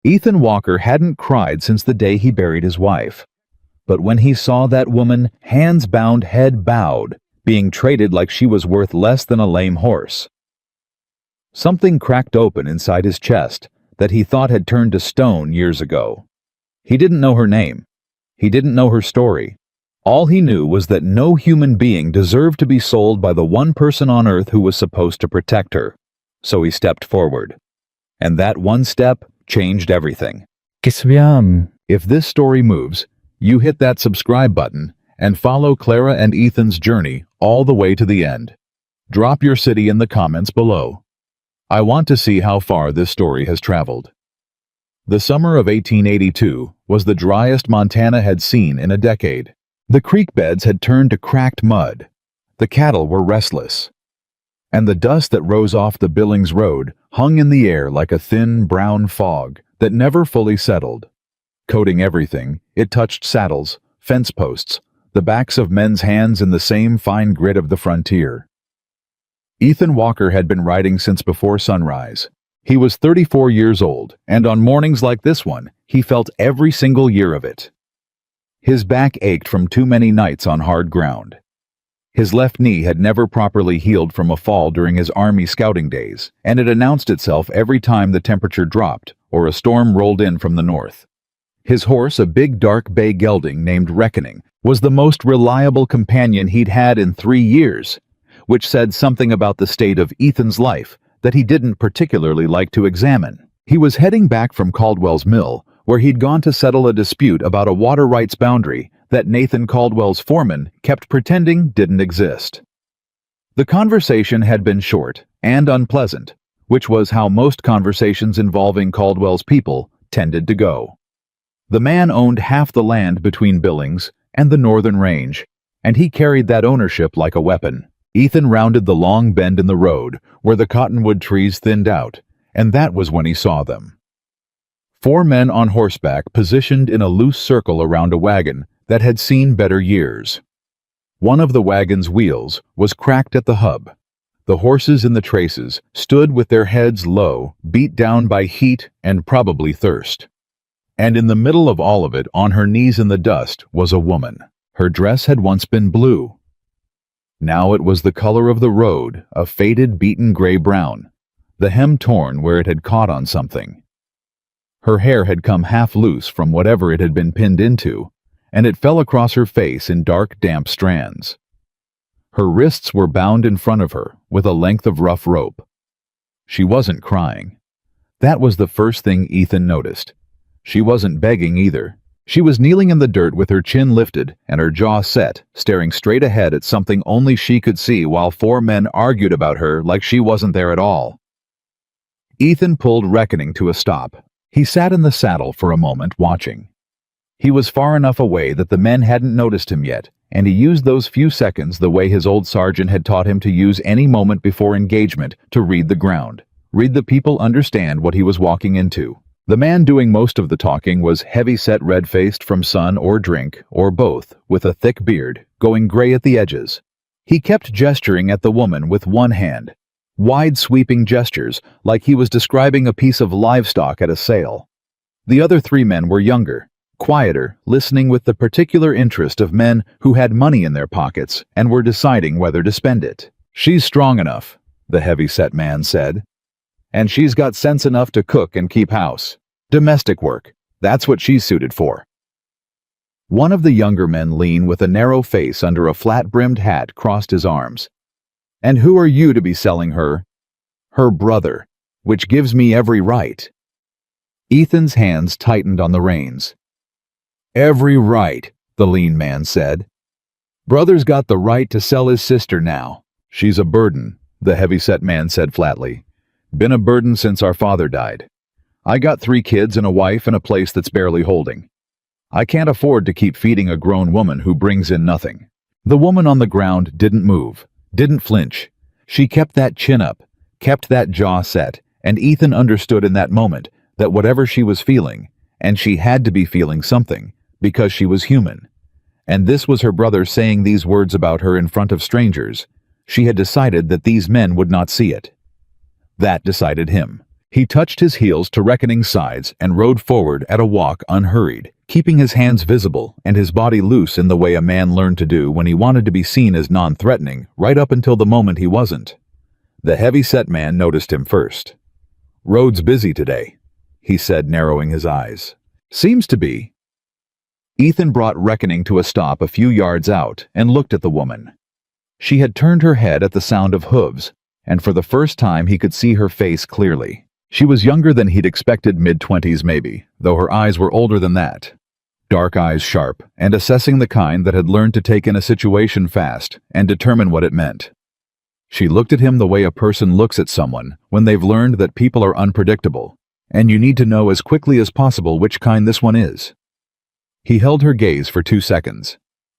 Ethan Walker hadn't cried since the day he buried his wife. But when he saw that woman, hands bound, head bowed, being traded like she was worth less than a lame horse, something cracked open inside his chest that he thought had turned to stone years ago. He didn't know her name. He didn't know her story. All he knew was that no human being deserved to be sold by the one person on earth who was supposed to protect her. So he stepped forward. And that one step changed everything. If this story moves, you hit that subscribe button and follow Clara and Ethan's journey all the way to the end. Drop your city in the comments below. I want to see how far this story has traveled. The summer of 1882 was the driest Montana had seen in a decade. The creek beds had turned to cracked mud. The cattle were restless. And the dust that rose off the Billings Road hung in the air like a thin brown fog that never fully settled. Coating everything, it touched saddles, fence posts, the backs of men's hands in the same fine grit of the frontier. Ethan Walker had been riding since before sunrise. He was 34 years old, and on mornings like this one, he felt every single year of it. His back ached from too many nights on hard ground. His left knee had never properly healed from a fall during his Army scouting days, and it announced itself every time the temperature dropped or a storm rolled in from the north. His horse, a big dark bay gelding named Reckoning, was the most reliable companion he'd had in 3 years, which said something about the state of Ethan's life that he didn't particularly like to examine. He was heading back from Caldwell's mill, where he'd gone to settle a dispute about a water rights boundary that Nathan Caldwell's foreman kept pretending didn't exist. The conversation had been short and unpleasant, which was how most conversations involving Caldwell's people tended to go. The man owned half the land between Billings and the northern range, and he carried that ownership like a weapon. Ethan rounded the long bend in the road where the cottonwood trees thinned out, and that was when he saw them. 4 men on horseback positioned in a loose circle around a wagon that had seen better years. One of the wagon's wheels was cracked at the hub. The horses in the traces stood with their heads low, beat down by heat and probably thirst. And in the middle of all of it, on her knees in the dust, was a woman. Her dress had once been blue. Now it was the color of the road, a faded, beaten gray-brown, the hem torn where it had caught on something. Her hair had come half loose from whatever it had been pinned into, and it fell across her face in dark, damp strands. Her wrists were bound in front of her with a length of rough rope. She wasn't crying. That was the first thing Ethan noticed. She wasn't begging either. She was kneeling in the dirt with her chin lifted and her jaw set, staring straight ahead at something only she could see while 4 men argued about her like she wasn't there at all. Ethan pulled Reckoning to a stop. He sat in the saddle for a moment, watching. He was far enough away that the men hadn't noticed him yet, and he used those few seconds the way his old sergeant had taught him to use any moment before engagement to read the ground, read the people, understand what he was walking into. The man doing most of the talking was heavy-set, red-faced from sun or drink, or both, with a thick beard, going gray at the edges. He kept gesturing at the woman with one hand, wide sweeping gestures like he was describing a piece of livestock at a sale. The other 3 men were younger, quieter, listening with the particular interest of men who had money in their pockets and were deciding whether to spend it. "She's strong enough," the heavy-set man said. "And she's got sense enough to cook and keep house. Domestic work, that's what she's suited for." One of the younger men leaned with a narrow face under a flat-brimmed hat, crossed his arms. "And who are you to be selling her?" "Her brother, which gives me every right." Ethan's hands tightened on the reins. "Every right," the lean man said. "Brother's got the right to sell his sister now." "She's a burden," the heavy-set man said flatly. "Been a burden since our father died. I got 3 kids and a wife and a place that's barely holding. I can't afford to keep feeding a grown woman who brings in nothing." The woman on the ground didn't move, didn't flinch. She kept that chin up, kept that jaw set, and Ethan understood in that moment that whatever she was feeling, and she had to be feeling something, because she was human. And this was her brother saying these words about her in front of strangers. She had decided that these men would not see it. That decided him. He touched his heels to Reckoning's sides and rode forward at a walk unhurried, keeping his hands visible and his body loose in the way a man learned to do when he wanted to be seen as non-threatening right up until the moment he wasn't. The heavy-set man noticed him first. "Road's busy today," he said, narrowing his eyes. "Seems to be." Ethan brought Reckoning to a stop a few yards out and looked at the woman. She had turned her head at the sound of hooves, and for the first time he could see her face clearly. She was younger than he'd expected, mid-20s maybe, though her eyes were older than that. Dark eyes sharp, and assessing the kind that had learned to take in a situation fast and determine what it meant. She looked at him the way a person looks at someone when they've learned that people are unpredictable, and you need to know as quickly as possible which kind this one is. He held her gaze for 2 seconds,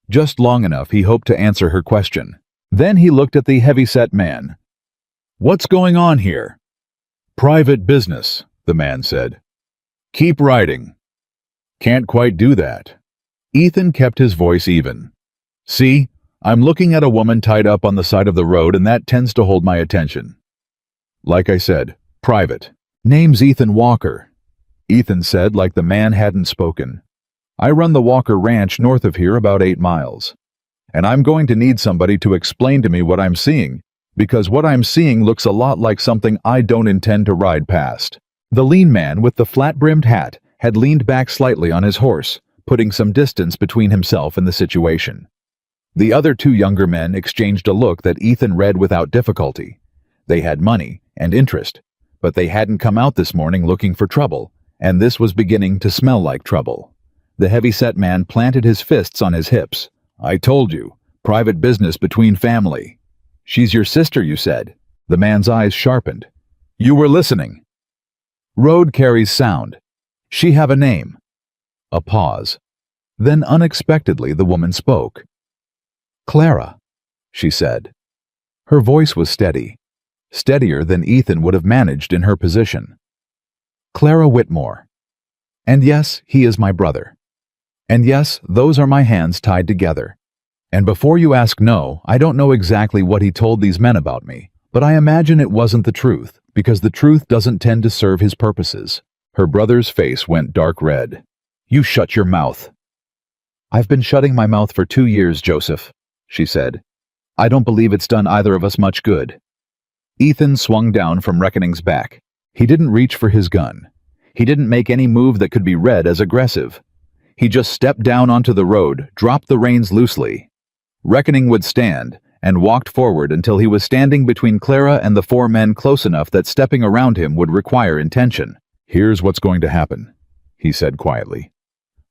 just long enough he hoped to answer her question. Then he looked at the heavy-set man. "What's going on here?" "Private business," the man said. "Keep riding." "Can't quite do that." Ethan kept his voice even. "See, I'm looking at a woman tied up on the side of the road, and that tends to hold my attention. Like I said, private. Name's Ethan Walker," Ethan said like the man hadn't spoken. "I run the Walker Ranch north of here about 8 miles. And I'm going to need somebody to explain to me what I'm seeing, because what I'm seeing looks a lot like something I don't intend to ride past." The lean man with the flat-brimmed hat had leaned back slightly on his horse, putting some distance between himself and the situation. The other 2 younger men exchanged a look that Ethan read without difficulty. They had money and interest, but they hadn't come out this morning looking for trouble, and this was beginning to smell like trouble. The heavy-set man planted his fists on his hips. "I told you, private business between family." "She's your sister, you said." The man's eyes sharpened. "You were listening." "Road carries sound. She have a name." A pause. Then unexpectedly the woman spoke. "Clara," she said. Her voice was steady, steadier than Ethan would have managed in her position. "Clara Whitmore. And yes, he is my brother. And yes, those are my hands tied together. And before you ask, no, I don't know exactly what he told these men about me, but I imagine it wasn't the truth, because the truth doesn't tend to serve his purposes." Her brother's face went dark red. "You shut your mouth." "I've been shutting my mouth for 2 years, Joseph," she said. "I don't believe it's done either of us much good." Ethan swung down from Reckoning's back. He didn't reach for his gun. He didn't make any move that could be read as aggressive. He just stepped down onto the road, dropped the reins loosely. Reckoning would stand, and walked forward until he was standing between Clara and the 4 men close enough that stepping around him would require intention. "Here's what's going to happen," he said quietly.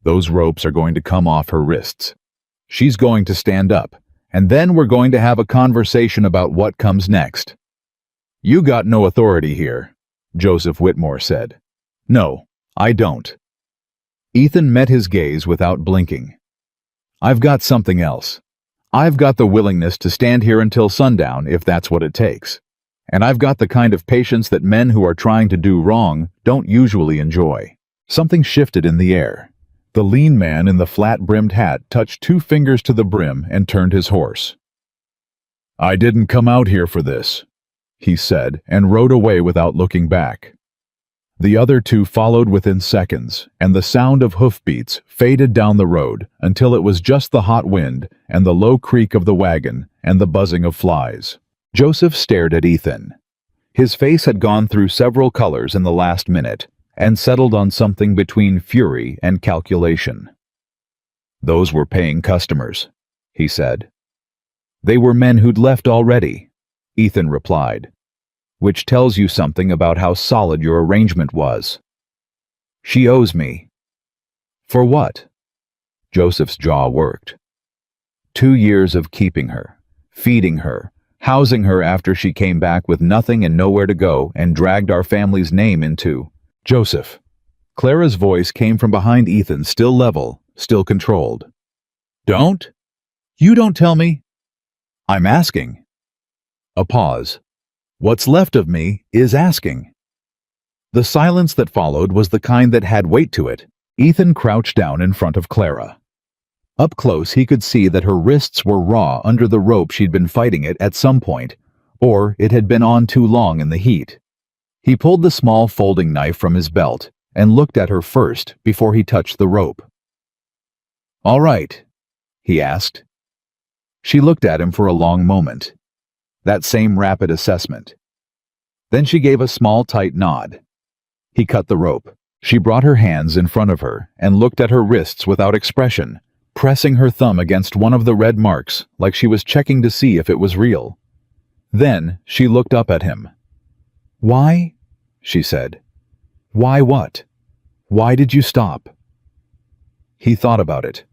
"Those ropes are going to come off her wrists. She's going to stand up, and then we're going to have a conversation about what comes next." "You got no authority here," Joseph Whitmore said. "No, I don't." Ethan met his gaze without blinking. "I've got something else. I've got the willingness to stand here until sundown if that's what it takes. And I've got the kind of patience that men who are trying to do wrong don't usually enjoy." Something shifted in the air. The lean man in the flat-brimmed hat touched 2 fingers to the brim and turned his horse. "I didn't come out here for this," he said, and rode away without looking back. The other 2 followed within seconds, and the sound of hoofbeats faded down the road until it was just the hot wind and the low creak of the wagon and the buzzing of flies. Joseph stared at Ethan. His face had gone through several colors in the last minute and settled on something between fury and calculation. "Those were paying customers," he said. "They were men who'd left already," Ethan replied, "which tells you something about how solid your arrangement was." "She owes me." "For what?" Joseph's jaw worked. 2 years of keeping her, feeding her, housing her after she came back with nothing and nowhere to go and dragged our family's name into... "Joseph." Clara's voice came from behind Ethan, still level, still controlled. "Don't? You don't tell me?" "I'm asking." A pause. "What's left of me is asking." The silence that followed was the kind that had weight to it. Ethan crouched down in front of Clara. Up close he could see that her wrists were raw under the rope she'd been fighting it at some point, or it had been on too long in the heat. He pulled the small folding knife from his belt and looked at her first before he touched the rope. "All right?" he asked. She looked at him for a long moment. That same rapid assessment. Then she gave a small, tight nod. He cut the rope. She brought her hands in front of her and looked at her wrists without expression, pressing her thumb against one of the red marks like she was checking to see if it was real. Then she looked up at him. "Why?" she said. "Why what? Why did you stop?" He thought about it.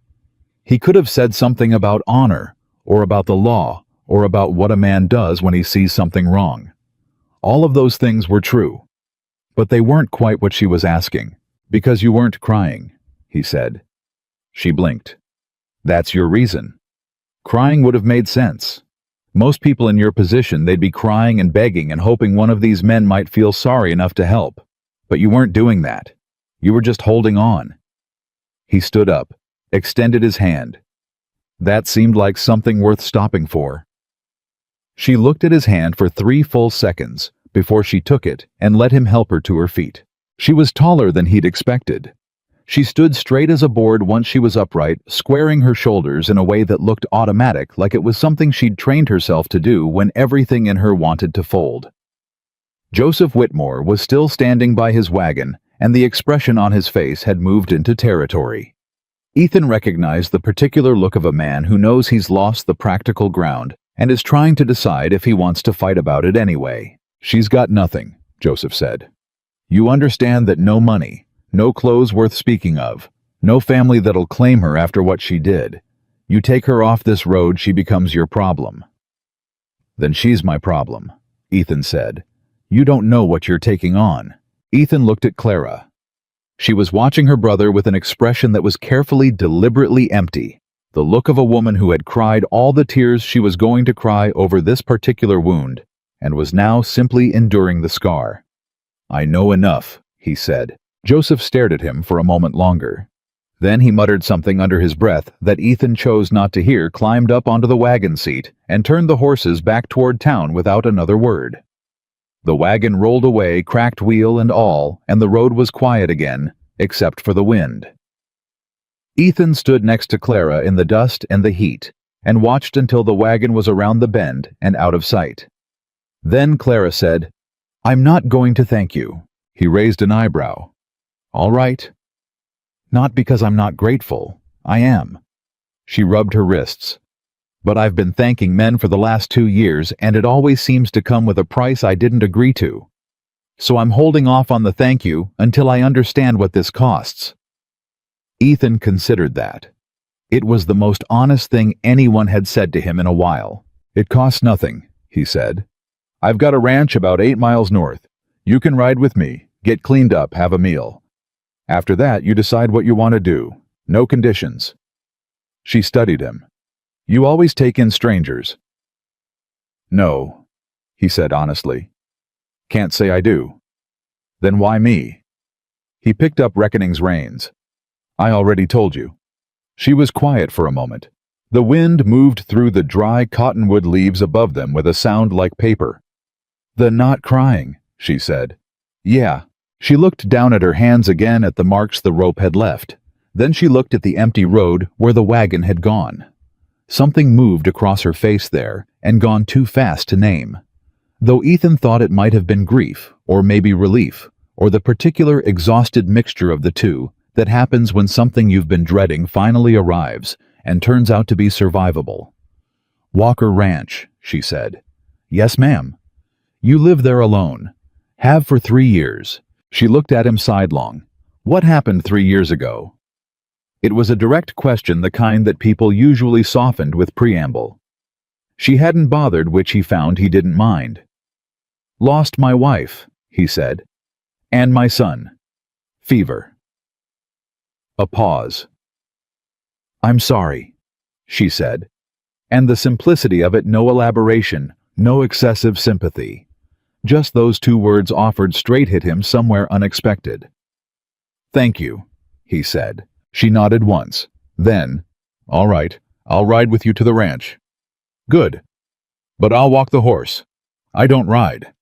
He could have said something about honor, or about the law, or about what a man does when he sees something wrong. All of those things were true. But they weren't quite what she was asking. "Because you weren't crying," he said. She blinked. "That's your reason. Crying would have made sense. Most people in your position, they'd be crying and begging and hoping one of these men might feel sorry enough to help. But you weren't doing that. You were just holding on." He stood up, extended his hand. That seemed like something worth stopping for. She looked at his hand for 3 full seconds before she took it and let him help her to her feet. She was taller than he'd expected. She stood straight as a board once she was upright, squaring her shoulders in a way that looked automatic, like it was something she'd trained herself to do when everything in her wanted to fold. Joseph Whitmore was still standing by his wagon, and the expression on his face had moved into territory. Ethan recognized the particular look of a man who knows he's lost the practical ground and is trying to decide if he wants to fight about it anyway. "She's got nothing," Joseph said. "You understand that no money, no clothes worth speaking of, no family that'll claim her after what she did. You take her off this road, she becomes your problem." "Then she's my problem," Ethan said. "You don't know what you're taking on." Ethan looked at Clara. She was watching her brother with an expression that was carefully, deliberately empty, the look of a woman who had cried all the tears she was going to cry over this particular wound, and was now simply enduring the scar. "I know enough," he said. Joseph stared at him for a moment longer. Then he muttered something under his breath that Ethan chose not to hear, climbed up onto the wagon seat, and turned the horses back toward town without another word. The wagon rolled away, cracked wheel and all, and the road was quiet again, except for the wind. Ethan stood next to Clara in the dust and the heat, and watched until the wagon was around the bend and out of sight. Then Clara said, "I'm not going to thank you." He raised an eyebrow. "All right." "Not because I'm not grateful. I am." She rubbed her wrists. "But I've been thanking men for the last 2 years, and it always seems to come with a price I didn't agree to. So I'm holding off on the thank you until I understand what this costs." Ethan considered that. It was the most honest thing anyone had said to him in a while. "It costs nothing," he said. "I've got a ranch about 8 miles north. You can ride with me, get cleaned up, have a meal. After that, you decide what you want to do. No conditions." She studied him. "You always take in strangers." "No," he said honestly. "Can't say I do." "Then why me?" He picked up Reckoning's reins. "I already told you." She was quiet for a moment. The wind moved through the dry cottonwood leaves above them with a sound like paper. "The not crying," she said. "Yeah." She looked down at her hands again at the marks the rope had left. Then she looked at the empty road where the wagon had gone. Something moved across her face there, and gone too fast to name. Though Ethan thought it might have been grief, or maybe relief, or the particular exhausted mixture of the two that happens when something you've been dreading finally arrives and turns out to be survivable. "Walker Ranch," she said. "Yes, ma'am." "You live there alone. Have for 3 years. She looked at him sidelong. "What happened 3 years ago?" It was a direct question, the kind that people usually softened with preamble. She hadn't bothered, which he found he didn't mind. "Lost my wife," he said. "And my son. Fever." A pause. "I'm sorry," she said. And the simplicity of it, no elaboration, no excessive sympathy. Just those 2 words offered straight hit him somewhere unexpected. "Thank you," he said. She nodded once. Then, "All right, I'll ride with you to the ranch." "Good. But I'll walk the horse. I don't ride."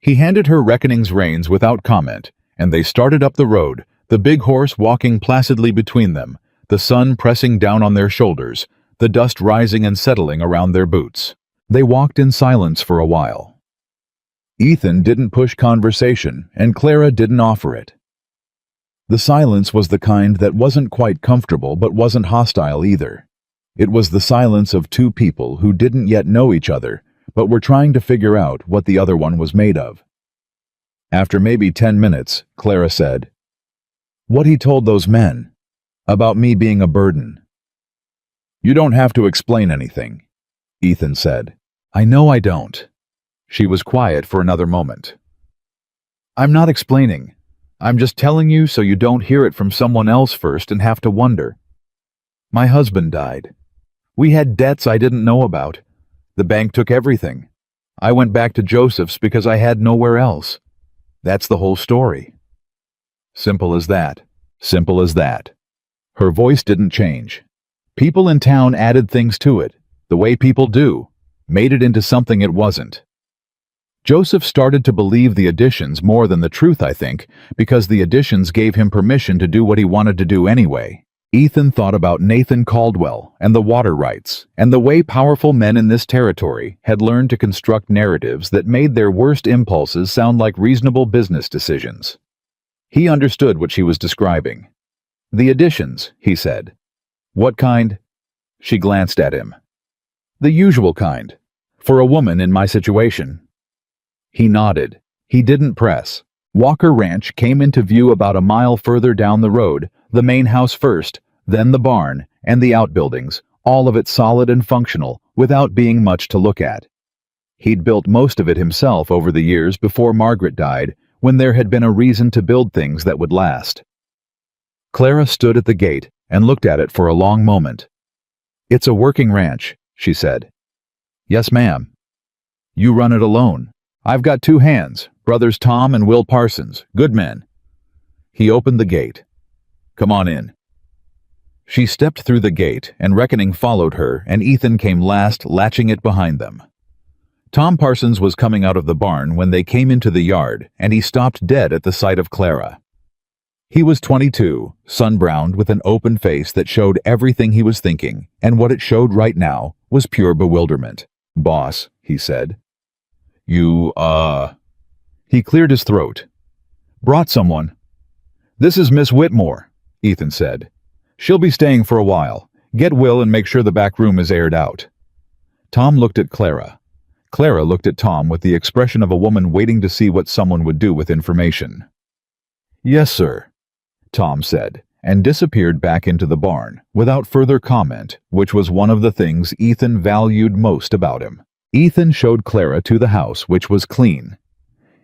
He handed her Reckoning's reins without comment, and they started up the road, the big horse walking placidly between them, the sun pressing down on their shoulders, the dust rising and settling around their boots. They walked in silence for a while. Ethan didn't push conversation, and Clara didn't offer it. The silence was the kind that wasn't quite comfortable but wasn't hostile either. It was the silence of two people who didn't yet know each other, but were trying to figure out what the other one was made of. After maybe 10 minutes, Clara said, "What he told those men? About me being a burden." "You don't have to explain anything," Ethan said. "I know I don't." She was quiet for another moment. "I'm not explaining. I'm just telling you so you don't hear it from someone else first and have to wonder. My husband died. We had debts I didn't know about. The bank took everything. I went back to Joseph's because I had nowhere else. That's the whole story." Simple as that. Simple as that. Her voice didn't change. People in town added things to it, the way people do, made it into something it wasn't. Joseph started to believe the additions more than the truth, I think, because the additions gave him permission to do what he wanted to do anyway. Ethan thought about Nathan Caldwell and the water rights, and the way powerful men in this territory had learned to construct narratives that made their worst impulses sound like reasonable business decisions. He understood what she was describing. "The additions," he said. "What kind?" She glanced at him. "The usual kind. For a woman in my situation." He nodded. He didn't press. Walker Ranch came into view about a mile further down the road, the main house first, then the barn, and the outbuildings, all of it solid and functional, without being much to look at. He'd built most of it himself over the years before Margaret died, when there had been a reason to build things that would last. Clara stood at the gate and looked at it for a long moment. "It's a working ranch," she said. "Yes, ma'am." "You run it alone?" "I've got 2 hands, brothers Tom and Will Parsons, good men." He opened the gate. "Come on in." She stepped through the gate, and Reckoning followed her, and Ethan came last, latching it behind them. Tom Parsons was coming out of the barn when they came into the yard, and he stopped dead at the sight of Clara. He was 22, sun-browned with an open face that showed everything he was thinking, and what it showed right now was pure bewilderment. "Boss," he said. "You, He cleared his throat. "Brought someone." "This is Miss Whitmore," Ethan said. "She'll be staying for a while. Get Will and make sure the back room is aired out." Tom looked at Clara. Clara looked at Tom with the expression of a woman waiting to see what someone would do with information. "Yes, sir," Tom said, and disappeared back into the barn, without further comment, which was one of the things Ethan valued most about him. Ethan showed Clara to the house, which was clean.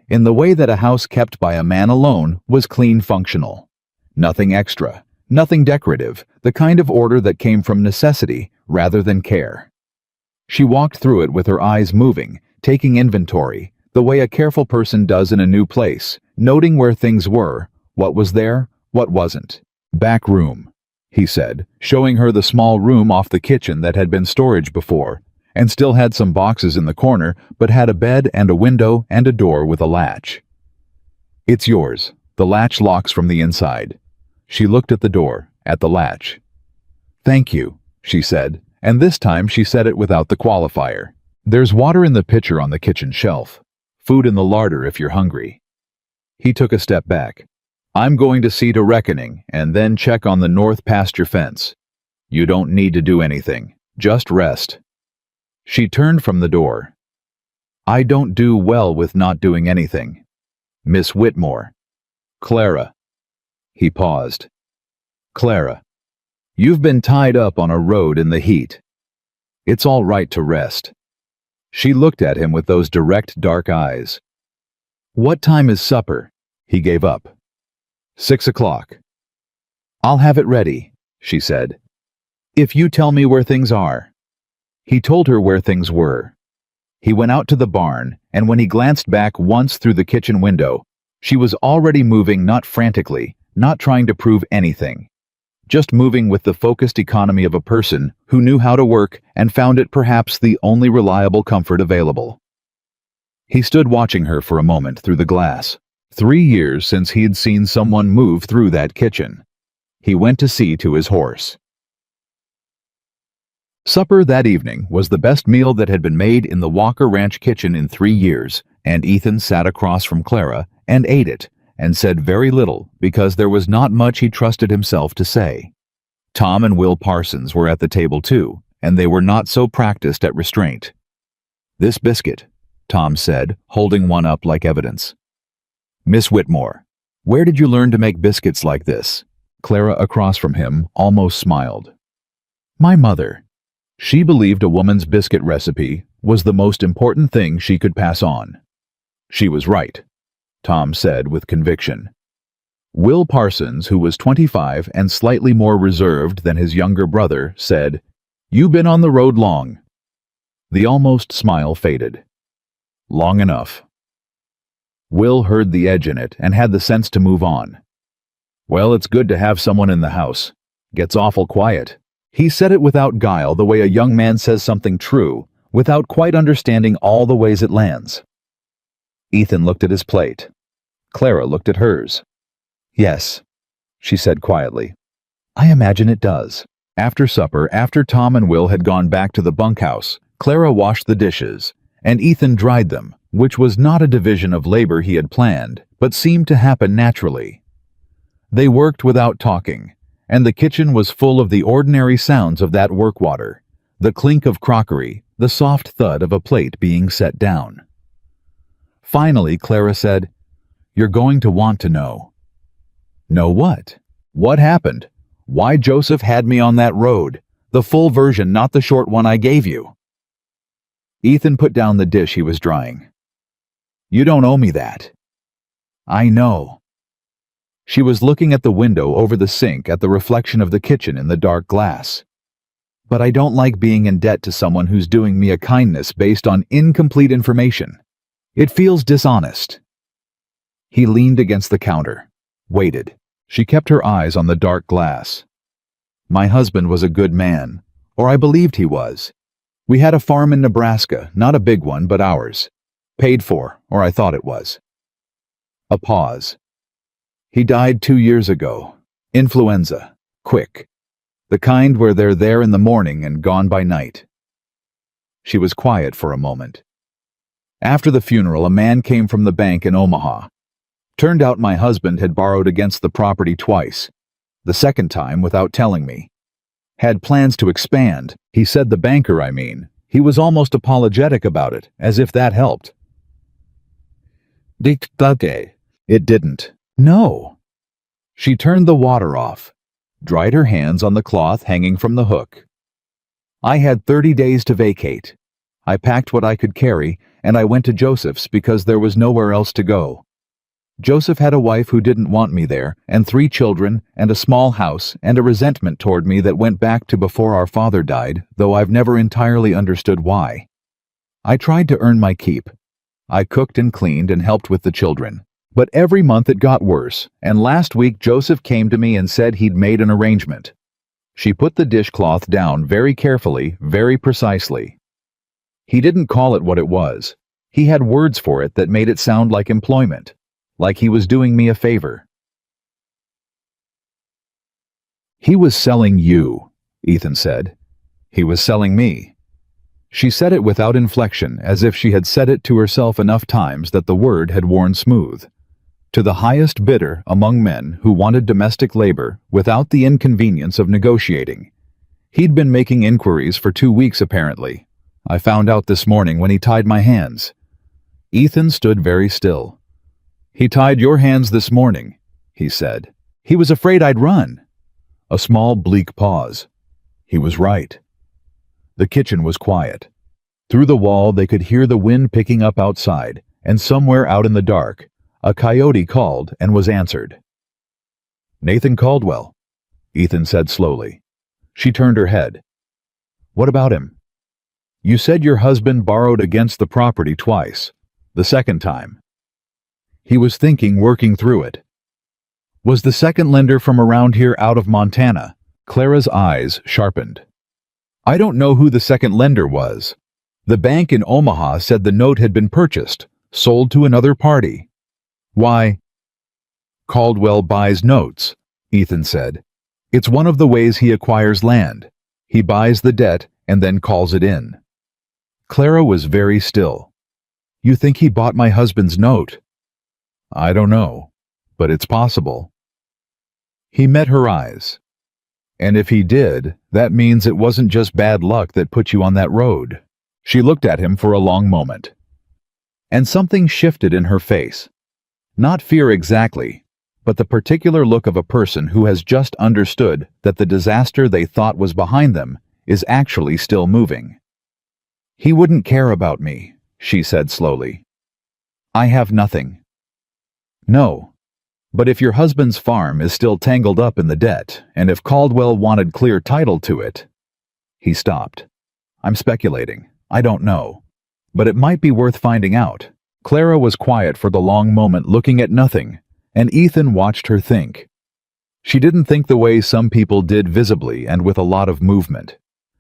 In the way that a house kept by a man alone was clean, functional. Nothing extra, nothing decorative, the kind of order that came from necessity rather than care. She walked through it with her eyes moving, taking inventory, the way a careful person does in a new place, noting where things were, what was there, what wasn't. "Back room," he said, showing her the small room off the kitchen that had been storage before, and still had some boxes in the corner, but had a bed and a window and a door with a latch. "It's yours. The latch locks from the inside." She looked at the door, at the latch. "Thank you," she said, and this time she said it without the qualifier. "There's water in the pitcher on the kitchen shelf. Food in the larder if you're hungry." He took a step back. "I'm going to see to Reckoning and then check on the north pasture fence. You don't need to do anything. Just rest." She turned from the door. "I don't do well with not doing anything. Miss Whitmore." "Clara." He paused. "Clara, you've been tied up on a road in the heat. It's all right to rest." She looked at him with those direct, dark eyes. "What time is supper?" He gave up. 6 o'clock. "I'll have it ready," she said. "If you tell me where things are." He told her where things were. He went out to the barn, and when he glanced back once through the kitchen window, she was already moving, not frantically, not trying to prove anything, just moving with the focused economy of a person who knew how to work and found it perhaps the only reliable comfort available. He stood watching her for a moment through the glass. 3 years since he'd seen someone move through that kitchen. He went to see to his horse. Supper that evening was the best meal that had been made in the Walker Ranch kitchen in 3 years, and Ethan sat across from Clara and ate it, and said very little because there was not much he trusted himself to say. Tom and Will Parsons were at the table too, and they were not so practiced at restraint. "This biscuit," Tom said, holding one up like evidence. "Miss Whitmore, where did you learn to make biscuits like this?" Clara across from him almost smiled. "My mother. She believed a woman's biscuit recipe was the most important thing she could pass on." "She was right," Tom said with conviction. Will Parsons, who was 25 and slightly more reserved than his younger brother, said, "You been on the road long?" The almost smile faded. "Long enough." Will heard the edge in it and had the sense to move on. "Well, it's good to have someone in the house. Gets awful quiet." He said it without guile, the way a young man says something true, without quite understanding all the ways it lands. Ethan looked at his plate. Clara looked at hers. "Yes," she said quietly. "I imagine it does." After supper, after Tom and Will had gone back to the bunkhouse, Clara washed the dishes, and Ethan dried them, which was not a division of labor he had planned, but seemed to happen naturally. They worked without talking, and the kitchen was full of the ordinary sounds of that work water, the clink of crockery, the soft thud of a plate being set down. Finally, Clara said, "You're going to want to know." "Know what? What happened? Why Joseph had me on that road? The full version, not the short one I gave you." Ethan put down the dish he was drying. "You don't owe me that." "I know." She was looking at the window over the sink at the reflection of the kitchen in the dark glass. "But I don't like being in debt to someone who's doing me a kindness based on incomplete information. It feels dishonest." He leaned against the counter, waited. She kept her eyes on the dark glass. "My husband was a good man, or I believed he was. We had a farm in Nebraska, not a big one, but ours. Paid for, or I thought it was." A pause. "He died 2 years ago. Influenza. Quick. The kind where they're there in the morning and gone by night." She was quiet for a moment. "After the funeral, a man came from the bank in Omaha. Turned out my husband had borrowed against the property twice. The second time without telling me. Had plans to expand. He said the banker, I mean. He was almost apologetic about it, as if that helped." It didn't. "No." She turned the water off, dried her hands on the cloth hanging from the hook. "I had 30 days to vacate. I packed what I could carry, and I went to Joseph's because there was nowhere else to go. Joseph had a wife who didn't want me there, and 3 children, and a small house, and a resentment toward me that went back to before our father died, though I've never entirely understood why. I tried to earn my keep. I cooked and cleaned and helped with the children. But every month it got worse, and last week Joseph came to me and said he'd made an arrangement." She put the dishcloth down very carefully, very precisely. "He didn't call it what it was. He had words for it that made it sound like employment, like he was doing me a favor." "He was selling you," Ethan said. "He was selling me." She said it without inflection, as if she had said it to herself enough times that the word had worn smooth. To the highest bidder among men who wanted domestic labor without the inconvenience of negotiating. He'd been making inquiries for 2 weeks apparently. I found out this morning when he tied my hands. Ethan stood very still. "He tied your hands this morning," he said. "He was afraid I'd run." A small bleak pause. He was right. The kitchen was quiet. Through the wall they could hear the wind picking up outside, and somewhere out in the dark, a coyote called and was answered. "Nathan Caldwell," Ethan said slowly. She turned her head. "What about him?" "You said your husband borrowed against the property twice. The second time." He was thinking, working through it. "Was the second lender from around here out of Montana?" Clara's eyes sharpened. "I don't know who the second lender was. The bank in Omaha said the note had been purchased, Sold to another party. Why? Caldwell buys notes, Ethan said. It's one of the ways he acquires land. He buys the debt and then calls it in. Clara was very still. You think he bought my husband's note? I don't know, but it's possible. He met her eyes. And if he did, that means it wasn't just bad luck that put you on that road. She looked at him for a long moment. And something shifted in her face. Not fear exactly, but the particular look of a person who has just understood that the disaster they thought was behind them is actually still moving. He wouldn't care about me, she said slowly. I have nothing. No. But if your husband's farm is still tangled up in the debt, and if Caldwell wanted clear title to it... He stopped. I'm speculating. I don't know. But it might be worth finding out. Clara was quiet for the long moment looking at nothing, and Ethan watched her think. She didn't think the way some people did visibly and with a lot of movement.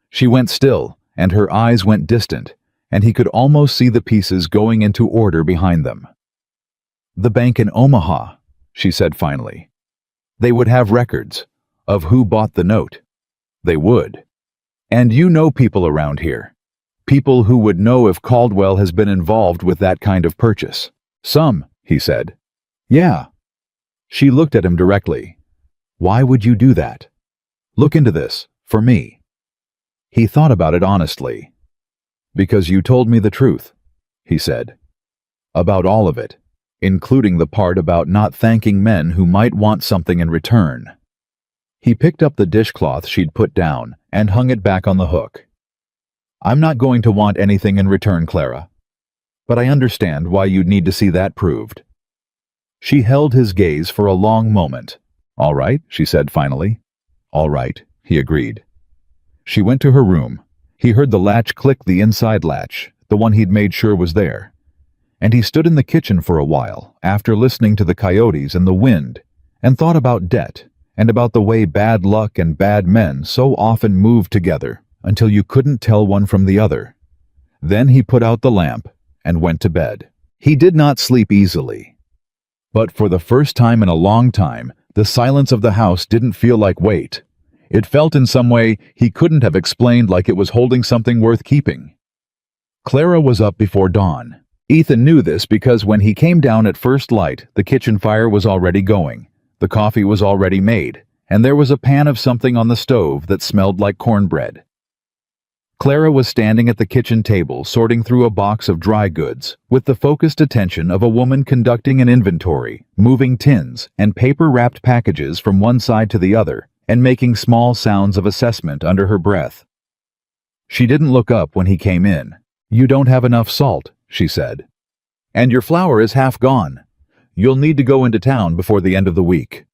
She went still, and her eyes went distant, and he could almost see the pieces going into order behind them. The bank in Omaha, she said finally. They would have records of who bought the note. They would. And you know people around here. People who would know if Caldwell has been involved with that kind of purchase. Some, he said. Yeah. She looked at him directly. Why would you do that? Look into this, for me. He thought about it honestly. Because you told me the truth, he said. About all of it, including the part about not thanking men who might want something in return. He picked up the dishcloth she'd put down and hung it back on the hook. I'm not going to want anything in return, Clara. But I understand why you'd need to see that proved. She held his gaze for a long moment. All right, she said finally. All right, he agreed. She went to her room. He heard the latch click, the inside latch, the one he'd made sure was there. And he stood in the kitchen for a while, after listening to the coyotes and the wind, and thought about debt, and about the way bad luck and bad men so often moved together until you couldn't tell one from the other. Then he put out the lamp and went to bed. He did not sleep easily. But for the first time in a long time, the silence of the house didn't feel like weight. It felt in some way he couldn't have explained, like it was holding something worth keeping. Clara was up before dawn. Ethan knew this because when he came down at first light, the kitchen fire was already going, the coffee was already made, and there was a pan of something on the stove that smelled like cornbread. Clara was standing at the kitchen table sorting through a box of dry goods with the focused attention of a woman conducting an inventory, moving tins and paper-wrapped packages from one side to the other and making small sounds of assessment under her breath. She didn't look up when he came in. You don't have enough salt, she said. And your flour is half gone. You'll need to go into town before the end of the week.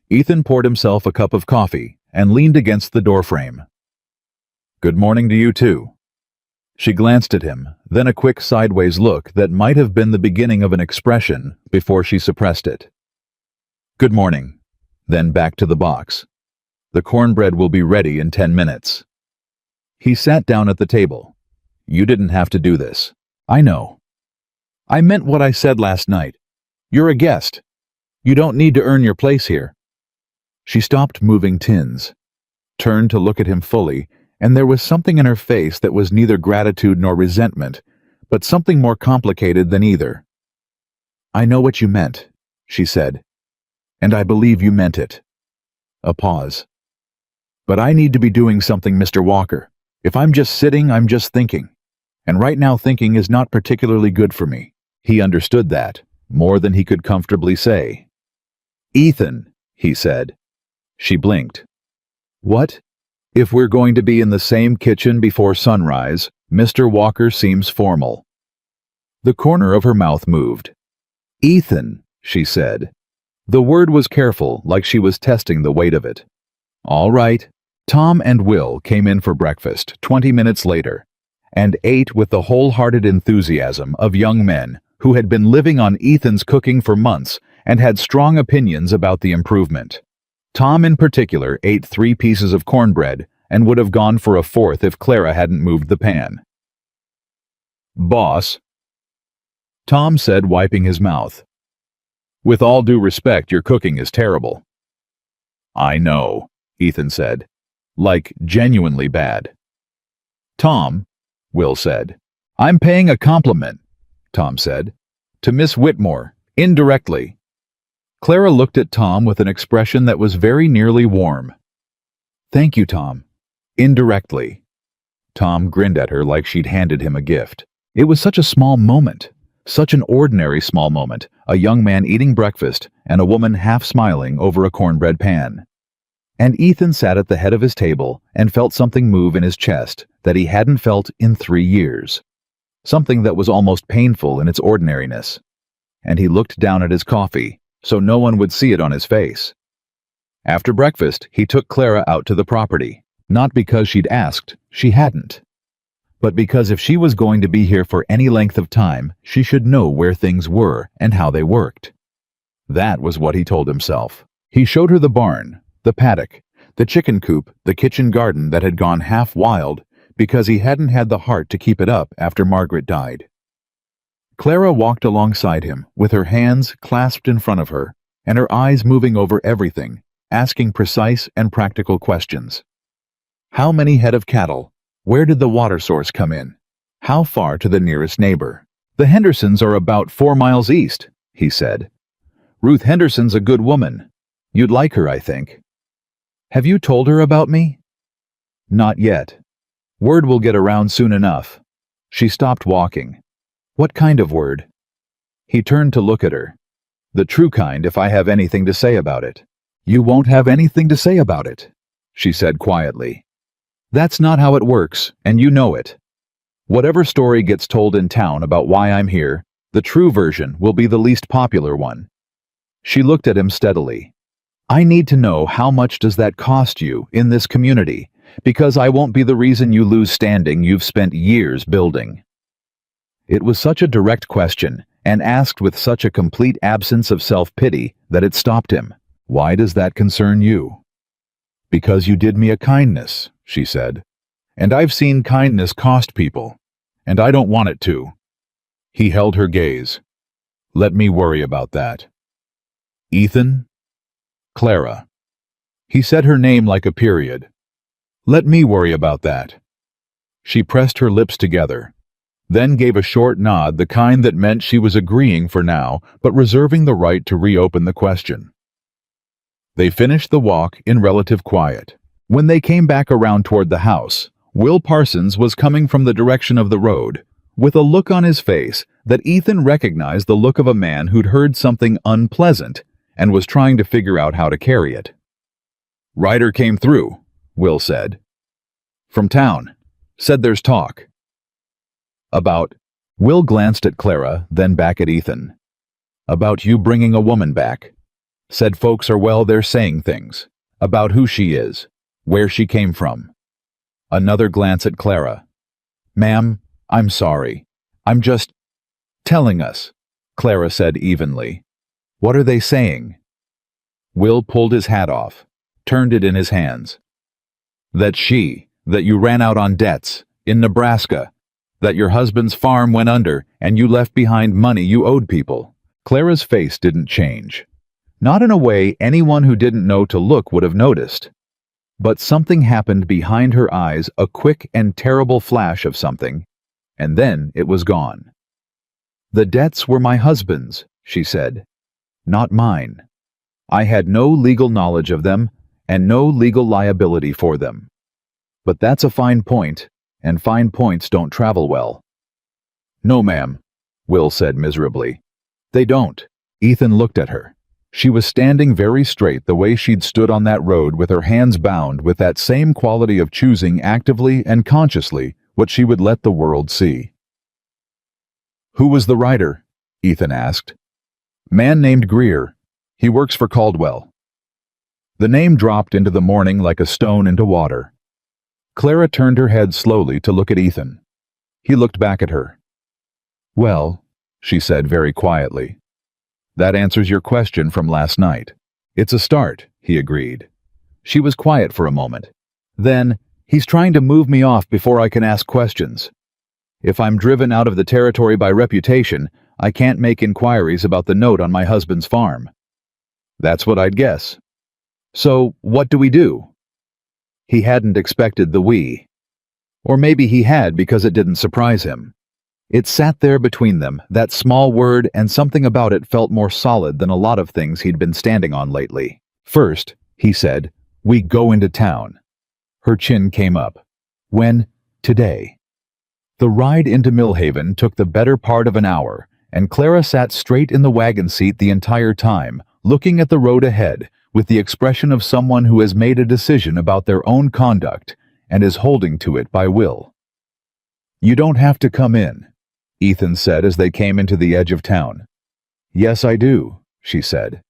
Ethan poured himself a cup of coffee and leaned against the doorframe. Good morning to you too. She glanced at him, then a quick sideways look that might have been the beginning of an expression before she suppressed it. Good morning. Then back to the box. The cornbread will be ready in 10 minutes. He sat down at the table. You didn't have to do this. I know. I meant what I said last night. You're a guest. You don't need to earn your place here. She stopped moving tins, turned to look at him fully, and there was something in her face that was neither gratitude nor resentment, but something more complicated than either. I know what you meant, she said, and I believe you meant it. A pause. But I need to be doing something, Mr. Walker. If I'm just sitting, I'm just thinking. And right now thinking is not particularly good for me. He understood that, more than he could comfortably say. Ethan, he said. She blinked. What? If we're going to be in the same kitchen before sunrise, Mr. Walker seems formal. The corner of her mouth moved. Ethan, she said. The word was careful, like she was testing the weight of it. All right. Tom and Will came in for breakfast 20 minutes later, and ate with the wholehearted enthusiasm of young men who had been living on Ethan's cooking for months and had strong opinions about the improvement. Tom in particular ate 3 pieces of cornbread and would have gone for a 4th if Clara hadn't moved the pan. Boss. Tom said, wiping his mouth. With all due respect, your cooking is terrible. I know, Ethan said. Like, genuinely bad. Tom, Will said. I'm paying a compliment, Tom said. To Miss Whitmore, indirectly. Clara looked at Tom with an expression that was very nearly warm. Thank you, Tom. Indirectly. Tom grinned at her like she'd handed him a gift. It was such a small moment. Such an ordinary small moment, a young man eating breakfast and a woman half smiling over a cornbread pan. And Ethan sat at the head of his table and felt something move in his chest that he hadn't felt in 3 years. Something that was almost painful in its ordinariness. And he looked down at his coffee, so no one would see it on his face. After breakfast, he took Clara out to the property, not because she'd asked, she hadn't. But because if she was going to be here for any length of time, she should know where things were and how they worked. That was what he told himself. He showed her the barn, the paddock, the chicken coop, the kitchen garden that had gone half wild because he hadn't had the heart to keep it up after Margaret died. Clara walked alongside him with her hands clasped in front of her and her eyes moving over everything, asking precise and practical questions. How many head of cattle? Where did the water source come in? How far to the nearest neighbor? The Hendersons are about 4 miles east, he said. Ruth Henderson's a good woman. You'd like her, I think. Have you told her about me? Not yet. Word will get around soon enough. She stopped walking. What kind of word? He turned to look at her. The true kind, if I have anything to say about it. You won't have anything to say about it, she said quietly. That's not how it works, and you know it. Whatever story gets told in town about why I'm here, the true version will be the least popular one. She looked at him steadily. I need to know how much does that cost you in this community, because I won't be the reason you lose standing you've spent years building. It was such a direct question, and asked with such a complete absence of self-pity that it stopped him. Why does that concern you? Because you did me a kindness, she said. And I've seen kindness cost people, and I don't want it to. He held her gaze. Let me worry about that. Ethan? Clara. He said her name like a period. Let me worry about that. She pressed her lips together, then gave a short nod, the kind that meant she was agreeing for now, but reserving the right to reopen the question. They finished the walk in relative quiet. When they came back around toward the house, Will Parsons was coming from the direction of the road, with a look on his face that Ethan recognized the look of a man who'd heard something unpleasant and was trying to figure out how to carry it. Ryder came through, Will said. From town. Said there's talk. About. Will glanced at Clara, then back at Ethan. About you bringing a woman back. Said folks are, well, they're saying things. About who she is. Where she came from. Another glance at Clara. Ma'am, I'm sorry. I'm just telling us, Clara said evenly. What are they saying? Will pulled his hat off, turned it in his hands. That you ran out on debts, in Nebraska, that your husband's farm went under and you left behind money you owed people. Clara's face didn't change. Not in a way anyone who didn't know to look would have noticed. But something happened behind her eyes, a quick and terrible flash of something, and then it was gone. The debts were my husband's, she said, not mine. I had no legal knowledge of them and no legal liability for them. But that's a fine point, and fine points don't travel well. No, ma'am, Will said miserably. They don't. Ethan looked at her. She was standing very straight the way she'd stood on that road with her hands bound with that same quality of choosing actively and consciously what she would let the world see. Who was the writer? Ethan asked. Man named Greer. He works for Caldwell. The name dropped into the morning like a stone into water. Clara turned her head slowly to look at Ethan. He looked back at her. Well, she said very quietly. That answers your question from last night. It's a start, he agreed. She was quiet for a moment. Then, he's trying to move me off before I can ask questions. If I'm driven out of the territory by reputation, I can't make inquiries about the note on my husband's farm." "That's what I'd guess." "So, what do we do?" He hadn't expected the "we." Or maybe he had because it didn't surprise him. It sat there between them, that small word, and something about it felt more solid than a lot of things he'd been standing on lately. "First," he said, "we go into town." Her chin came up. "When?" "Today." The ride into Millhaven took the better part of an hour, and Clara sat straight in the wagon seat the entire time, looking at the road ahead, with the expression of someone who has made a decision about their own conduct and is holding to it by will. "You don't have to come in," Ethan said as they came into the edge of town. "Yes, I do," she said.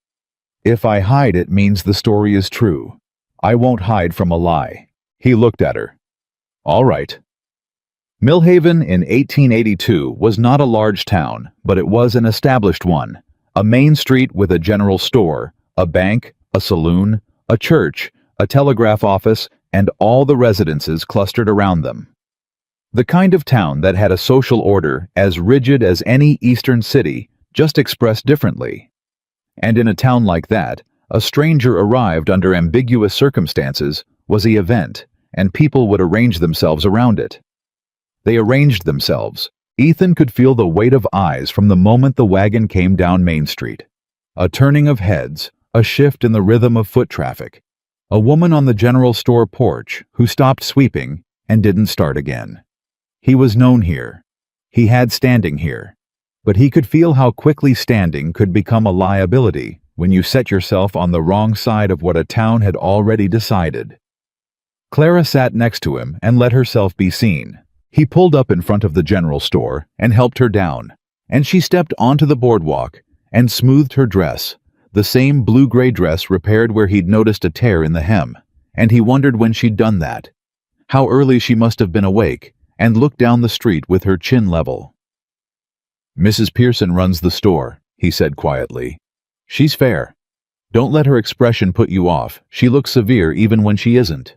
"If I hide, it means the story is true. I won't hide from a lie." He looked at her. "All right." Millhaven in 1882 was not a large town, but it was an established one. A main street with a general store, a bank, a saloon, a church, a telegraph office, and all the residences clustered around them. The kind of town that had a social order as rigid as any eastern city, just expressed differently. And in a town like that, a stranger arrived under ambiguous circumstances was the event, and people would arrange themselves around it. They arranged themselves. Ethan could feel the weight of eyes from the moment the wagon came down Main Street. A turning of heads, a shift in the rhythm of foot traffic. A woman on the general store porch who stopped sweeping and didn't start again. He was known here. He had standing here. But he could feel how quickly standing could become a liability when you set yourself on the wrong side of what a town had already decided. Clara sat next to him and let herself be seen. He pulled up in front of the general store and helped her down, and she stepped onto the boardwalk and smoothed her dress, the same blue-gray dress repaired where he'd noticed a tear in the hem, and he wondered when she'd done that. How early she must have been awake, and looked down the street with her chin level. "Mrs. Pearson runs the store," he said quietly. "She's fair. Don't let her expression put you off. She looks severe even when she isn't."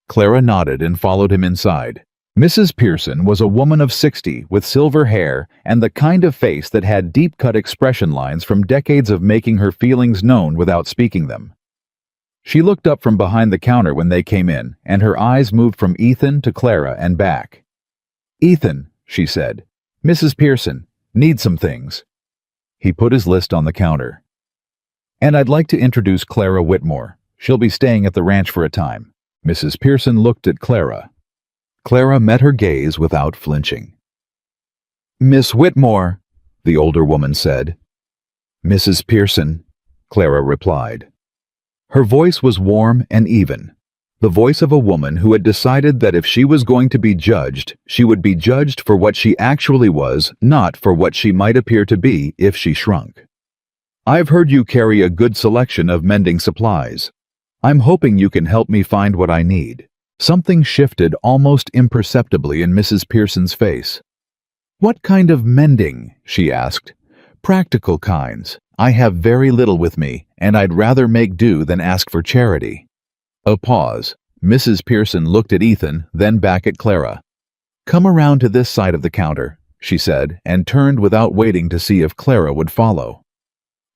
Clara nodded and followed him inside. Mrs. Pearson was a woman of 60 with silver hair and the kind of face that had deep-cut expression lines from decades of making her feelings known without speaking them. She looked up from behind the counter when they came in, and her eyes moved from Ethan to Clara and back. "Ethan," she said, "Mrs. Pearson, need some things." He put his list on the counter. "And I'd like to introduce Clara Whitmore. She'll be staying at the ranch for a time." Mrs. Pearson looked at Clara. Clara met her gaze without flinching. "Miss Whitmore," the older woman said. "Mrs. Pearson," Clara replied. Her voice was warm and even, the voice of a woman who had decided that if she was going to be judged, she would be judged for what she actually was, not for what she might appear to be if she shrunk. "I've heard you carry a good selection of mending supplies. I'm hoping you can help me find what I need." Something shifted almost imperceptibly in Mrs. Pearson's face. "What kind of mending?" she asked. "Practical kinds. I have very little with me, and I'd rather make do than ask for charity." A pause. Mrs. Pearson looked at Ethan, then back at Clara. "Come around to this side of the counter," she said, and turned without waiting to see if Clara would follow.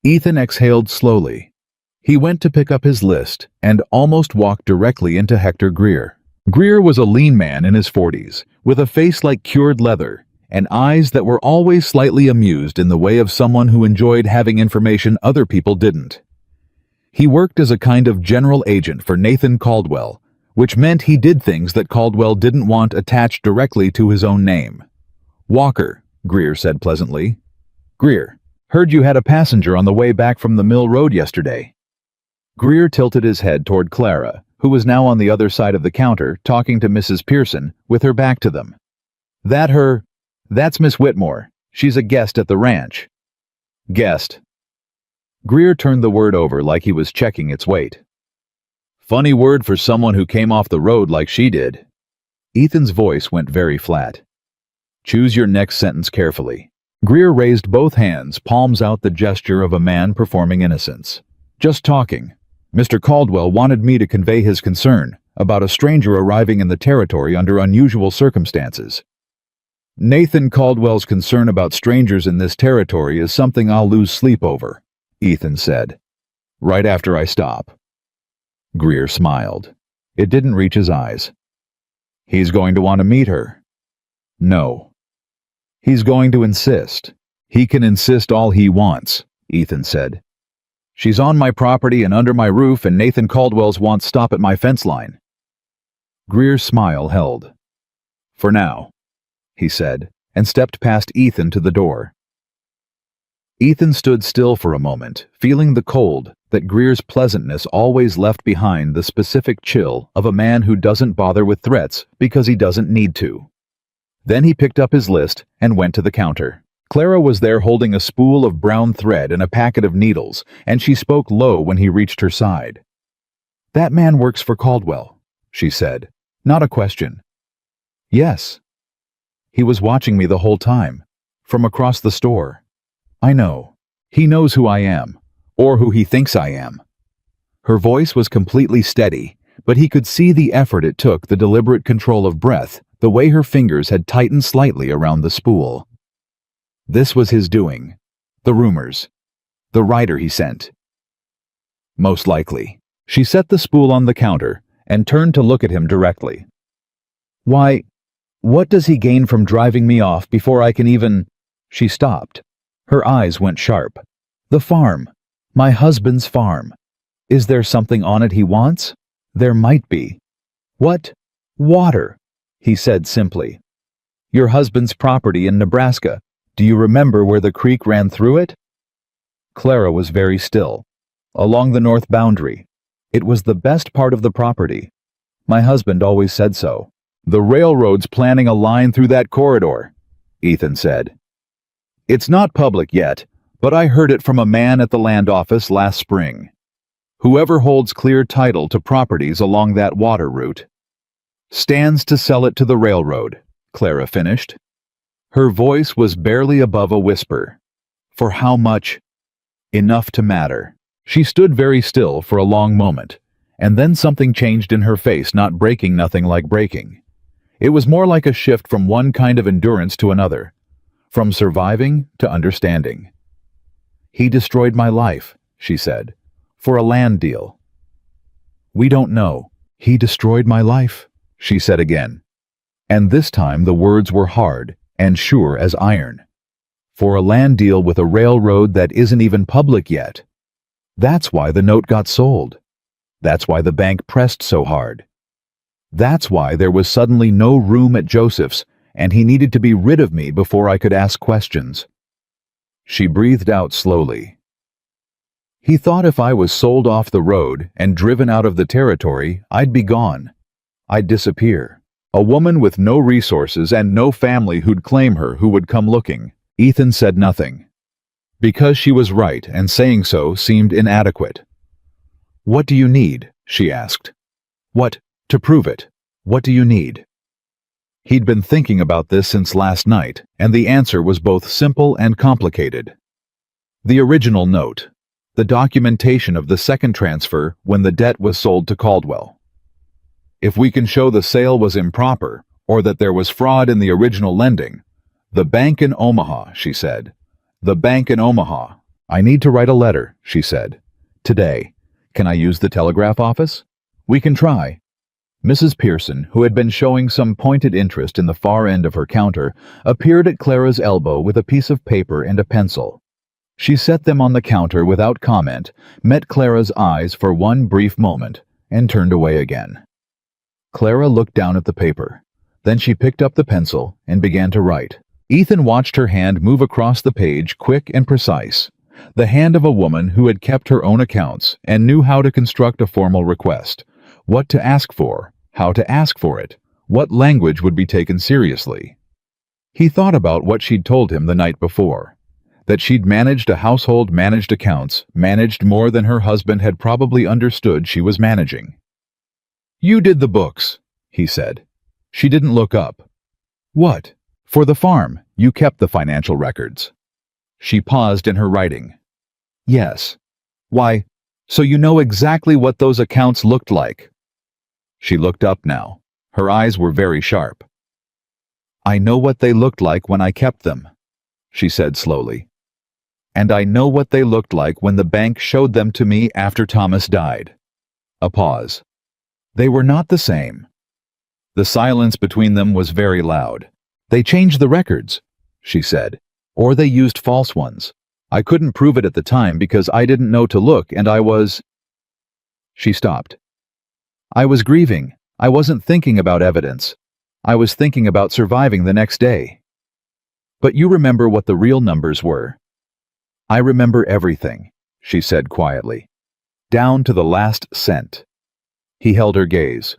Ethan exhaled slowly. He went to pick up his list and almost walked directly into Hector Greer. Greer was a lean man in his 40s, with a face like cured leather, and eyes that were always slightly amused in the way of someone who enjoyed having information other people didn't. He worked as a kind of general agent for Nathan Caldwell, which meant he did things that Caldwell didn't want attached directly to his own name. "Walker," Greer said pleasantly. "Greer, heard you had a passenger on the way back from the Mill Road yesterday." Greer tilted his head toward Clara, who was now on the other side of the counter talking to Mrs. Pearson with her back to them. "That's Miss Whitmore. She's a guest at the ranch." "Guest." Greer turned the word over like he was checking its weight. "Funny word for someone who came off the road like she did." Ethan's voice went very flat. "Choose your next sentence carefully." Greer raised both hands, palms out, the gesture of a man performing innocence. "Just talking. Mr. Caldwell wanted me to convey his concern about a stranger arriving in the territory under unusual circumstances." Nathan Caldwell's concern about strangers in this territory is something I'll lose sleep over, Ethan said, right after I stop. Greer smiled. It didn't reach his eyes. He's going to want to meet her. No. He's going to insist. He can insist all he wants, Ethan said. She's on my property and under my roof, and Nathan Caldwell's won't stop at my fence line. Greer's smile held. For now, he said, and stepped past Ethan to the door. Ethan stood still for a moment, feeling the cold that Greer's pleasantness always left behind, the specific chill of a man who doesn't bother with threats because he doesn't need to. Then he picked up his list and went to the counter. Clara was there holding a spool of brown thread and a packet of needles, and she spoke low when he reached her side. That man works for Caldwell, she said, not a question. Yes. He was watching me the whole time, from across the store. I know. He knows who I am, or who he thinks I am. Her voice was completely steady, but he could see the effort it took, the deliberate control of breath, the way her fingers had tightened slightly around the spool. This was his doing. The rumors. The writer he sent. Most likely. She set the spool on the counter and turned to look at him directly. Why, what does he gain from driving me off before I can even... She stopped. Her eyes went sharp. The farm. My husband's farm. Is there something on it he wants? There might be. What? Water, he said simply. Your husband's property in Nebraska. Do you remember where the creek ran through it? Clara was very still. Along the north boundary. It was the best part of the property. My husband always said so. The railroad's planning a line through that corridor, Ethan said. It's not public yet, but I heard it from a man at the land office last spring. Whoever holds clear title to properties along that water route stands to sell it to the railroad, Clara finished. Her voice was barely above a whisper. For how much? Enough to matter. She stood very still for a long moment, and then something changed in her face, not breaking, nothing like breaking. It was more like a shift from one kind of endurance to another, from surviving to understanding. He destroyed my life, she said, for a land deal. We don't know. He destroyed my life, she said again. And this time the words were hard and sure as iron. For a land deal with a railroad that isn't even public yet. That's why the note got sold. That's why the bank pressed so hard. That's why there was suddenly no room at Joseph's, and he needed to be rid of me before I could ask questions. She breathed out slowly. He thought if I was sold off the road and driven out of the territory, I'd be gone. I'd disappear. A woman with no resources and no family who'd claim her, who would come looking. Ethan said nothing. Because she was right, and saying so seemed inadequate. What do you need? She asked. What? To prove it. What do you need? He'd been thinking about this since last night, and the answer was both simple and complicated. The original note. The documentation of the second transfer when the debt was sold to Caldwell. If we can show the sale was improper, or that there was fraud in the original lending, the bank in Omaha, she said. The bank in Omaha. I need to write a letter, she said. Today. Can I use the telegraph office? We can try. Mrs. Pearson, who had been showing some pointed interest in the far end of her counter, appeared at Clara's elbow with a piece of paper and a pencil. She set them on the counter without comment, met Clara's eyes for one brief moment, and turned away again. Clara looked down at the paper. Then she picked up the pencil and began to write. Ethan watched her hand move across the page, quick and precise. The hand of a woman who had kept her own accounts and knew how to construct a formal request. What to ask for, how to ask for it, what language would be taken seriously. He thought about what she'd told him the night before, that she'd managed a household, managed accounts, managed more than her husband had probably understood she was managing. You did the books, he said. She didn't look up. What? For the farm, you kept the financial records. She paused in her writing. Yes. Why, so you know exactly what those accounts looked like. She looked up now. Her eyes were very sharp. I know what they looked like when I kept them, she said slowly. And I know what they looked like when the bank showed them to me after Thomas died. A pause. They were not the same. The silence between them was very loud. They changed the records, she said, or they used false ones. I couldn't prove it at the time because I didn't know to look, and I was... She stopped. I was grieving. I wasn't thinking about evidence. I was thinking about surviving the next day. But you remember what the real numbers were. I remember everything, she said quietly. Down to the last cent. He held her gaze.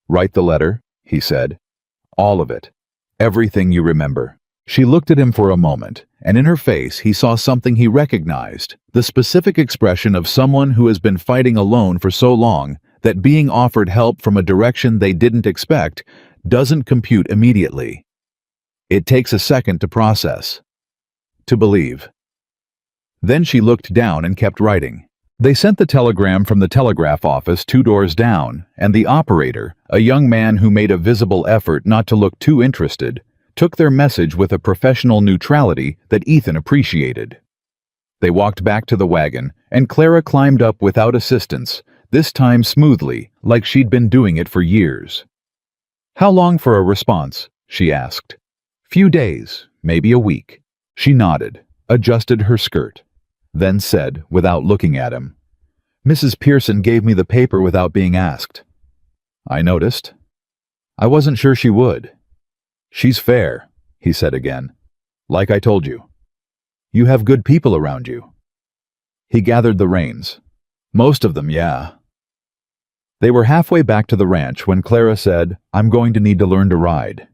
Write the letter, he said. All of it. Everything you remember. She looked at him for a moment, and in her face he saw something he recognized, the specific expression of someone who has been fighting alone for so long that being offered help from a direction they didn't expect doesn't compute immediately. It takes a second to process, to believe. Then she looked down and kept writing. They sent the telegram from the telegraph office 2 doors down, and the operator, a young man who made a visible effort not to look too interested, took their message with a professional neutrality that Ethan appreciated. They walked back to the wagon, and Clara climbed up without assistance, this time smoothly, like she'd been doing it for years. How long for a response? She asked. Few days, maybe a week. She nodded, adjusted her skirt, then said, without looking at him, Mrs. Pearson gave me the paper without being asked. I noticed. I wasn't sure she would. She's fair, he said again. Like I told you. You have good people around you. He gathered the reins. Most of them, yeah. They were halfway back to the ranch when Clara said, I'm going to need to learn to ride.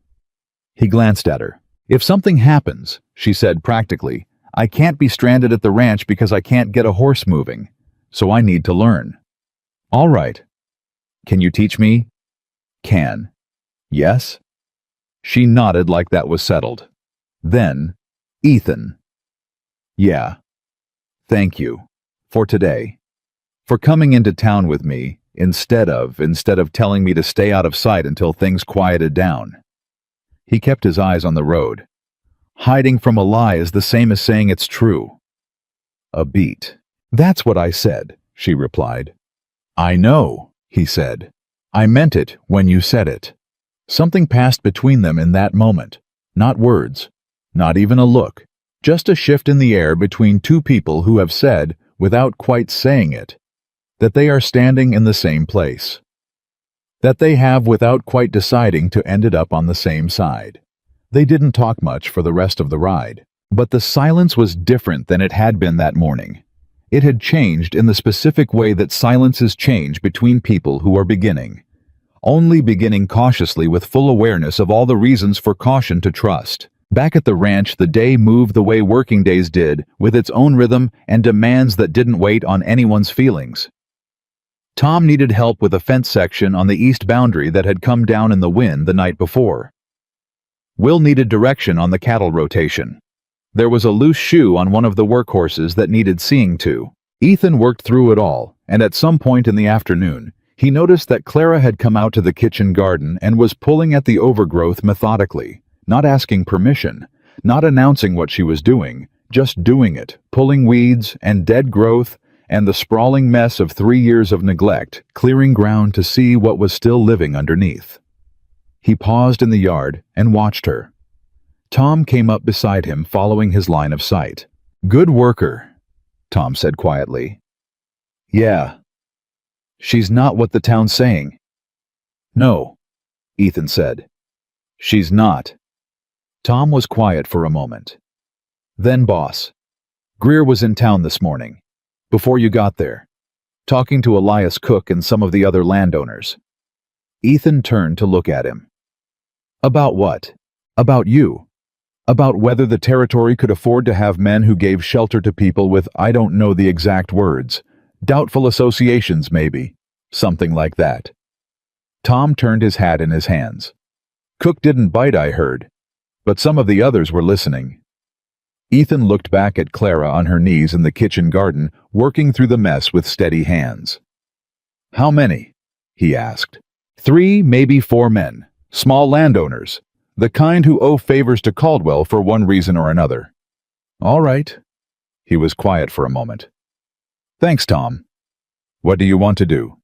He glanced at her. If something happens, she said practically, I can't be stranded at the ranch because I can't get a horse moving, so I need to learn. All right. Can you teach me? Can. Yes? She nodded like that was settled. Then, Ethan. Yeah. Thank you. For today. For coming into town with me, instead of telling me to stay out of sight until things quieted down. He kept his eyes on the road. Hiding from a lie is the same as saying it's true. A beat. That's what I said, she replied. I know, he said. I meant it when you said it. Something passed between them in that moment. Not words. Not even a look. Just a shift in the air between two people who have said, without quite saying it, that they are standing in the same place. That they have without quite deciding to end it up on the same side. They didn't talk much for the rest of the ride, but the silence was different than it had been that morning. It had changed in the specific way that silences change between people who are beginning. Only beginning cautiously with full awareness of all the reasons for caution to trust. Back at the ranch, the day moved the way working days did, with its own rhythm and demands that didn't wait on anyone's feelings. Tom needed help with a fence section on the east boundary that had come down in the wind the night before. Will needed direction on the cattle rotation. There was a loose shoe on one of the workhorses that needed seeing to. Ethan worked through it all, and at some point in the afternoon, he noticed that Clara had come out to the kitchen garden and was pulling at the overgrowth methodically, not asking permission, not announcing what she was doing, just doing it, pulling weeds and dead growth and the sprawling mess of 3 years of neglect, clearing ground to see what was still living underneath. He paused in the yard and watched her. Tom came up beside him, following his line of sight. Good worker, Tom said quietly. Yeah. She's not what the town's saying. No, Ethan said. She's not. Tom was quiet for a moment. Then, boss, Greer was in town this morning, before you got there, talking to Elias Cook and some of the other landowners. Ethan turned to look at him. About what? About you. About whether the territory could afford to have men who gave shelter to people with, I don't know the exact words, doubtful associations maybe, something like that. Tom turned his hat in his hands. Cook didn't bite, I heard, but some of the others were listening. Ethan looked back at Clara on her knees in the kitchen garden, working through the mess with steady hands. How many? He asked. 3, maybe 4 men, small landowners, The kind who owe favors to Caldwell for one reason or another. All right. He was quiet for a moment. Thanks, Tom. What do you want to do?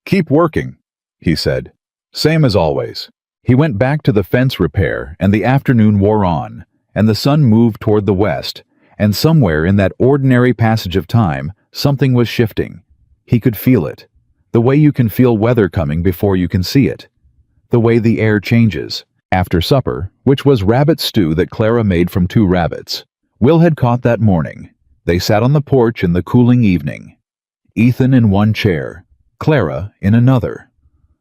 Keep working, he said. Same as always. He went back to the fence repair, and the afternoon wore on, and the sun moved toward the west, and somewhere in that ordinary passage of time, something was shifting. He could feel it. The way you can feel weather coming before you can see it. The way the air changes. After supper, which was rabbit stew that Clara made from 2 rabbits, Will had caught that morning. They sat on the porch in the cooling evening. Ethan in one chair, Clara in another.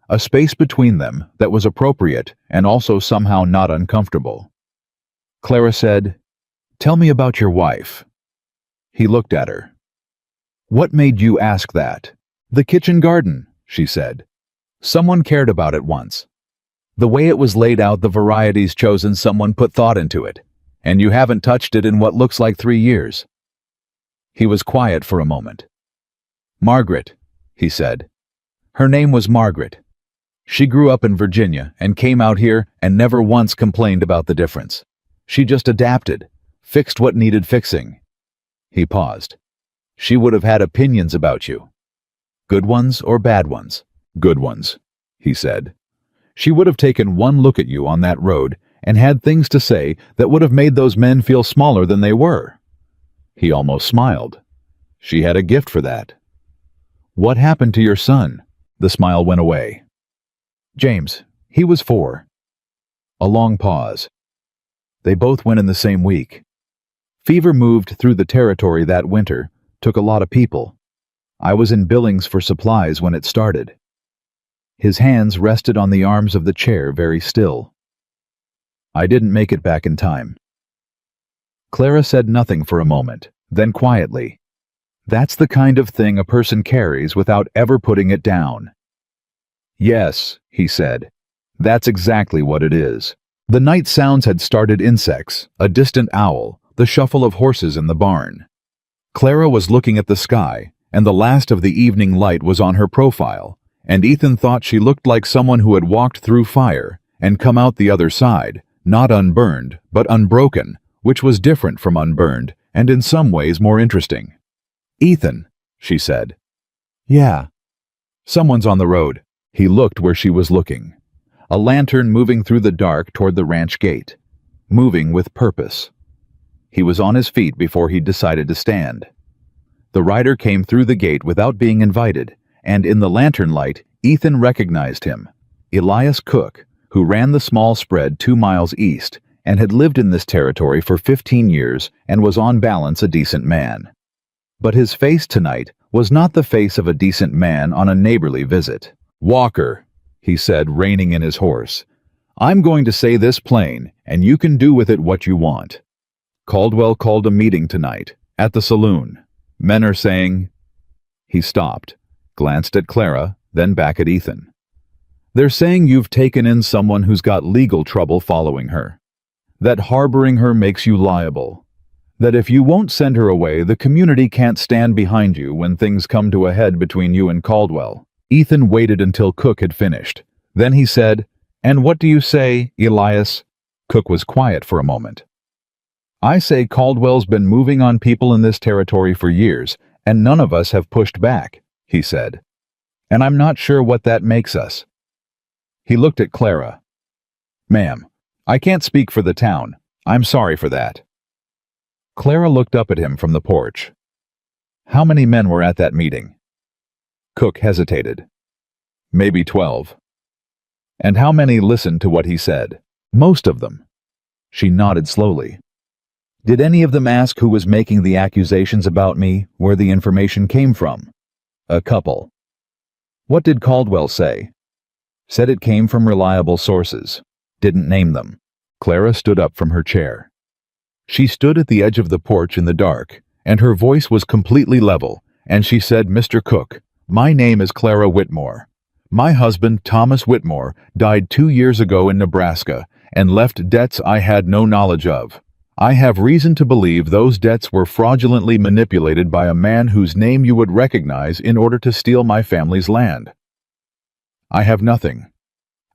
A space between them that was appropriate and also somehow not uncomfortable. Clara said, "Tell me about your wife." He looked at her. "What made you ask that?" "The kitchen garden," she said. "Someone cared about it once. The way it was laid out, the varieties chosen, someone put thought into it, and you haven't touched it in what looks like 3 years." He was quiet for a moment. "Margaret," he said. "Her name was Margaret. She grew up in Virginia and came out here and never once complained about the difference. She just adapted, fixed what needed fixing." He paused. "She would have had opinions about you. Good ones or bad ones?" "Good ones," he said. "She would have taken one look at you on that road and had things to say that would have made those men feel smaller than they were." He almost smiled. She had a gift for that. "What happened to your son?" The smile went away. "James, he was 4. A long pause. "They both went in the same week. Fever moved through the territory that winter, took a lot of people. I was in Billings for supplies when it started." His hands rested on the arms of the chair, very still. "I didn't make it back in time." Clara said nothing for a moment, then quietly, "That's the kind of thing a person carries without ever putting it down." "Yes," he said. "That's exactly what it is." The night sounds had started: insects, a distant owl, the shuffle of horses in the barn. Clara was looking at the sky, and the last of the evening light was on her profile, and Ethan thought she looked like someone who had walked through fire and come out the other side, not unburned, but unbroken, which was different from unburned and in some ways more interesting. "Ethan," she said. "Yeah." "Someone's on the road." He looked where she was looking. A lantern moving through the dark toward the ranch gate. Moving with purpose. He was on his feet before he decided to stand. The rider came through the gate without being invited, and in the lantern light, Ethan recognized him. Elias Cook, who ran the small spread 2 miles east, and had lived in this territory for 15 years and was on balance a decent man. But his face tonight was not the face of a decent man on a neighborly visit. "Walker," he said, reining in his horse, "I'm going to say this plain, and you can do with it what you want. Caldwell called a meeting tonight, at the saloon. Men are saying—" He stopped, glanced at Clara, then back at Ethan. "They're saying you've taken in someone who's got legal trouble following her. That harboring her makes you liable. That if you won't send her away, the community can't stand behind you when things come to a head between you and Caldwell." Ethan waited until Cook had finished. Then he said, "And what do you say, Elias?" Cook was quiet for a moment. "I say Caldwell's been moving on people in this territory for years, and none of us have pushed back," he said. "And I'm not sure what that makes us." He looked at Clara. "Ma'am, I can't speak for the town. I'm sorry for that." Clara looked up at him from the porch. "How many men were at that meeting?" Cook hesitated. "Maybe 12. "And how many listened to what he said?" "Most of them." She nodded slowly. "Did any of them ask who was making the accusations about me, where the information came from?" "A couple." "What did Caldwell say?" "Said it came from reliable sources. Didn't name them." Clara stood up from her chair. She stood at the edge of the porch in the dark, and her voice was completely level, and she said, "Mr. Cook, my name is Clara Whitmore. My husband, Thomas Whitmore, died 2 years ago in Nebraska and left debts I had no knowledge of. I have reason to believe those debts were fraudulently manipulated by a man whose name you would recognize in order to steal my family's land. I have nothing.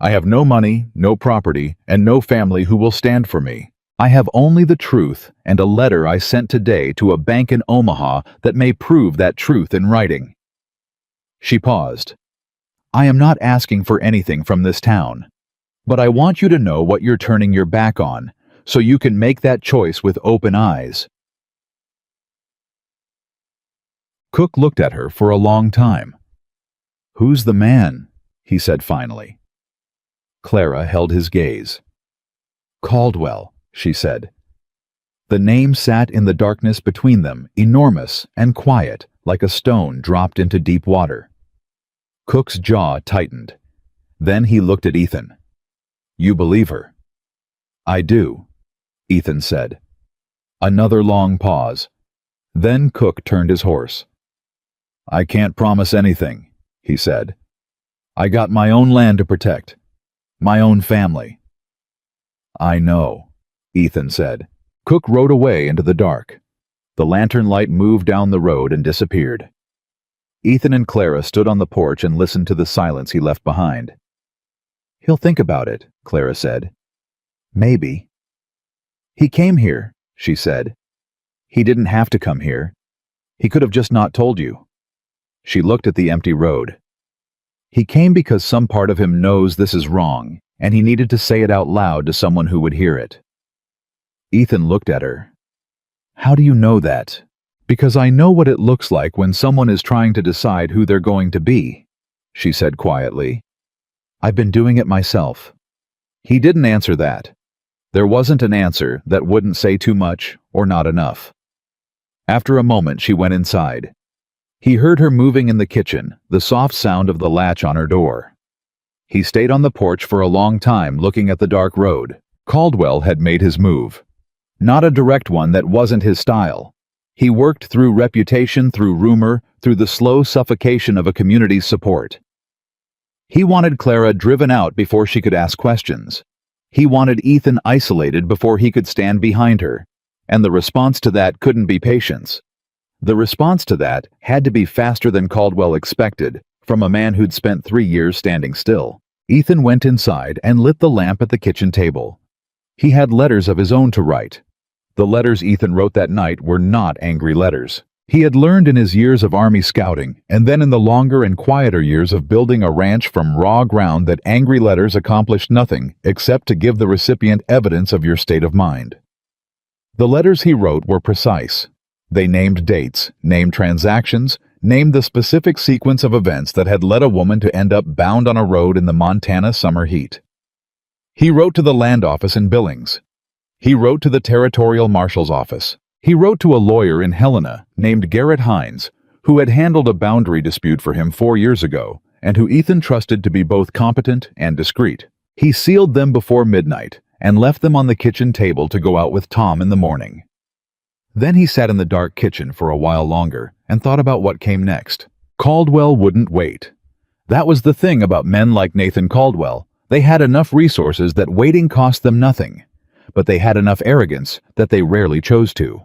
I have no money, no property, and no family who will stand for me. I have only the truth and a letter I sent today to a bank in Omaha that may prove that truth in writing." She paused. "I am not asking for anything from this town, but I want you to know what you're turning your back on, so you can make that choice with open eyes." Cook looked at her for a long time. "Who's the man?" he said finally. Clara held his gaze. "Caldwell," she said. The name sat in the darkness between them, enormous and quiet, like a stone dropped into deep water. Cook's jaw tightened. Then he looked at Ethan. "You believe her?" "I do," Ethan said. Another long pause. Then Cook turned his horse. "I can't promise anything," he said. "I got my own land to protect. My own family." "I know," Ethan said. Cook rode away into the dark. The lantern light moved down the road and disappeared. Ethan and Clara stood on the porch and listened to the silence he left behind. "He'll think about it," Clara said. "Maybe." "He came here," she said. "He didn't have to come here. He could have just not told you." She looked at the empty road. "He came because some part of him knows this is wrong, and he needed to say it out loud to someone who would hear it." Ethan looked at her. "How do you know that?" "Because I know what it looks like when someone is trying to decide who they're going to be," she said quietly. "I've been doing it myself." He didn't answer that. There wasn't an answer that wouldn't say too much or not enough. After a moment, she went inside. He heard her moving in the kitchen, the soft sound of the latch on her door. He stayed on the porch for a long time looking at the dark road. Caldwell had made his move. Not a direct one that wasn't his style. He worked through reputation, through rumor, through the slow suffocation of a community's support. He wanted Clara driven out before she could ask questions. He wanted Ethan isolated before he could stand behind her. And the response to that couldn't be patience. The response to that had to be faster than Caldwell expected, from a man who'd spent 3 years standing still. Ethan went inside and lit the lamp at the kitchen table. He had letters of his own to write. The letters Ethan wrote that night were not angry letters. He had learned in his years of Army scouting, and then in the longer and quieter years of building a ranch from raw ground, that angry letters accomplished nothing except to give the recipient evidence of your state of mind. The letters he wrote were precise. They named dates, named transactions, named the specific sequence of events that had led a woman to end up bound on a road in the Montana summer heat. He wrote to the land office in Billings. He wrote to the territorial marshal's office. He wrote to a lawyer in Helena named Garrett Hines, who had handled a boundary dispute for him 4 years ago, and who Ethan trusted to be both competent and discreet. He sealed them before midnight and left them on the kitchen table to go out with Tom in the morning. Then he sat in the dark kitchen for a while longer and thought about what came next. Caldwell wouldn't wait. That was the thing about men like Nathan Caldwell. They had enough resources that waiting cost them nothing, but they had enough arrogance that they rarely chose to.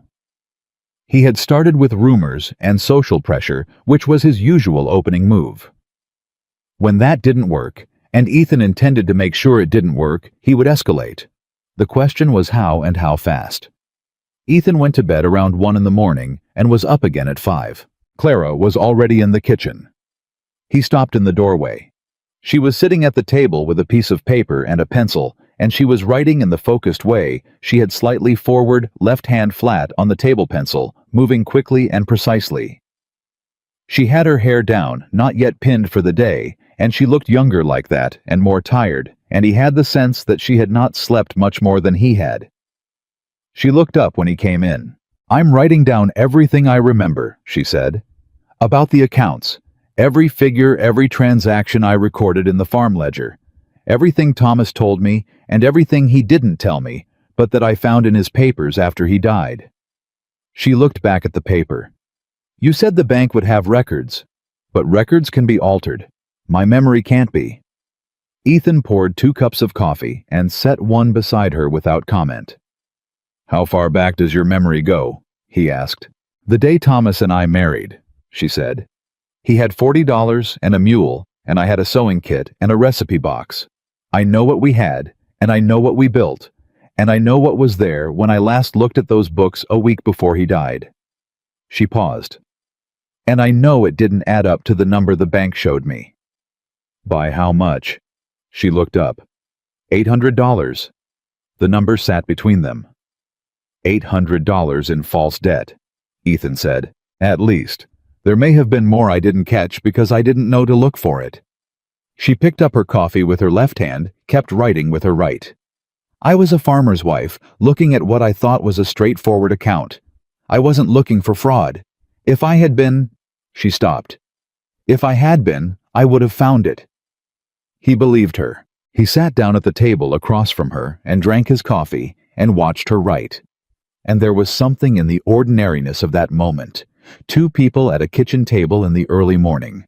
He had started with rumors and social pressure, which was his usual opening move. When that didn't work, and Ethan intended to make sure it didn't work, he would escalate. The question was how and how fast. Ethan went to bed around 1 in the morning and was up again at 5. Clara was already in the kitchen. He stopped in the doorway. She was sitting at the table with a piece of paper and a pencil, and she was writing in the focused way she had, slightly forward, left hand flat on the table pencil, moving quickly and precisely. She had her hair down, not yet pinned for the day, and she looked younger like that and more tired, and he had the sense that she had not slept much more than he had. She looked up when he came in. "I'm writing down everything I remember," she said. "About the accounts. Every figure, every transaction I recorded in the farm ledger. Everything Thomas told me, and everything he didn't tell me, but that I found in his papers after he died." She looked back at the paper. "You said the bank would have records, but records can be altered. My memory can't be." Ethan poured 2 cups of coffee and set one beside her without comment. "How far back does your memory go?" he asked. "The day Thomas and I married," she said. "He had $40 and a mule, and I had a sewing kit and a recipe box. I know what we had, and I know what we built, and I know what was there when I last looked at those books a week before he died." She paused. "And I know it didn't add up to the number the bank showed me." "By how much?" She looked up. $800. The number sat between them. $800 in false debt, Ethan said. "At least. There may have been more I didn't catch because I didn't know to look for it." She picked up her coffee with her left hand, kept writing with her right. "I was a farmer's wife, looking at what I thought was a straightforward account. I wasn't looking for fraud. If I had been—" She stopped. "If I had been, I would have found it." He believed her. He sat down at the table across from her and drank his coffee and watched her write. And there was something in the ordinariness of that moment. Two people at a kitchen table in the early morning.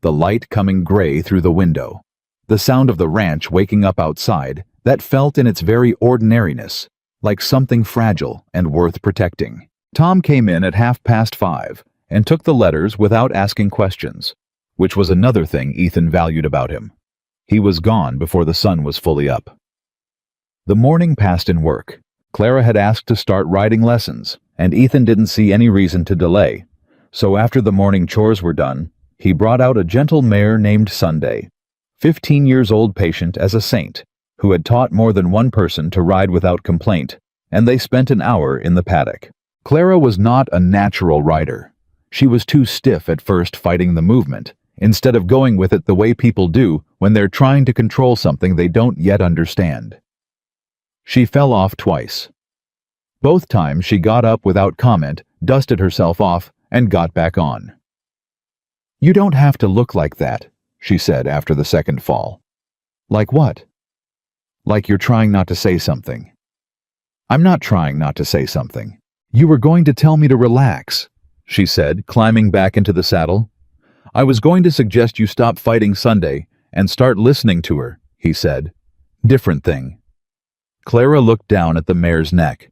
The light coming gray through the window. The sound of the ranch waking up outside that felt in its very ordinariness, like something fragile and worth protecting. Tom came in at 5:30 and took the letters without asking questions, which was another thing Ethan valued about him. He was gone before the sun was fully up. The morning passed in work. Clara had asked to start riding lessons, and Ethan didn't see any reason to delay. So after the morning chores were done, he brought out a gentle mare named Sunday, 15 years old, patient as a saint, who had taught more than one person to ride without complaint, and they spent an hour in the paddock. Clara was not a natural rider. She was too stiff at first fighting the movement, instead of going with it the way people do when they're trying to control something they don't yet understand. She fell off twice. Both times she got up without comment, dusted herself off, and got back on. "You don't have to look like that," she said after the second fall. "Like what?" "Like you're trying not to say something." "I'm not trying not to say something. You were going to tell me to relax," she said, climbing back into the saddle. "I was going to suggest you stop fighting Sunday and start listening to her," he said. "Different thing." Clara looked down at the mare's neck.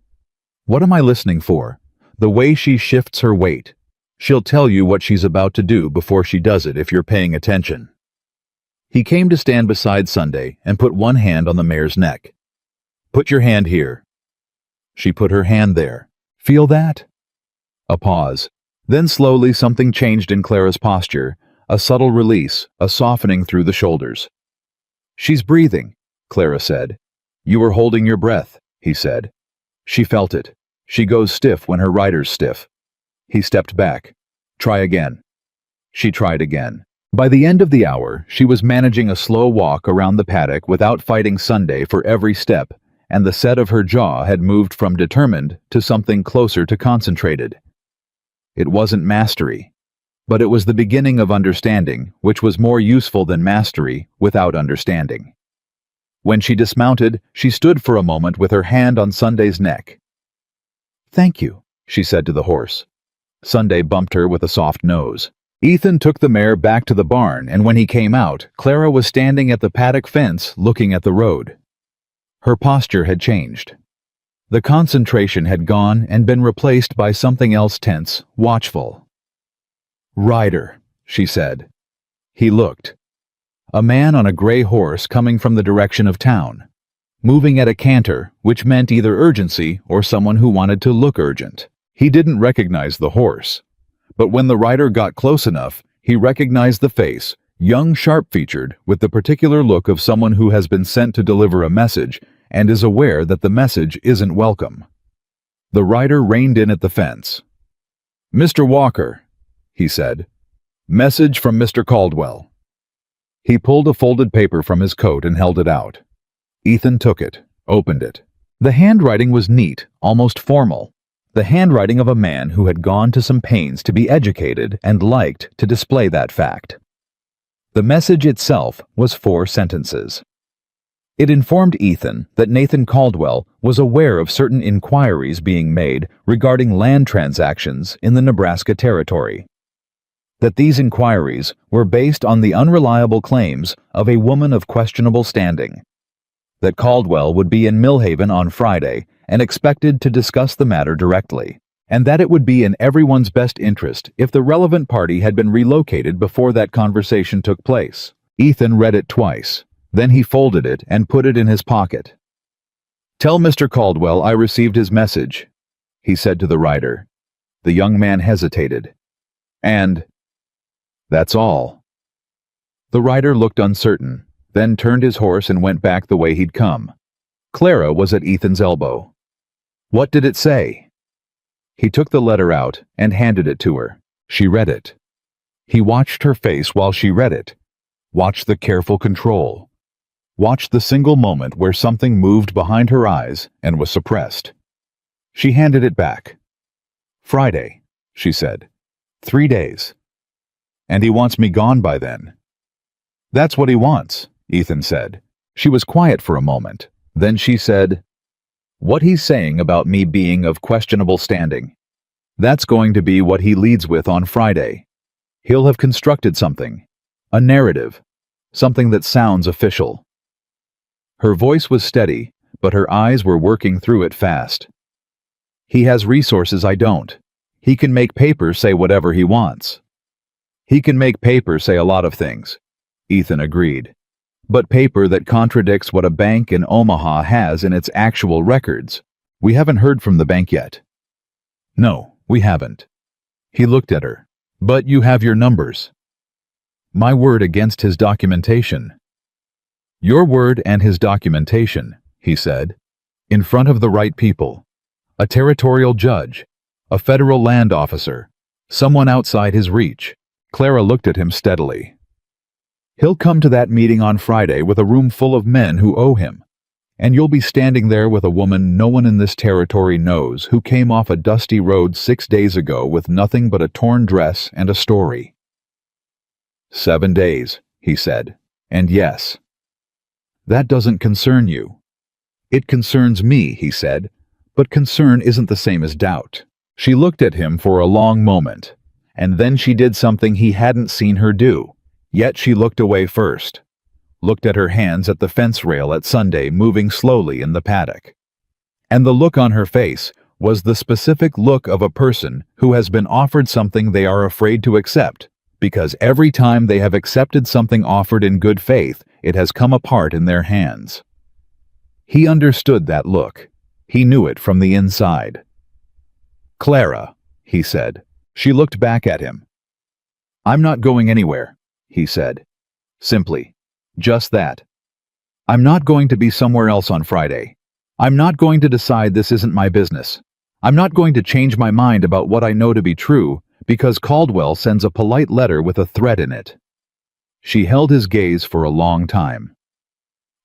"What am I listening for? The way she shifts her weight. She'll tell you what she's about to do before she does it if you're paying attention." He came to stand beside Sunday and put one hand on the mare's neck. "Put your hand here." She put her hand there. "Feel that?" A pause. Then slowly something changed in Clara's posture, a subtle release, a softening through the shoulders. "She's breathing," Clara said. "You were holding your breath," he said. She felt it. She goes stiff when her rider's stiff. He stepped back. "Try again." She tried again. By the end of the hour, she was managing a slow walk around the paddock without fighting Sunday for every step, and the set of her jaw had moved from determined to something closer to concentrated. It wasn't mastery, but it was the beginning of understanding, which was more useful than mastery without understanding. When she dismounted, she stood for a moment with her hand on Sunday's neck. "Thank you," she said to the horse. Sunday bumped her with a soft nose. Ethan took the mare back to the barn, and when he came out, Clara was standing at the paddock fence looking at the road. Her posture had changed. The concentration had gone and been replaced by something else tense, watchful. "Rider," she said. He looked. A man on a gray horse coming from the direction of town, moving at a canter, which meant either urgency or someone who wanted to look urgent. He didn't recognize the horse, but when the rider got close enough, he recognized the face, young, sharp-featured, with the particular look of someone who has been sent to deliver a message and is aware that the message isn't welcome. The rider reined in at the fence. "Mr. Walker," he said. "Message from Mr. Caldwell." He pulled a folded paper from his coat and held it out. Ethan took it, opened it. The handwriting was neat, almost formal. The handwriting of a man who had gone to some pains to be educated and liked to display that fact. The message itself was 4 sentences. It informed Ethan that Nathan Caldwell was aware of certain inquiries being made regarding land transactions in the Nebraska Territory. That these inquiries were based on the unreliable claims of a woman of questionable standing. That Caldwell would be in Millhaven on Friday and expected to discuss the matter directly, and that it would be in everyone's best interest if the relevant party had been relocated before that conversation took place. Ethan read it twice, Then he folded it and put it in his pocket. "Tell Mr. Caldwell I received his message," he said to the rider. The young man hesitated. "And that's all." The rider looked uncertain, then turned his horse and went back the way he'd come. Clara was at Ethan's elbow. "What did it say?" He took the letter out and handed it to her. She read it. He watched her face while she read it, watched the careful control, watched the single moment where something moved behind her eyes and was suppressed. She handed it back. "Friday," she said. 3 days. "And he wants me gone by then." "That's what he wants," Ethan said. She was quiet for a moment. Then she said, "What he's saying about me being of questionable standing, that's going to be what he leads with on Friday. He'll have constructed something, a narrative, something that sounds official." Her voice was steady, but her eyes were working through it fast. "He has resources I don't. He can make paper say whatever he wants." "He can make paper say a lot of things," Ethan agreed. "But paper that contradicts what a bank in Omaha has in its actual records. We haven't heard from the bank yet." "No, we haven't." He looked at her. "But you have your numbers." "My word against his documentation." "Your word and his documentation," he said, "in front of the right people. A territorial judge, a federal land officer, someone outside his reach." Clara looked at him steadily. "He'll come to that meeting on Friday with a room full of men who owe him, and you'll be standing there with a woman no one in this territory knows who came off a dusty road 6 days ago with nothing but a torn dress and a story." "7 days," he said, "and yes." "That doesn't concern you." "It concerns me," he said, "but concern isn't the same as doubt." She looked at him for a long moment, and then she did something he hadn't seen her do, yet she looked away first. Looked at her hands at the fence rail at Sunday moving slowly in the paddock. And the look on her face was the specific look of a person who has been offered something they are afraid to accept, because every time they have accepted something offered in good faith, it has come apart in their hands. He understood that look. He knew it from the inside. "Clara," he said. She looked back at him. "I'm not going anywhere," he said. Simply. Just that. "I'm not going to be somewhere else on Friday. I'm not going to decide this isn't my business. I'm not going to change my mind about what I know to be true because Caldwell sends a polite letter with a threat in it." She held his gaze for a long time.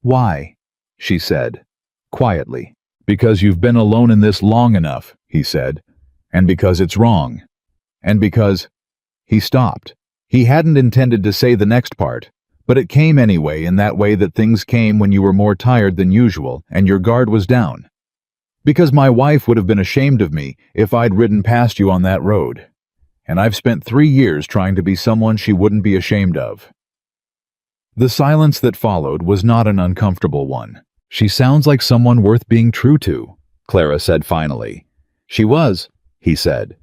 "Why?" she said, quietly. "Because you've been alone in this long enough," he said, "and because it's wrong. And because—" He stopped. He hadn't intended to say the next part, but it came anyway in that way that things came when you were more tired than usual and your guard was down. "Because my wife would have been ashamed of me if I'd ridden past you on that road. And I've spent 3 years trying to be someone she wouldn't be ashamed of." The silence that followed was not an uncomfortable one. "She sounds like someone worth being true to," Clara said finally. "She was," he said.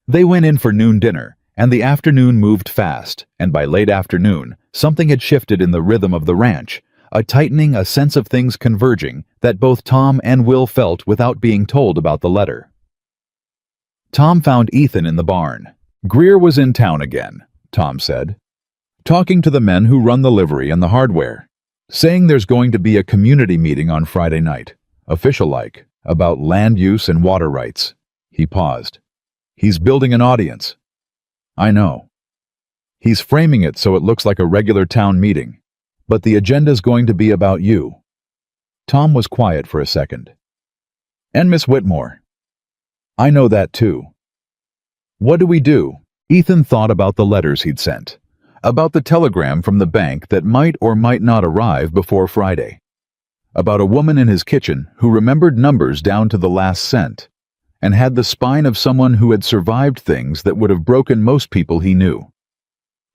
They went in for noon dinner, and the afternoon moved fast, and by late afternoon, something had shifted in the rhythm of the ranch, a tightening, a sense of things converging that both Tom and Will felt without being told about the letter. Tom found Ethan in the barn. "Greer was in town again," Tom said, "talking to the men who run the livery and the hardware, saying there's going to be a community meeting on Friday night, official-like, about land use and water rights." He paused. "He's building an audience." "I know. He's framing it so it looks like a regular town meeting, but the agenda's going to be about you." Tom was quiet for a second. "And Miss Whitmore." "I know that too." "What do we do?" Ethan thought about the letters he'd sent, about the telegram from the bank that might or might not arrive before Friday, about a woman in his kitchen who remembered numbers down to the last cent, and had the spine of someone who had survived things that would have broken most people he knew.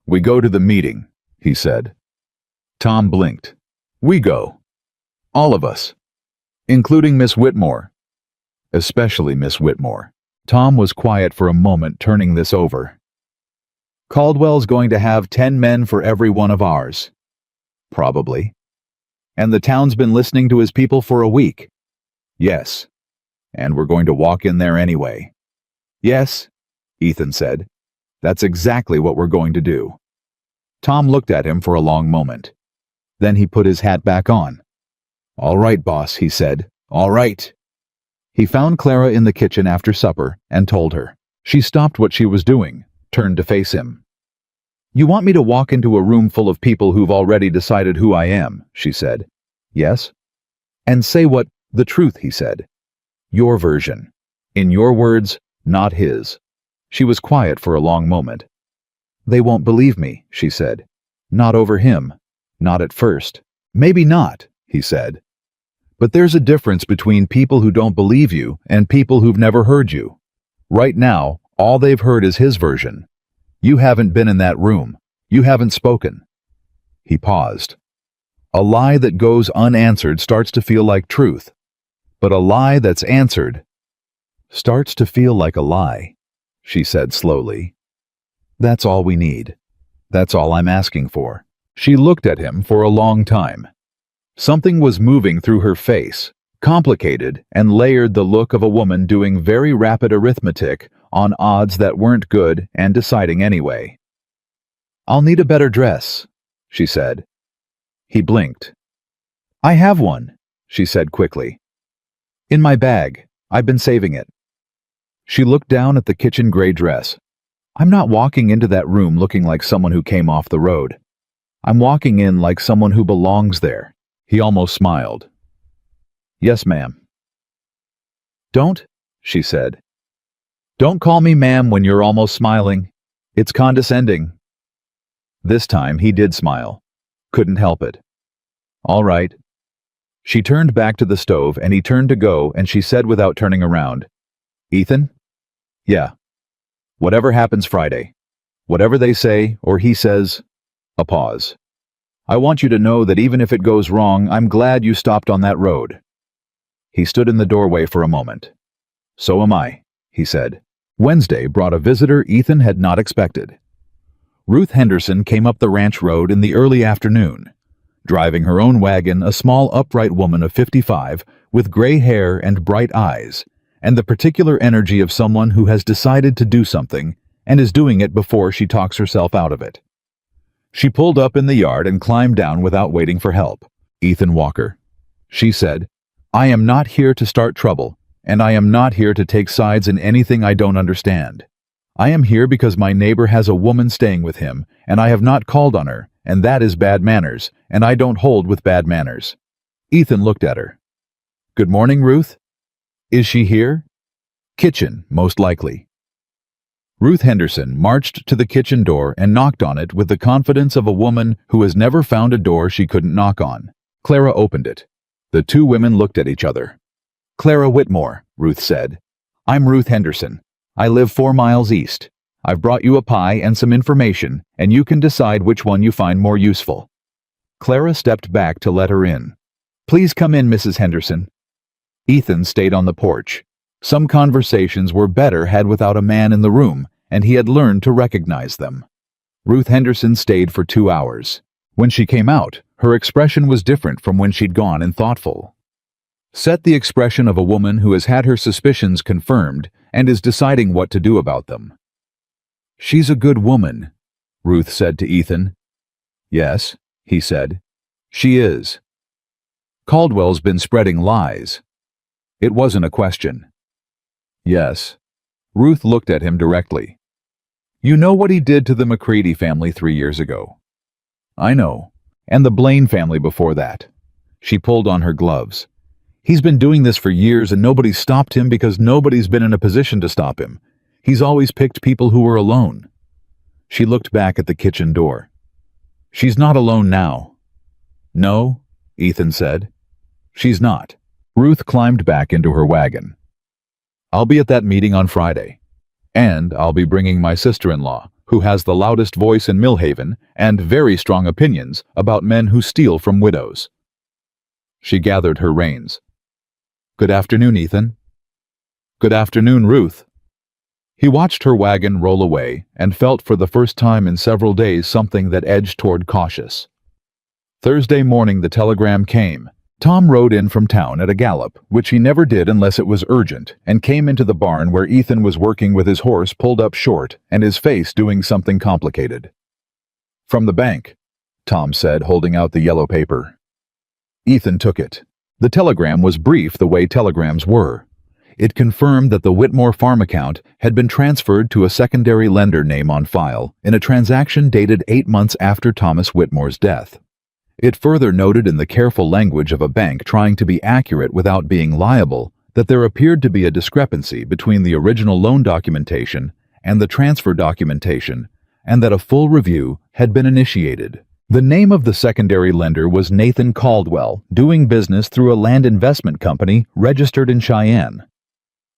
"We go to the meeting," he said. Tom blinked. "We go. All of us. Including Miss Whitmore." "Especially Miss Whitmore." Tom was quiet for a moment, turning this over. "Caldwell's going to have 10 men for every one of ours." "Probably." And the town's been listening to his people for a week. Yes. And we're going to walk in there anyway. Yes, Ethan said. That's exactly what we're going to do. Tom looked at him for a long moment. Then he put his hat back on. All right, boss, he said. All right. He found Clara in the kitchen after supper and told her. She stopped what she was doing, turned to face him. You want me to walk into a room full of people who've already decided who I am, she said. Yes. And say what? The truth, he said. Your version. In your words, not his. She was quiet for a long moment. They won't believe me, she said. Not over him. Not at first. Maybe not, he said. But there's a difference between people who don't believe you and people who've never heard you. Right now, all they've heard is his version. You haven't been in that room. You haven't spoken. He paused. A lie that goes unanswered starts to feel like truth. But a lie that's answered starts to feel like a lie, she said slowly. That's all we need. That's all I'm asking for. She looked at him for a long time. Something was moving through her face, complicated and layered the look of a woman doing very rapid arithmetic on odds that weren't good and deciding anyway. I'll need a better dress, she said. He blinked. I have one, she said quickly. In my bag. I've been saving it. She looked down at the kitchen gray dress. I'm not walking into that room looking like someone who came off the road. I'm walking in like someone who belongs there. He almost smiled. Yes, ma'am. Don't, she said. Don't call me ma'am when you're almost smiling. It's condescending. This time he did smile. Couldn't help it. All right. She turned back to the stove and he turned to go and she said without turning around, Ethan? Yeah. Whatever happens Friday. Whatever they say or he says. A pause. I want you to know that even if it goes wrong, I'm glad you stopped on that road. He stood in the doorway for a moment. So am I, he said. Wednesday brought a visitor Ethan had not expected. Ruth Henderson came up the ranch road in the early afternoon. Driving her own wagon, a small upright woman of 55 with gray hair and bright eyes, and the particular energy of someone who has decided to do something and is doing it before she talks herself out of it. She pulled up in the yard and climbed down without waiting for help. Ethan Walker. She said, I am not here to start trouble, and I am not here to take sides in anything I don't understand. I am here because my neighbor has a woman staying with him, and I have not called on her, and that is bad manners, and I don't hold with bad manners. Ethan looked at her. Good morning, Ruth. Is she here? Kitchen, most likely. Ruth Henderson marched to the kitchen door and knocked on it with the confidence of a woman who has never found a door she couldn't knock on. Clara opened it. The two women looked at each other. Clara Whitmore, Ruth said. I'm Ruth Henderson. I live 4 miles east. I've brought you a pie and some information, and you can decide which one you find more useful. Clara stepped back to let her in. Please come in, Mrs. Henderson. Ethan stayed on the porch. Some conversations were better had without a man in the room, and he had learned to recognize them. Ruth Henderson stayed for 2 hours. When she came out, her expression was different from when she'd gone and thoughtful. Set the expression of a woman who has had her suspicions confirmed and is deciding what to do about them. She's a good woman, Ruth said to Ethan. Yes, he said. She is. Caldwell's been spreading lies. It wasn't a question. Yes. Ruth looked at him directly. You know what he did to the McCready family 3 years ago. I know. And the Blaine family before that. She pulled on her gloves. He's been doing this for years and nobody's stopped him because nobody's been in a position to stop him. He's always picked people who were alone. She looked back at the kitchen door. She's not alone now. No, Ethan said. She's not. Ruth climbed back into her wagon. I'll be at that meeting on Friday. And I'll be bringing my sister-in-law, who has the loudest voice in Millhaven and very strong opinions about men who steal from widows. She gathered her reins. Good afternoon, Ethan. Good afternoon, Ruth. He watched her wagon roll away and felt for the first time in several days something that edged toward cautious. Thursday morning the telegram came. Tom rode in from town at a gallop, which he never did unless it was urgent, and came into the barn where Ethan was working with his horse pulled up short and his face doing something complicated. "From the bank," Tom said, holding out the yellow paper. Ethan took it. The telegram was brief the way telegrams were. It confirmed that the Whitmore farm account had been transferred to a secondary lender name on file in a transaction dated 8 months after Thomas Whitmore's death. It further noted in the careful language of a bank trying to be accurate without being liable that there appeared to be a discrepancy between the original loan documentation and the transfer documentation, and that a full review had been initiated. The name of the secondary lender was Nathan Caldwell, doing business through a land investment company registered in Cheyenne.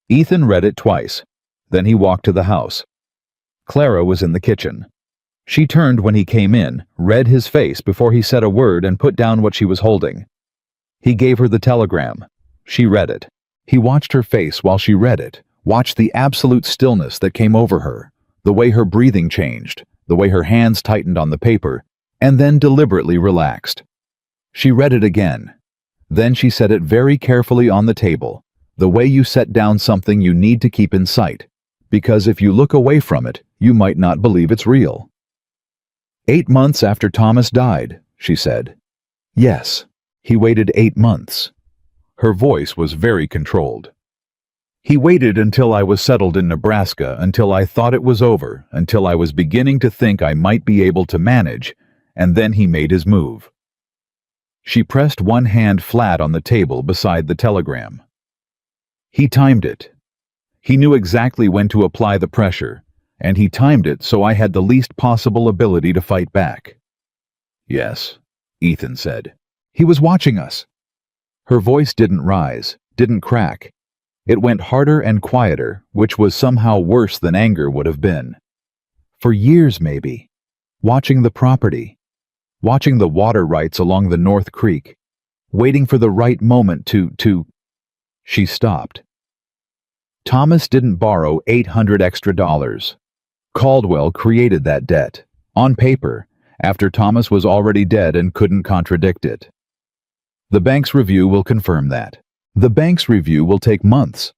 Ethan read it twice. Then he walked to the house. Clara was in the kitchen. She turned when he came in, read his face before he said a word, and put down what she was holding. He gave her the telegram. She read it. He watched her face while she read it, watched the absolute stillness that came over her, the way her breathing changed, the way her hands tightened on the paper, and then deliberately relaxed. She read it again. Then she set it very carefully on the table, the way you set down something you need to keep in sight, because if you look away from it, you might not believe it's real. 8 months after Thomas died, she said. Yes, he waited 8 months. Her voice was very controlled. He waited until I was settled in Nebraska, until I thought it was over, until I was beginning to think I might be able to manage, and then he made his move. She pressed one hand flat on the table beside the telegram. He timed it. He knew exactly when to apply the pressure, and he timed it so I had the least possible ability to fight back. Yes, Ethan said. He was watching us. Her voice didn't rise, didn't crack. It went harder and quieter, which was somehow worse than anger would have been. For years, maybe. Watching the property. Watching the water rights along the North Creek. Waiting for the right moment to... She stopped. Thomas didn't borrow $800 extra. Caldwell created that debt, on paper, after Thomas was already dead and couldn't contradict it. The bank's review will confirm that. The bank's review will take months.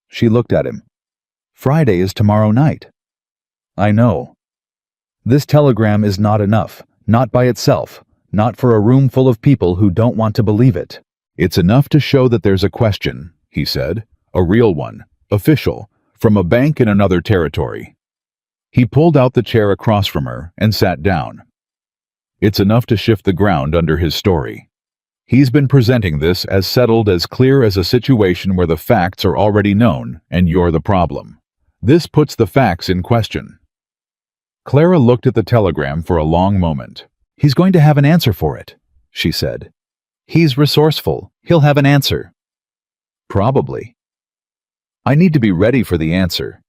She looked at him. Friday is tomorrow night. I know. This telegram is not enough, not by itself, not for a room full of people who don't want to believe it. It's enough to show that there's a question, he said, a real one, official, from a bank in another territory. He pulled out the chair across from her and sat down. It's enough to shift the ground under his story. He's been presenting this as settled, as clear as a situation where the facts are already known and you're the problem. This puts the facts in question. Clara looked at the telegram for a long moment. He's going to have an answer for it, she said. He's resourceful. He'll have an answer. Probably. I need to be ready for the answer.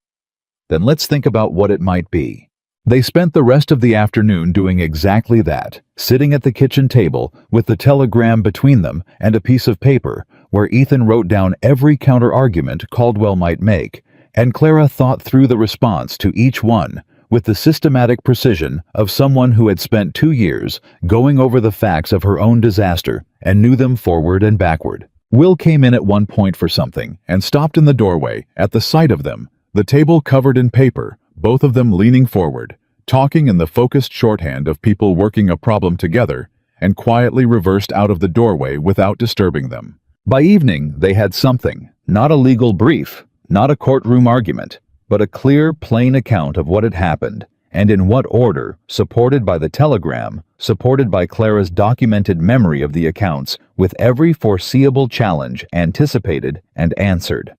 Then let's think about what it might be. They spent the rest of the afternoon doing exactly that, sitting at the kitchen table with the telegram between them and a piece of paper where Ethan wrote down every counter-argument Caldwell might make, and Clara thought through the response to each one with the systematic precision of someone who had spent 2 years going over the facts of her own disaster and knew them forward and backward. Will came in at one point for something and stopped in the doorway at the sight of them, the table covered in paper, both of them leaning forward, talking in the focused shorthand of people working a problem together, and quietly reversed out of the doorway without disturbing them. By evening, they had something, not a legal brief, not a courtroom argument, but a clear, plain account of what had happened, and in what order, supported by the telegram, supported by Clara's documented memory of the accounts, with every foreseeable challenge anticipated and answered.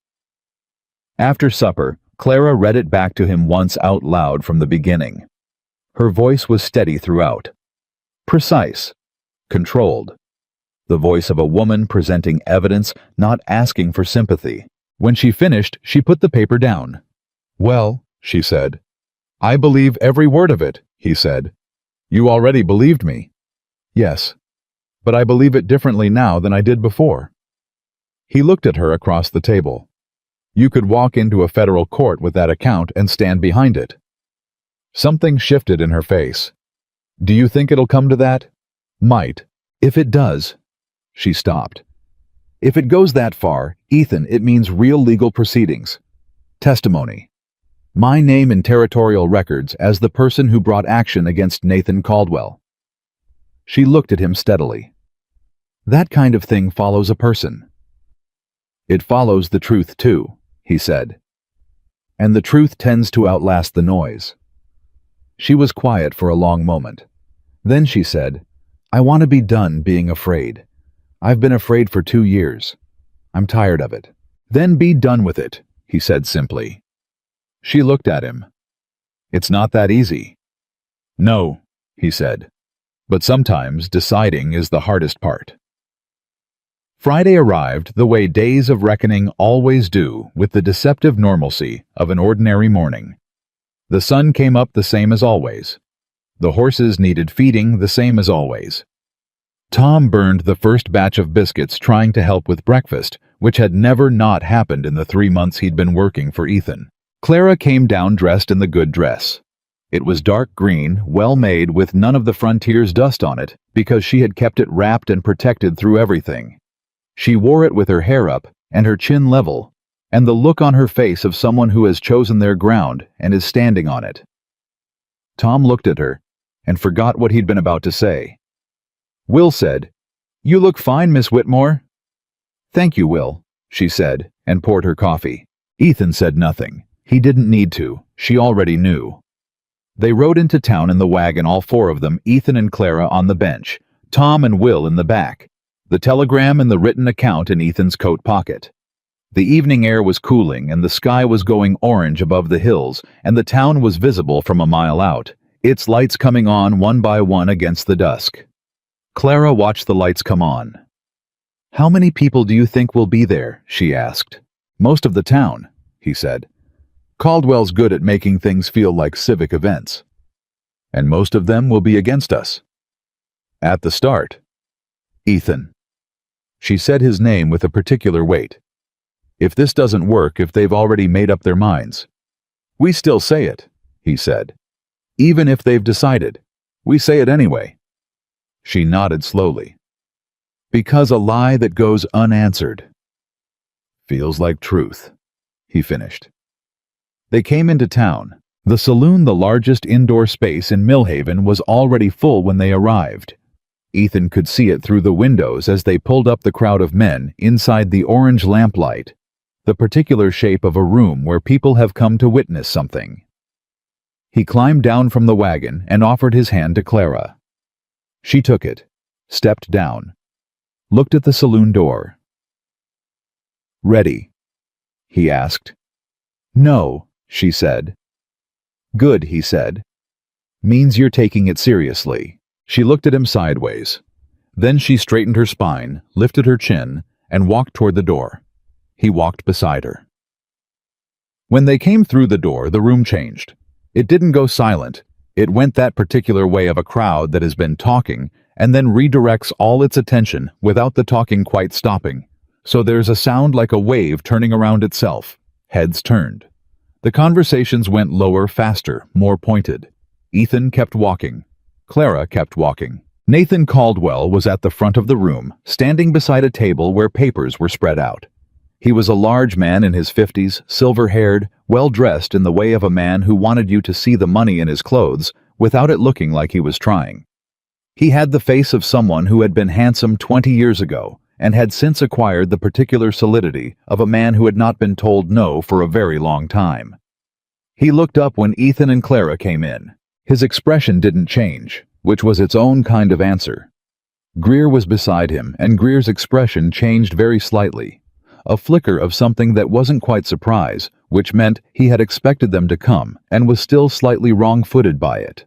After supper, Clara read it back to him once out loud from the beginning. Her voice was steady throughout. Precise. Controlled. The voice of a woman presenting evidence, not asking for sympathy. When she finished, she put the paper down. Well, she said. I believe every word of it, he said. You already believed me. Yes. But I believe it differently now than I did before. He looked at her across the table. You could walk into a federal court with that account and stand behind it. Something shifted in her face. Do you think it'll come to that? Might. If it does, she stopped. If it goes that far, Ethan, it means real legal proceedings. Testimony. My name in territorial records as the person who brought action against Nathan Caldwell. She looked at him steadily. That kind of thing follows a person. It follows the truth too, he said. And the truth tends to outlast the noise. She was quiet for a long moment. Then she said, I want to be done being afraid. I've been afraid for 2 years. I'm tired of it. Then be done with it, he said simply. She looked at him. It's not that easy. No, he said. But sometimes deciding is the hardest part. Friday arrived the way days of reckoning always do, with the deceptive normalcy of an ordinary morning. The sun came up the same as always. The horses needed feeding the same as always. Tom burned the first batch of biscuits trying to help with breakfast, which had never not happened in the 3 months he'd been working for Ethan. Clara came down dressed in the good dress. It was dark green, well made, with none of the Frontier's dust on it, because she had kept it wrapped and protected through everything. She wore it with her hair up and her chin level, and the look on her face of someone who has chosen their ground and is standing on it. Tom looked at her and forgot what he'd been about to say. Will said, You look fine, Miss Whitmore. Thank you, Will, she said, and poured her coffee. Ethan said nothing. He didn't need to. She already knew. They rode into town in the wagon, all 4 of them, Ethan and Clara on the bench, Tom and Will in the back, the telegram and the written account in Ethan's coat pocket. The evening air was cooling and the sky was going orange above the hills, and the town was visible from a mile out, its lights coming on one by one against the dusk. Clara watched the lights come on. How many people do you think will be there? She asked. Most of the town, he said. Caldwell's good at making things feel like civic events. And most of them will be against us. At the start. Ethan. She said his name with a particular weight. If this doesn't work, if they've already made up their minds. We still say it, he said. Even if they've decided, we say it anyway. She nodded slowly. Because a lie that goes unanswered. Feels like truth, he finished. They came into town. The saloon, the largest indoor space in Millhaven, was already full when they arrived. Ethan could see it through the windows as they pulled up the crowd of men inside the orange lamplight, the particular shape of a room where people have come to witness something. He climbed down from the wagon and offered his hand to Clara. She took it, stepped down, looked at the saloon door. Ready? He asked. No, she said. Good, he said. Means you're taking it seriously. She looked at him sideways. Then she straightened her spine, lifted her chin, and walked toward the door. He walked beside her. When they came through the door, the room changed. It didn't go silent. It went that particular way of a crowd that has been talking and then redirects all its attention without the talking quite stopping. So there's a sound like a wave turning around itself. Heads turned. The conversations went lower, faster, more pointed. Ethan kept walking. Clara kept walking. Nathan Caldwell was at the front of the room, standing beside a table where papers were spread out. He was a large man in his 50s, silver-haired, well-dressed in the way of a man who wanted you to see the money in his clothes without it looking like he was trying. He had the face of someone who had been handsome 20 years ago and had since acquired the particular solidity of a man who had not been told no for a very long time. He looked up when Ethan and Clara came in. His expression didn't change, which was its own kind of answer. Greer was beside him, and Greer's expression changed very slightly. A flicker of something that wasn't quite surprise, which meant he had expected them to come and was still slightly wrong-footed by it.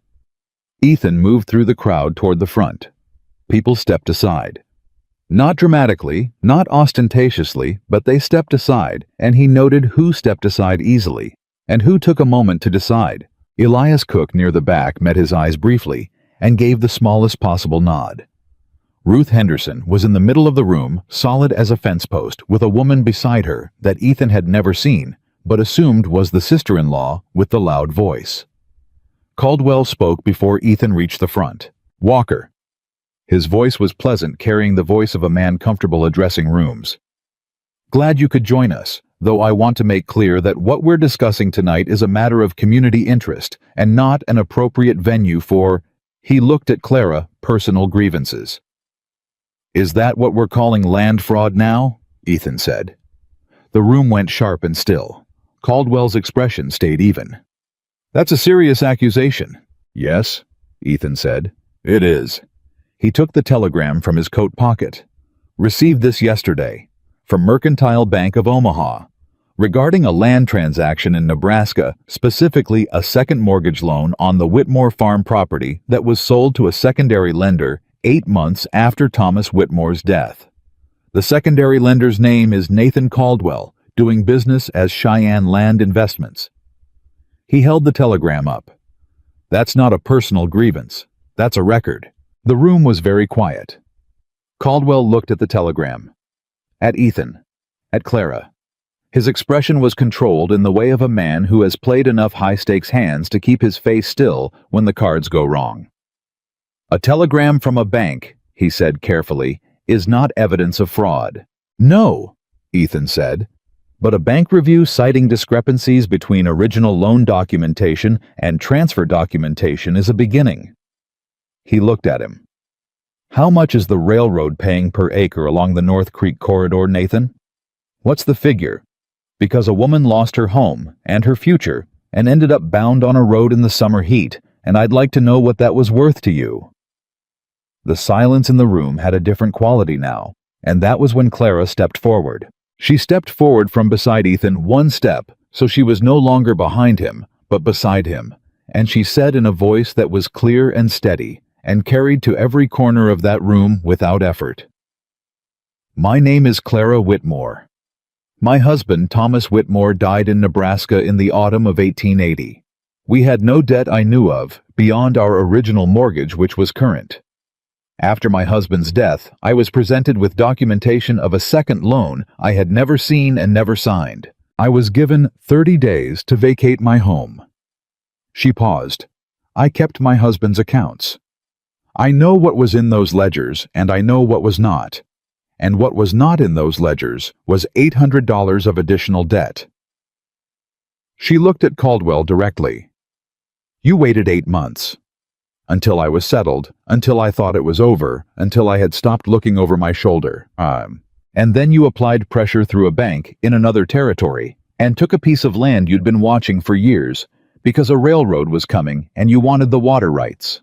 Ethan moved through the crowd toward the front. People stepped aside. Not dramatically, not ostentatiously, but they stepped aside, and he noted who stepped aside easily, and who took a moment to decide. Elias Cook near the back met his eyes briefly and gave the smallest possible nod. Ruth Henderson was in the middle of the room, solid as a fence post, with a woman beside her that Ethan had never seen, but assumed was the sister-in-law with the loud voice. Caldwell spoke before Ethan reached the front. Walker. His voice was pleasant, carrying the voice of a man comfortable addressing rooms. Glad you could join us, though I want to make clear that what we're discussing tonight is a matter of community interest and not an appropriate venue for, he looked at Clara, personal grievances. Is that what we're calling land fraud now? Ethan said. The room went sharp and still. Caldwell's expression stayed even. That's a serious accusation. Yes, Ethan said. It is. He took the telegram from his coat pocket. Received this yesterday, from Mercantile Bank of Omaha, regarding a land transaction in Nebraska, specifically a second mortgage loan on the Whitmore farm property that was sold to a secondary lender 8 months after Thomas Whitmore's death. The secondary lender's name is Nathan Caldwell, doing business as Cheyenne Land Investments. He held the telegram up. That's not a personal grievance. That's a record. The room was very quiet. Caldwell looked at the telegram, at Ethan, at Clara. His expression was controlled in the way of a man who has played enough high-stakes hands to keep his face still when the cards go wrong. A telegram from a bank, he said carefully, is not evidence of fraud. No, Ethan said, but a bank review citing discrepancies between original loan documentation and transfer documentation is a beginning. He looked at him. How much is the railroad paying per acre along the North Creek corridor, Nathan? What's the figure? Because a woman lost her home and her future and ended up bound on a road in the summer heat, and I'd like to know what that was worth to you. The silence in the room had a different quality now, and that was when Clara stepped forward. She stepped forward from beside Ethan 1 step, so she was no longer behind him, but beside him, and she said in a voice that was clear and steady, and carried to every corner of that room without effort. My name is Clara Whitmore. My husband, Thomas Whitmore, died in Nebraska in the autumn of 1880. We had no debt I knew of, beyond our original mortgage, which was current. After my husband's death, I was presented with documentation of a second loan I had never seen and never signed. I was given 30 days to vacate my home. She paused. I kept my husband's accounts. I know what was in those ledgers, and I know what was not. And what was not in those ledgers was $800 of additional debt. She looked at Caldwell directly. You waited 8 months. Until I was settled, until I thought it was over, until I had stopped looking over my shoulder. And then you applied pressure through a bank in another territory and took a piece of land you'd been watching for years because a railroad was coming and you wanted the water rights.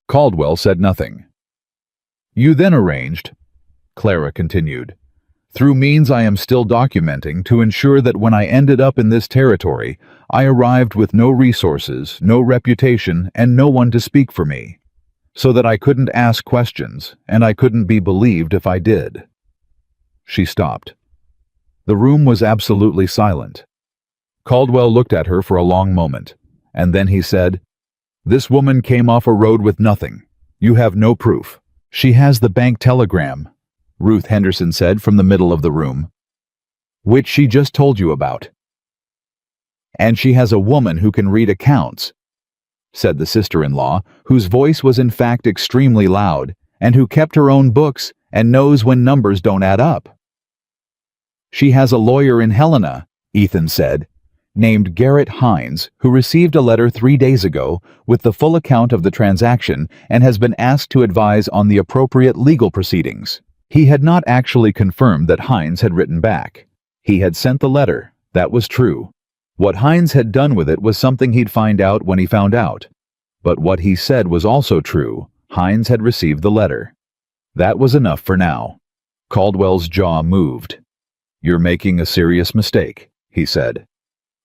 Caldwell said nothing. You then arranged, Clara continued, through means I am still documenting to ensure that when I ended up in this territory, I arrived with no resources, no reputation, and no one to speak for me, so that I couldn't ask questions, and I couldn't be believed if I did. She stopped. The room was absolutely silent. Caldwell looked at her for a long moment, and then he said, This woman came off a road with nothing. You have no proof. She has the bank telegram, Ruth Henderson said from the middle of the room, which she just told you about. And she has a woman who can read accounts, said the sister-in-law, whose voice was in fact extremely loud, and who kept her own books and knows when numbers don't add up. She has a lawyer in Helena, Ethan said, named Garrett Hines, who received a letter 3 days ago with the full account of the transaction and has been asked to advise on the appropriate legal proceedings. He had not actually confirmed that Hines had written back. He had sent the letter. That was true. What Hines had done with it was something he'd find out when he found out. But what he said was also true. Hines had received the letter. That was enough for now. Caldwell's jaw moved. You're making a serious mistake, he said.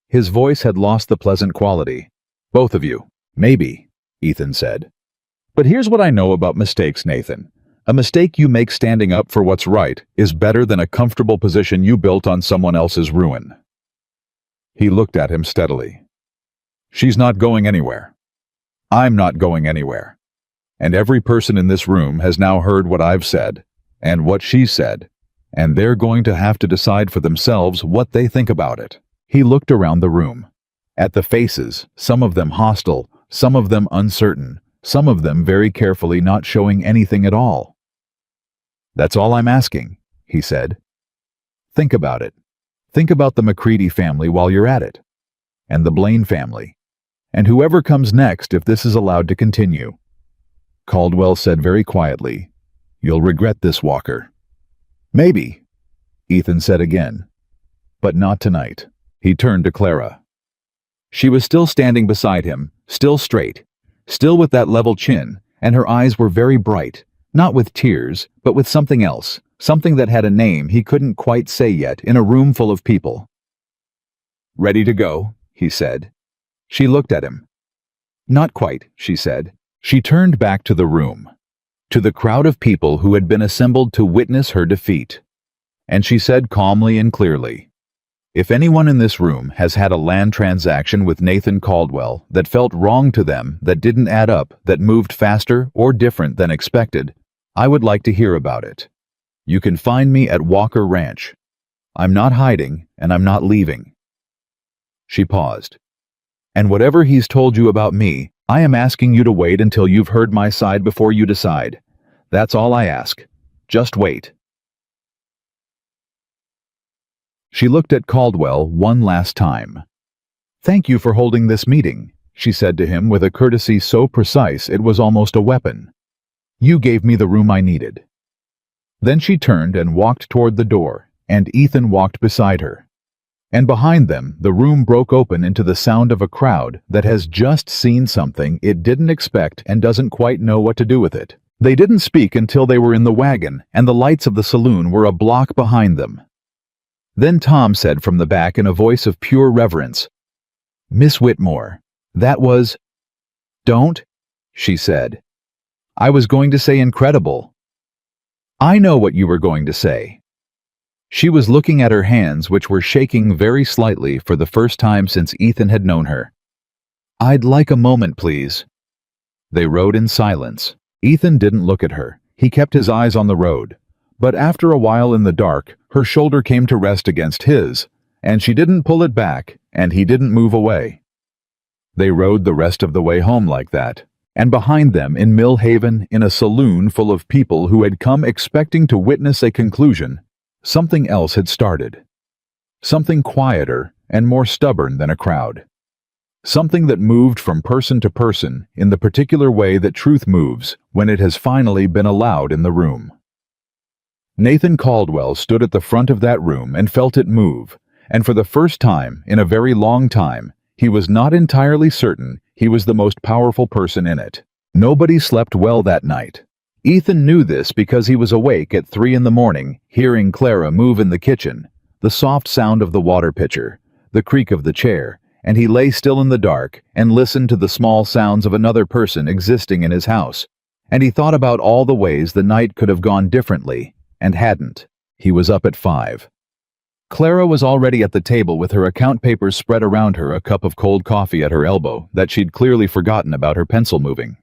His voice had lost the pleasant quality. Both of you. Maybe, Ethan said. But here's what I know about mistakes, Nathan. A mistake you make standing up for what's right is better than a comfortable position you built on someone else's ruin. He looked at him steadily. She's not going anywhere. I'm not going anywhere. And every person in this room has now heard what I've said, and what she said, and they're going to have to decide for themselves what they think about it. He looked around the room. At the faces, some of them hostile, some of them uncertain, some of them very carefully not showing anything at all. "That's all I'm asking," he said. "Think about it. Think about the McCready family while you're at it, and the Blaine family, and whoever comes next if this is allowed to continue." Caldwell said very quietly, "You'll regret this, Walker." "Maybe," Ethan said again, "but not tonight." He turned to Clara. She was still standing beside him, still straight, still with that level chin, and her eyes were very bright, not with tears, but with something else, something that had a name he couldn't quite say yet in a room full of people. "Ready to go?" he said. She looked at him. "Not quite," she said. She turned back to the room, to the crowd of people who had been assembled to witness her defeat, and she said calmly and clearly, "If anyone in this room has had a land transaction with Nathan Caldwell that felt wrong to them, that didn't add up, that moved faster or different than expected, I would like to hear about it. You can find me at Walker Ranch. I'm not hiding, and I'm not leaving." She paused. "And whatever he's told you about me, I am asking you to wait until you've heard my side before you decide. That's all I ask. Just wait." She looked at Caldwell one last time. "Thank you for holding this meeting," she said to him with a courtesy so precise it was almost a weapon. "You gave me the room I needed." Then she turned and walked toward the door, and Ethan walked beside her. And behind them, the room broke open into the sound of a crowd that has just seen something it didn't expect and doesn't quite know what to do with it. They didn't speak until they were in the wagon, and the lights of the saloon were a block behind them. Then Tom said from the back in a voice of pure reverence, "Miss Whitmore, that was—" "Don't," she said. "I was going to say incredible." "I know what you were going to say." She was looking at her hands, which were shaking very slightly for the first time since Ethan had known her. "I'd like a moment, please." They rode in silence. Ethan didn't look at her. He kept his eyes on the road. But after a while in the dark, her shoulder came to rest against his, and she didn't pull it back, and he didn't move away. They rode the rest of the way home like that, and behind them in Mill Haven, in a saloon full of people who had come expecting to witness a conclusion, something else had started. Something quieter and more stubborn than a crowd. Something that moved from person to person in the particular way that truth moves when it has finally been allowed in the room. Nathan Caldwell stood at the front of that room and felt it move, and for the first time in a very long time, he was not entirely certain he was the most powerful person in it. Nobody slept well that night. Ethan knew this because he was awake at 3 a.m, hearing Clara move in the kitchen, the soft sound of the water pitcher, the creak of the chair, and he lay still in the dark and listened to the small sounds of another person existing in his house, and he thought about all the ways the night could have gone differently, and hadn't. He was up at 5. Clara was already at the table with her account papers spread around her, a cup of cold coffee at her elbow that she'd clearly forgotten about her pencil moving.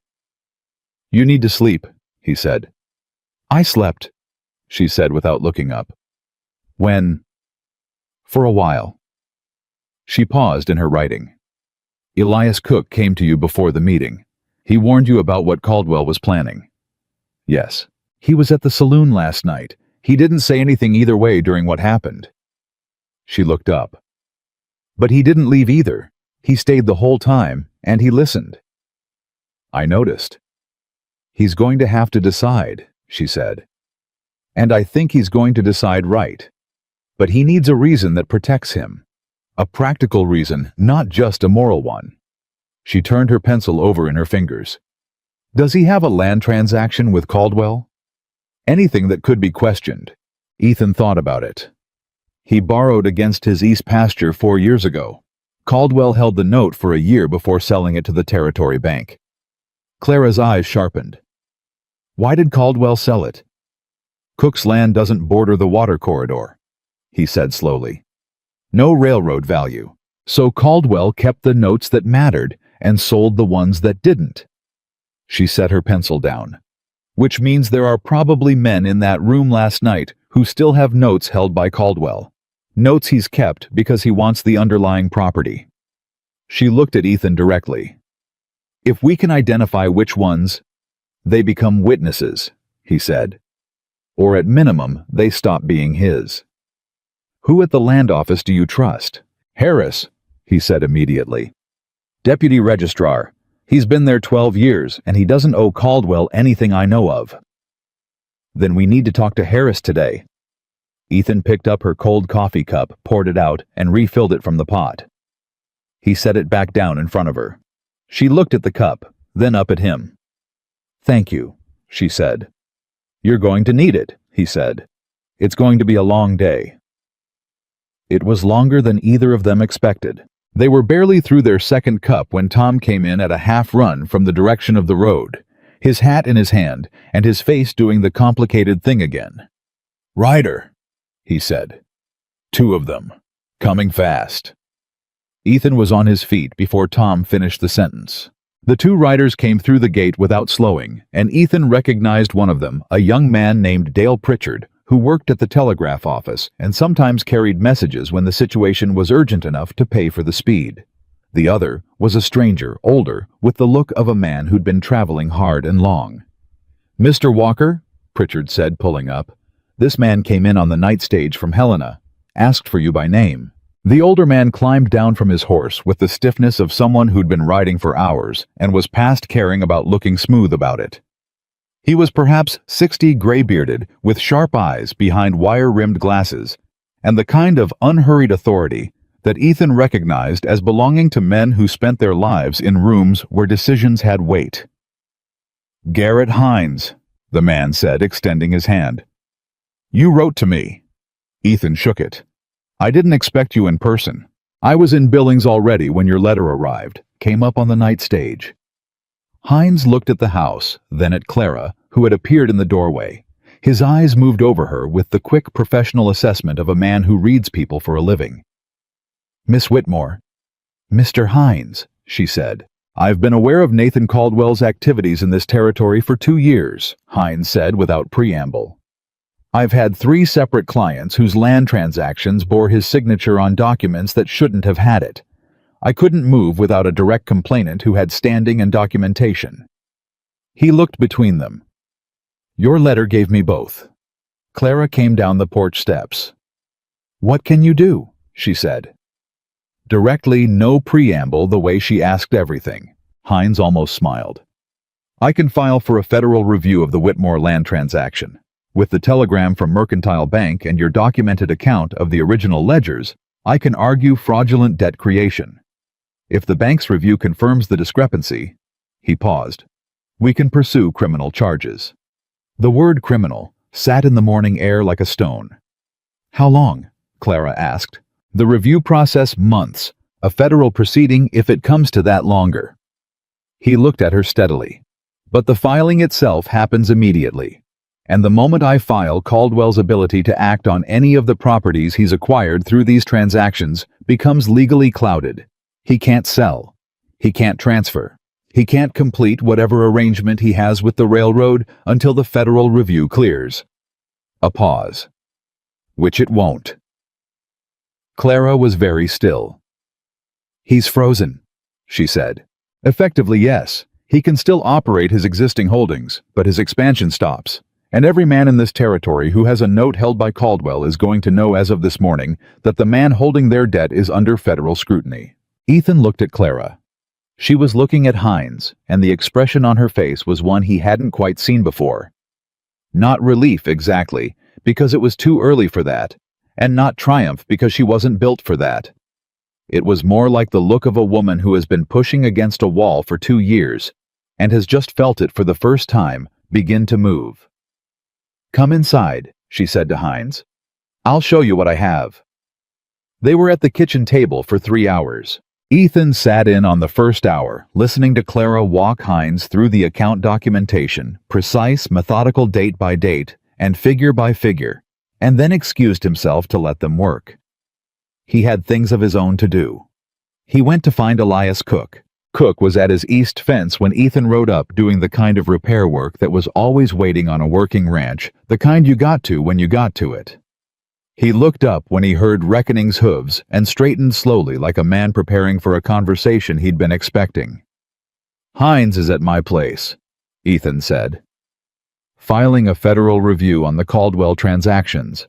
"You need to sleep," he said. "I slept," she said without looking up. "When?" "For a while." She paused in her writing. "Elias Cook came to you before the meeting. He warned you about what Caldwell was planning." "Yes. He was at the saloon last night. He didn't say anything either way during what happened." She looked up. "But he didn't leave either. He stayed the whole time, and he listened." "I noticed." "He's going to have to decide," she said. "And I think he's going to decide right. But he needs a reason that protects him. A practical reason, not just a moral one." She turned her pencil over in her fingers. "Does he have a land transaction with Caldwell?" Anything that could be questioned. Ethan thought about it. He borrowed against his east pasture 4 years ago. Caldwell held the note for a year before selling it to the Territory Bank. Clara's eyes sharpened. "Why did Caldwell sell it?" "Cook's land doesn't border the water corridor," he said slowly. "No railroad value. So Caldwell kept the notes that mattered and sold the ones that didn't." She set her pencil down. "Which means there are probably men in that room last night who still have notes held by Caldwell. Notes he's kept because he wants the underlying property." She looked at Ethan directly. If we can identify which ones, they become witnesses, he said. Or at minimum, they stop being his. Who at the land office do you trust? Harris, he said immediately. Deputy Registrar. He's been there 12 years, and he doesn't owe Caldwell anything I know of. Then we need to talk to Harris today. Ethan picked up her cold coffee cup, poured it out, and refilled it from the pot. He set it back down in front of her. She looked at the cup, then up at him. Thank you, she said. You're going to need it, he said. It's going to be a long day. It was longer than either of them expected. They were barely through their second cup when Tom came in at a half-run from the direction of the road, his hat in his hand and his face doing the complicated thing again. Ryder, he said. Two of them. Coming fast. Ethan was on his feet before Tom finished the sentence. The two riders came through the gate without slowing, and Ethan recognized one of them, a young man named Dale Pritchard, who worked at the telegraph office and sometimes carried messages when the situation was urgent enough to pay for the speed. The other was a stranger, older, with the look of a man who'd been traveling hard and long. Mr. Walker, Pritchard said, pulling up. This man came in on the night stage from Helena, asked for you by name. The older man climbed down from his horse with the stiffness of someone who'd been riding for hours and was past caring about looking smooth about it. He was perhaps 60, gray-bearded, with sharp eyes behind wire-rimmed glasses, and the kind of unhurried authority that Ethan recognized as belonging to men who spent their lives in rooms where decisions had weight. Garrett Hines, the man said, extending his hand. You wrote to me. Ethan shook it. I didn't expect you in person. I was in Billings already when your letter arrived, came up on the night stage. Hines looked at the house, then at Clara, who had appeared in the doorway. His eyes moved over her with the quick professional assessment of a man who reads people for a living. Miss Whitmore. Mr. Hines, she said. I've been aware of Nathan Caldwell's activities in this territory for 2 years, Hines said without preamble. I've had 3 separate clients whose land transactions bore his signature on documents that shouldn't have had it. I couldn't move without a direct complainant who had standing and documentation. He looked between them. Your letter gave me both. Clara came down the porch steps. What can you do? She said. Directly, no preamble, the way she asked everything. Hines almost smiled. I can file for a federal review of the Whitmore land transaction. With the telegram from Mercantile Bank and your documented account of the original ledgers, I can argue fraudulent debt creation. If the bank's review confirms the discrepancy, he paused, we can pursue criminal charges. The word criminal sat in the morning air like a stone. How long? Clara asked. The review process months, a federal proceeding if it comes to that longer. He looked at her steadily. But the filing itself happens immediately. And the moment I file, Caldwell's ability to act on any of the properties he's acquired through these transactions becomes legally clouded. He can't sell. He can't transfer. He can't complete whatever arrangement he has with the railroad until the federal review clears. A pause. Which it won't. Clara was very still. He's frozen, she said. Effectively, yes. He can still operate his existing holdings, but his expansion stops. And every man in this territory who has a note held by Caldwell is going to know as of this morning that the man holding their debt is under federal scrutiny. Ethan looked at Clara. She was looking at Hines, and the expression on her face was one he hadn't quite seen before. Not relief, exactly, because it was too early for that, and not triumph because she wasn't built for that. It was more like the look of a woman who has been pushing against a wall for 2 years, and has just felt it for the first time begin to move. Come inside, she said to Hines. I'll show you what I have. They were at the kitchen table for 3 hours. Ethan sat in on the first hour, listening to Clara walk Hines through the account documentation, precise, methodical date by date, and figure by figure, and then excused himself to let them work. He had things of his own to do. He went to find Elias Cook. Cook was at his east fence when Ethan rode up doing the kind of repair work that was always waiting on a working ranch, the kind you got to when you got to it. He looked up when he heard Reckoning's hooves and straightened slowly like a man preparing for a conversation he'd been expecting. Hines is at my place, Ethan said, filing a federal review on the Caldwell transactions.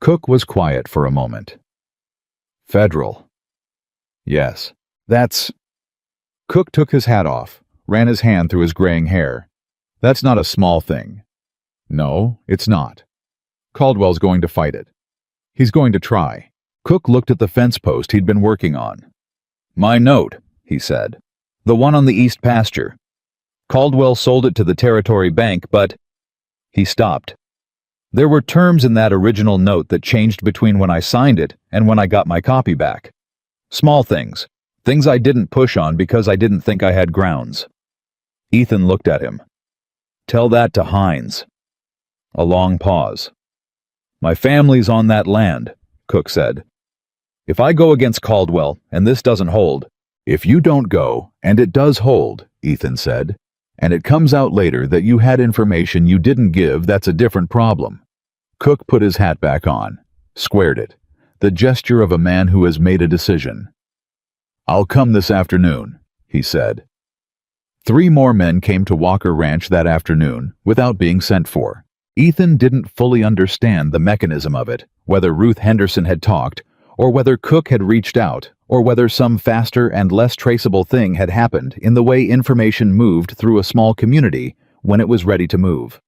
Cook was quiet for a moment. Federal. Yes, that's... Cook took his hat off, ran his hand through his graying hair. That's not a small thing. No, it's not. Caldwell's going to fight it. He's going to try. Cook looked at the fence post he'd been working on. My note, he said. The one on the east pasture. Caldwell sold it to the Territory Bank, but... He stopped. There were terms in that original note that changed between when I signed it and when I got my copy back. Small things. Things I didn't push on because I didn't think I had grounds. Ethan looked at him. Tell that to Hines. A long pause. My family's on that land, Cook said. If I go against Caldwell and this doesn't hold... If you don't go, and it does hold, Ethan said, and it comes out later that you had information you didn't give, that's a different problem. Cook put his hat back on, squared it, the gesture of a man who has made a decision. I'll come this afternoon, he said. 3 more men came to Walker Ranch that afternoon without being sent for. Ethan didn't fully understand the mechanism of it, whether Ruth Henderson had talked, or whether Cook had reached out, or whether some faster and less traceable thing had happened in the way information moved through a small community when it was ready to move.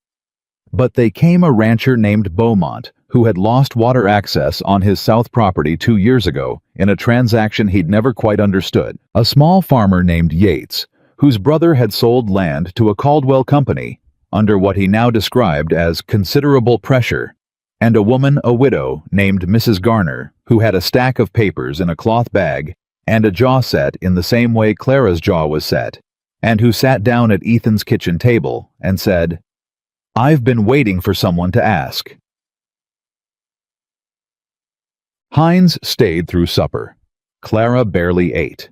But they came a rancher named Beaumont who had lost water access on his south property 2 years ago in a transaction he'd never quite understood, a small farmer named Yates, whose brother had sold land to a Caldwell company under what he now described as considerable pressure, and a woman, a widow, named Mrs. Garner, who had a stack of papers in a cloth bag and a jaw set in the same way Clara's jaw was set, and who sat down at Ethan's kitchen table and said, I've been waiting for someone to ask. Hines stayed through supper. Clara barely ate.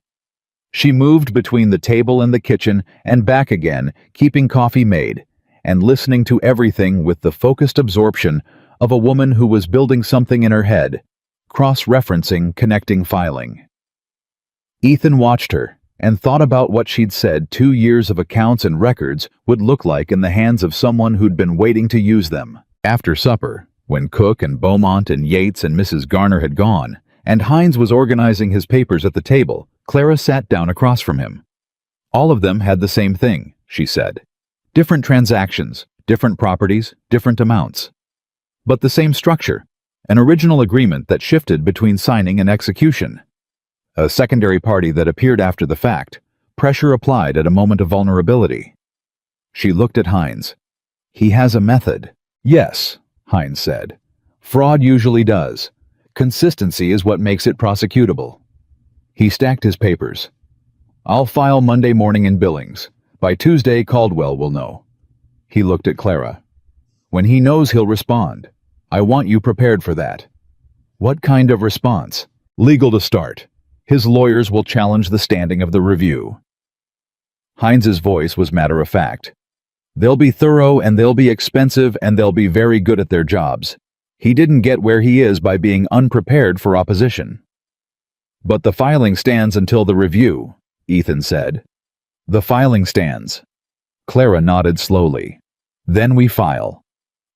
She moved between the table and the kitchen and back again, keeping coffee made, and listening to everything with the focused absorption of a woman who was building something in her head, cross-referencing, connecting, filing. Ethan watched her and thought about what she'd said 2 years of accounts and records would look like in the hands of someone who'd been waiting to use them. After supper, when Cook and Beaumont and Yates and Mrs. Garner had gone, and Hines was organizing his papers at the table, Clara sat down across from him. All of them had the same thing, she said. Different transactions, different properties, different amounts. But the same structure, an original agreement that shifted between signing and execution. A secondary party that appeared after the fact, pressure applied at a moment of vulnerability. She looked at Hines. He has a method. Yes, Hines said. Fraud usually does. Consistency is what makes it prosecutable. He stacked his papers. I'll file Monday morning in Billings. By Tuesday, Caldwell will know. He looked at Clara. When he knows, he'll respond. I want you prepared for that. What kind of response? Legal to start. His lawyers will challenge the standing of the review. Hines's voice was matter-of-fact. They'll be thorough and they'll be expensive and they'll be very good at their jobs. He didn't get where he is by being unprepared for opposition. But the filing stands until the review, Ethan said. The filing stands. Clara nodded slowly. Then we file.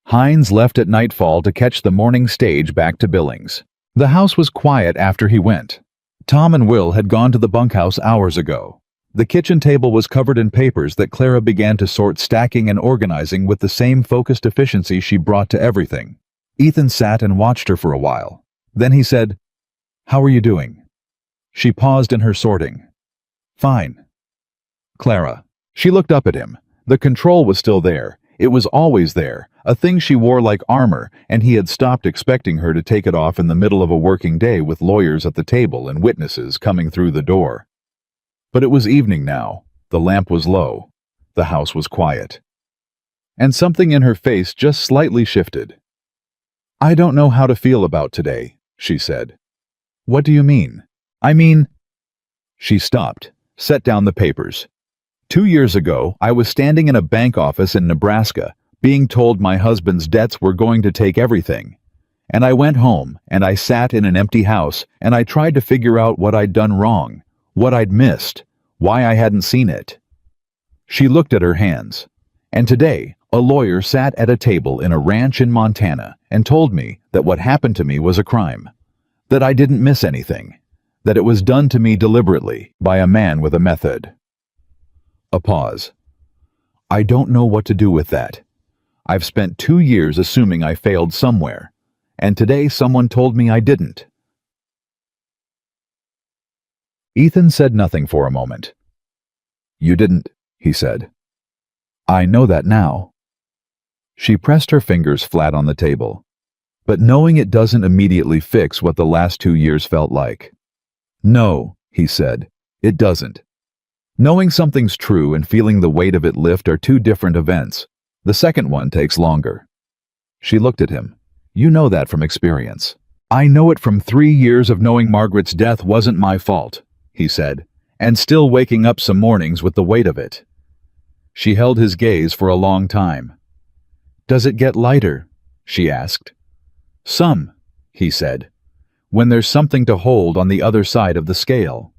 Hines left at nightfall to catch the morning stage back to Billings. The house was quiet after he went. Tom and Will had gone to the bunkhouse hours ago. The kitchen table was covered in papers that Clara began to sort, stacking and organizing with the same focused efficiency she brought to everything. Ethan sat and watched her for a while. Then he said, How are you doing? She paused in her sorting. Fine. Clara. She looked up at him. The control was still there. It was always there, a thing she wore like armor, and he had stopped expecting her to take it off in the middle of a working day with lawyers at the table and witnesses coming through the door. But it was evening now. The lamp was low. The house was quiet. And something in her face just slightly shifted. I don't know how to feel about today, she said. What do you mean? I mean... She stopped, set down the papers. 2 years ago, I was standing in a bank office in Nebraska, being told my husband's debts were going to take everything. And I went home, and I sat in an empty house, and I tried to figure out what I'd done wrong, what I'd missed, why I hadn't seen it. She looked at her hands. And today, a lawyer sat at a table in a ranch in Montana and told me that what happened to me was a crime, that I didn't miss anything, that it was done to me deliberately by a man with a method. A pause. I don't know what to do with that. I've spent 2 years assuming I failed somewhere, and today someone told me I didn't. Ethan said nothing for a moment. You didn't, he said. I know that now. She pressed her fingers flat on the table, but knowing it doesn't immediately fix what the last 2 years felt like. No, he said, it doesn't. Knowing something's true and feeling the weight of it lift are two different events. The second one takes longer. She looked at him. You know that from experience. I know it from 3 years of knowing Margaret's death wasn't my fault, he said, and still waking up some mornings with the weight of it. She held his gaze for a long time. Does it get lighter? She asked. Some, he said, when there's something to hold on the other side of the scale.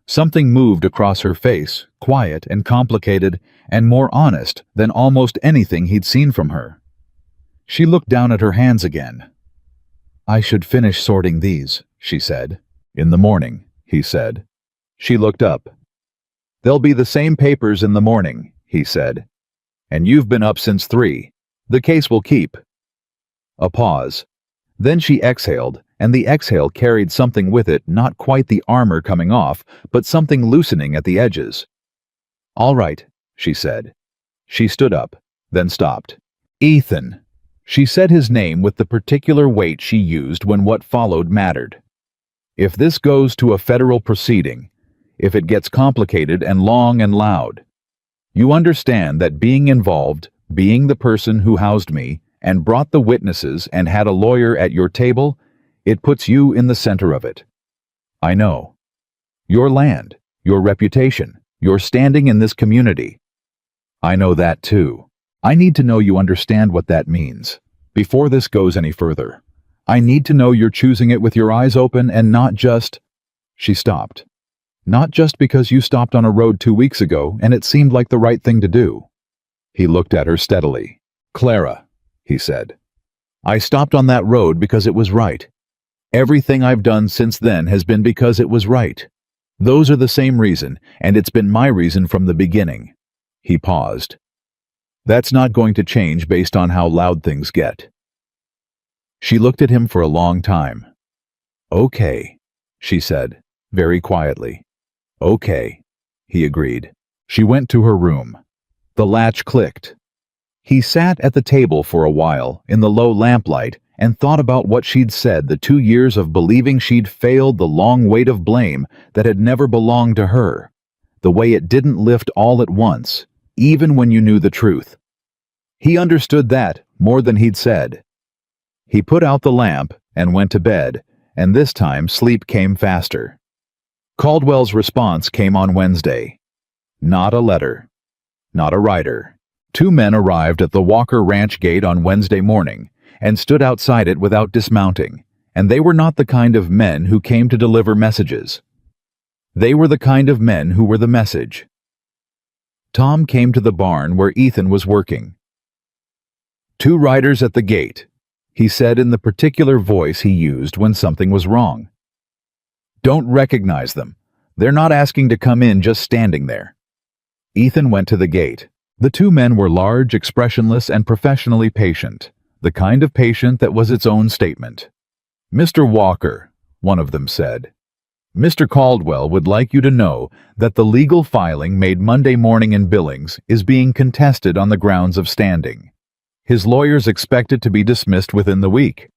Something moved across her face, quiet and complicated and more honest than almost anything he'd seen from her. She looked down at her hands again. I should finish sorting these, she said. In the morning, he said. She looked up. There'll be the same papers in the morning, he said. And you've been up since 3. The case will keep. A pause. Then she exhaled, and the exhale carried something with it, not quite the armor coming off, but something loosening at the edges. All right, she said. She stood up, then stopped. Ethan. She said his name with the particular weight she used when what followed mattered. If this goes to a federal proceeding, if it gets complicated and long and loud, you understand that being involved, being the person who housed me and brought the witnesses and had a lawyer at your table, it puts you in the center of it. I know. Your land, your reputation, your standing in this community. I know that too. I need to know you understand what that means. Before this goes any further, I need to know you're choosing it with your eyes open and not just... She stopped. Not just because you stopped on a road 2 weeks ago and it seemed like the right thing to do. He looked at her steadily. Clara, he said, I stopped on that road because it was right. Everything I've done since then has been because it was right. Those are the same reason, and it's been my reason from the beginning. He paused. That's not going to change based on how loud things get. She looked at him for a long time. Okay, she said, very quietly. Okay, he agreed. She went to her room. The latch clicked. He sat at the table for a while in the low lamplight and thought about what she'd said, the 2 years of believing she'd failed, the long weight of blame that had never belonged to her, the way it didn't lift all at once, even when you knew the truth. He understood that more than he'd said. He put out the lamp and went to bed, and this time sleep came faster. Caldwell's response came on Wednesday. Not a letter. Not a writer. 2 men arrived at the Walker Ranch gate on Wednesday morning and stood outside it without dismounting, and they were not the kind of men who came to deliver messages. They were the kind of men who were the message. Tom came to the barn where Ethan was working. 2 riders at the gate, he said in the particular voice he used when something was wrong. Don't recognize them. They're not asking to come in, just standing there. Ethan went to the gate. The 2 men were large, expressionless, and professionally patient, the kind of patient that was its own statement. Mr. Walker, one of them said, Mr. Caldwell would like you to know that the legal filing made Monday morning in Billings is being contested on the grounds of standing. His lawyers expect it to be dismissed within the week.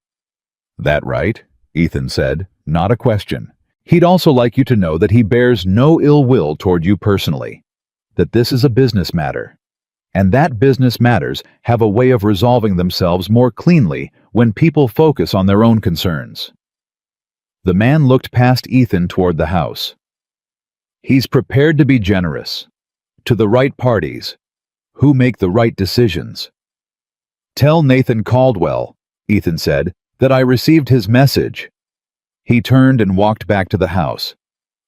That right? Ethan said, not a question. He'd also like you to know that he bears no ill will toward you personally, that this is a business matter, and that business matters have a way of resolving themselves more cleanly when people focus on their own concerns. The man looked past Ethan toward the house. He's prepared to be generous, to the right parties, who make the right decisions. Tell Nathan Caldwell, Ethan said, that I received his message. He turned and walked back to the house.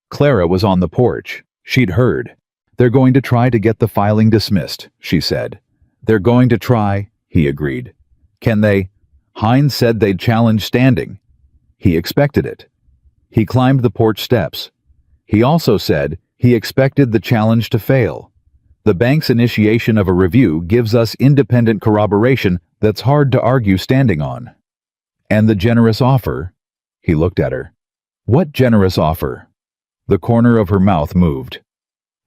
Clara was on the porch, She'd heard. "They're going to try to get the filing dismissed," she said. "They're going to try," he agreed. "Can they?" Hines said they'd challenge standing. He expected it. He climbed the porch steps. He also said he expected the challenge to fail. The bank's initiation of a review gives us independent corroboration that's hard to argue standing on. And the generous offer? He looked at her. What generous offer? The corner of her mouth moved.